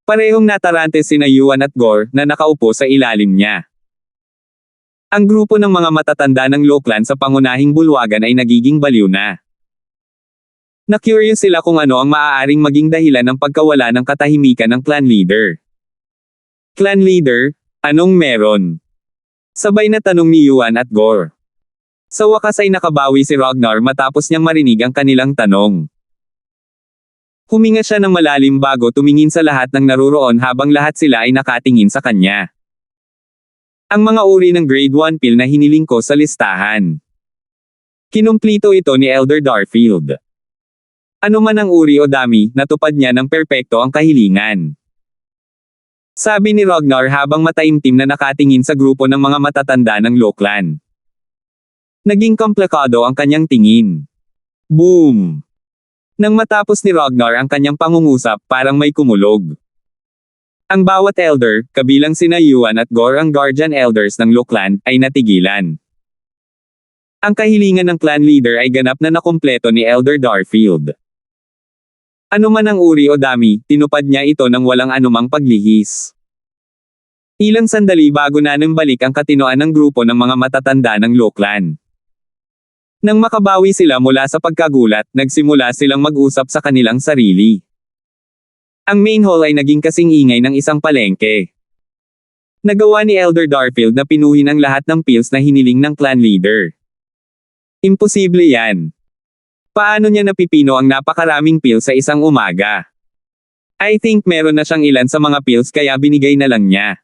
Parehong natarante sina Yuan at Gore na nakaupo sa ilalim niya. Ang grupo ng mga matatanda ng Lokeland sa pangunahing bulwagan ay nagiging baliw na. Na-curious sila kung ano ang maaaring maging dahilan ng pagkawala ng katahimikan ng clan leader. Clan leader, anong meron? Sabay na tanong ni Yuan at Gore. Sa wakas ay nakabawi si Ragnar matapos niyang marinig ang kanilang tanong. Huminga siya ng malalim bago tumingin sa lahat ng naruroon habang lahat sila ay nakatingin sa kanya. Ang mga uri ng grade 1 pill na hiniling ko sa listahan. Kinumplito ito ni Elder Darfield. Ano man ang uri o dami, natupad niya ng perpekto ang kahilingan. Sabi ni Ragnar habang mataimtim na nakatingin sa grupo ng mga matatanda ng Loklan. Naging komplikado ang kanyang tingin. Boom! Nang matapos ni Ragnar ang kanyang pangungusap, parang may kumulog. Ang bawat elder, kabilang sina Yuan at Gor ang guardian elders ng Loklan, ay natigilan. Ang kahilingan ng clan leader ay ganap na nakumpleto ni Elder Darfield. Ano man ang uri o dami, tinupad niya ito nang walang anumang paglihis. Ilang sandali bago na balik ang katinoan ng grupo ng mga matatanda ng Loklan. Nang makabawi sila mula sa pagkagulat, nagsimula silang mag-usap sa kanilang sarili. Ang main hall ay naging kasing ingay ng isang palengke. Nagawa ni Elder Darfield na pinuhin ang lahat ng pills na hiniling ng clan leader. Imposible yan. Paano niya napipino ang napakaraming pills sa isang umaga? I think meron na siyang ilan sa mga pills kaya binigay na lang niya.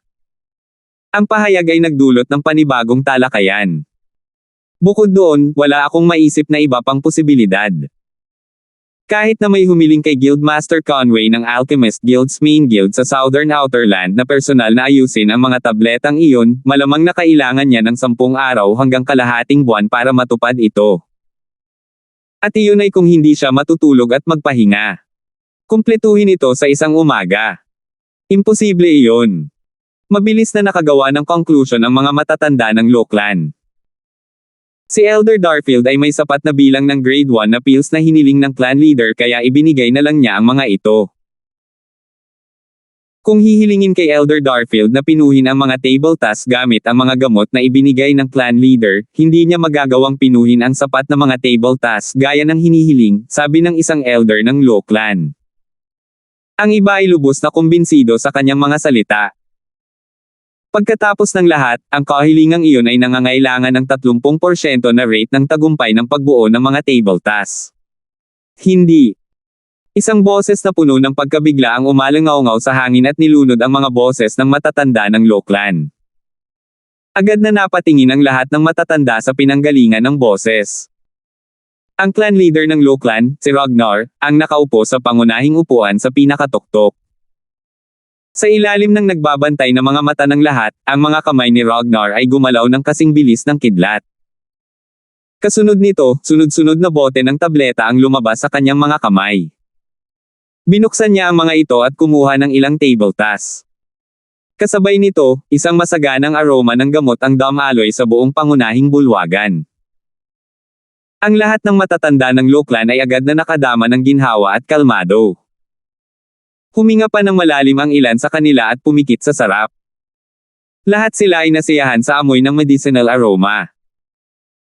Ang pahayag ay nagdulot ng panibagong talakayan. Bukod doon, wala akong maisip na iba pang posibilidad. Kahit na may humiling kay Guildmaster Conway ng Alchemist Guild's main guild sa Southern Outerland na personal na ayusin ang mga tabletang iyon, malamang na kailangan niya ng 10 araw hanggang kalahating buwan para matupad ito. At iyon ay kung hindi siya matutulog at magpahinga. Kumpletuhin ito sa isang umaga. Imposible iyon. Mabilis na nakagawa ng conclusion ang mga matatanda ng Loklan. Si Elder Darfield ay may sapat na bilang ng grade 1 na pills na hiniling ng clan leader kaya ibinigay na lang niya ang mga ito. Kung hihilingin kay Elder Darfield na pinuhin ang mga table tasks gamit ang mga gamot na ibinigay ng clan leader, hindi niya magagawang pinuhin ang sapat na mga table tasks gaya ng hinihiling, sabi ng isang elder ng Loklan. Ang iba ay lubos na kumbinsido sa kanyang mga salita. Pagkatapos ng lahat, ang kahilingang iyon ay nangangailangan ng 30% na rate ng tagumpay ng pagbuo ng mga table tasks. Hindi. Isang boses na puno ng pagkabigla ang umalangaw-ngaw sa hangin at nilunod ang mga boses ng matatanda ng Loklan. Agad na napatingin ang lahat ng matatanda sa pinanggalingan ng boses. Ang clan leader ng Loklan, si Ragnar, ang nakaupo sa pangunahing upuan sa pinakatuktok. Sa ilalim ng nagbabantay na mga mata ng lahat, ang mga kamay ni Ragnar ay gumalaw ng kasing bilis ng kidlat. Kasunod nito, sunod-sunod na bote ng tableta ang lumabas sa kanyang mga kamay. Binuksan niya ang mga ito at kumuha ng ilang table tasks. Kasabay nito, isang masaganang aroma ng gamot ang dumaloy sa buong pangunahing bulwagan. Ang lahat ng matatanda ng Loklan ay agad na nakadama ng ginhawa at kalmado. Huminga pa ng malalim ang ilan sa kanila at pumikit sa sarap. Lahat sila ay nasiyahan sa amoy ng medicinal aroma.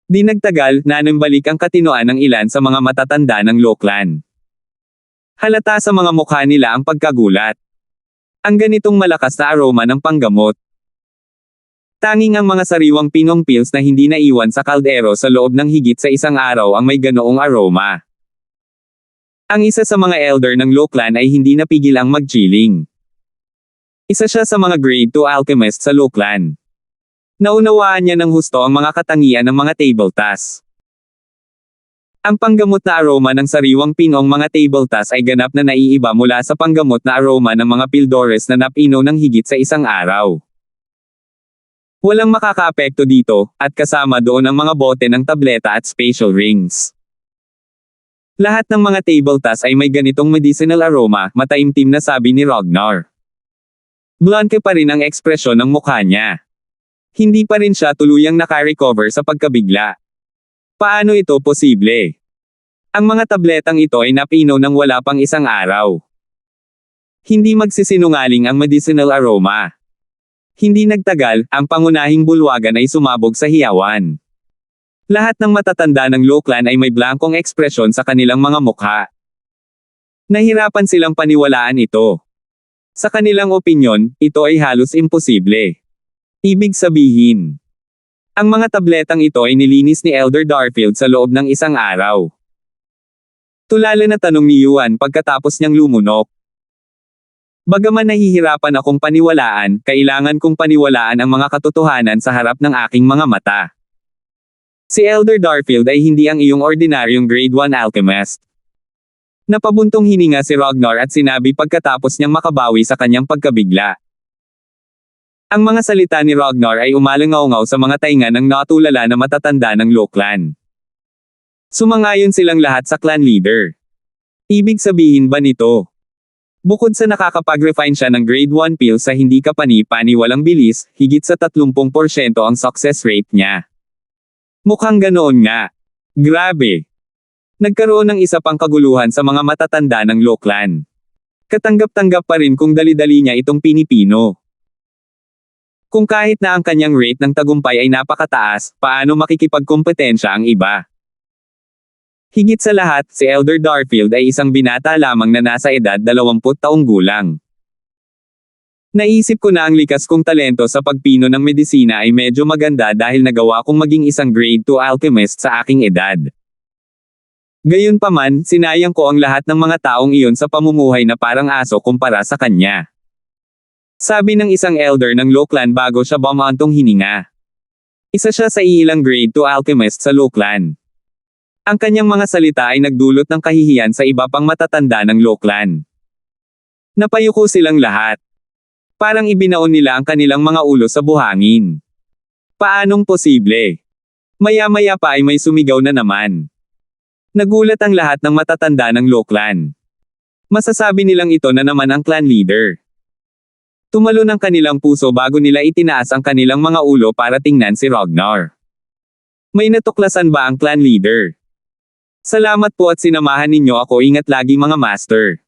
Di nagtagal, nanambalik ang katinoan ng ilan sa mga matatanda ng Loklan. Halata sa mga mukha nila ang pagkagulat. Ang ganitong malakas na aroma ng panggamot. Tanging ang mga sariwang pinong pills na hindi naiwan sa kaldero sa loob ng higit sa isang araw ang may ganoong aroma. Ang isa sa mga elder ng Loklan ay hindi napigil ang mag-chilling. Isa siya sa mga grade 2 alchemist sa Loklan. Naunawaan niya ng husto ang mga katangian ng mga table tasks. Ang panggamot na aroma ng sariwang pinong mga table tasks ay ganap na naiiba mula sa panggamot na aroma ng mga pildores na napino ng higit sa isang araw. Walang makakaapekto dito, at kasama doon ang mga bote ng tableta at spatial rings. Lahat ng mga table tasks ay may ganitong medicinal aroma, mataimtim na sabi ni Ragnar. Blanke pa rin ang ekspresyon ng mukha niya. Hindi pa rin siya tuluyang nakarecover sa pagkabigla. Paano ito posible? Ang mga tabletang ito ay napino ng wala pang isang araw. Hindi magsisinungaling ang medicinal aroma. Hindi nagtagal, ang pangunahing bulwagan ay sumabog sa hiyawan. Lahat ng matatanda ng Loklan ay may blankong ekspresyon sa kanilang mga mukha. Nahirapan silang paniwalaan ito. Sa kanilang opinyon, ito ay halos imposible. Ibig sabihin, ang mga tabletang ito ay nilinis ni Elder Darfield sa loob ng isang araw. Tulala na tanong ni Yuan pagkatapos niyang lumunok. Bagaman nahihirapan akong paniwalaan, kailangan kong paniwalaan ang mga katotohanan sa harap ng aking mga mata. Si Elder Darfield ay hindi ang iyong ordinaryong grade 1 alchemist. Napabuntong hininga si Ragnar at sinabi pagkatapos niyang makabawi sa kanyang pagkabigla. Ang mga salita ni Ragnar ay umalangaw-ngaw sa mga tainga ng natulala na matatanda ng Lochlan. Sumangayon silang lahat sa clan leader. Ibig sabihin ba nito? Bukod sa nakakapag-refine siya ng grade 1 pill sa hindi kapani-pani walang bilis, higit sa 30% ang success rate niya. Mukhang ganoon nga. Grabe. Nagkaroon ng isa pang kaguluhan sa mga matatanda ng Lochlan. Katanggap-tanggap pa rin kung dali-dali niya itong pinipino. Kung kahit na ang kanyang rate ng tagumpay ay napakataas, paano makikipagkompetensya ang iba? Higit sa lahat, si Elder Darfield ay isang binata lamang na nasa edad 20 taong gulang. Naisip ko na ang likas kong talento sa pagpino ng medisina ay medyo maganda dahil nagawa kong maging isang grade 2 alchemist sa aking edad. Gayunpaman, sinayang ko ang lahat ng mga taong iyon sa pamumuhay na parang aso kumpara sa kanya. Sabi ng isang elder ng Lochlan bago siya bumantong hininga. Isa siya sa ilang grade 2 alchemist sa Lochlan. Ang kanyang mga salita ay nagdulot ng kahihiyan sa iba pang matatanda ng Lochlan. Napayuko silang lahat. Parang ibinaon nila ang kanilang mga ulo sa buhangin. Paanong posible? Maya-maya pa ay may sumigaw na naman. Nagulat ang lahat ng matatanda ng Lochlan. Masasabi nilang ito na naman ang clan leader. Tumalon ang kanilang puso bago nila itinaas ang kanilang mga ulo para tingnan si Ragnar. May natuklasan ba ang clan leader? Salamat po at sinamahan ninyo ako, ingat lagi mga master.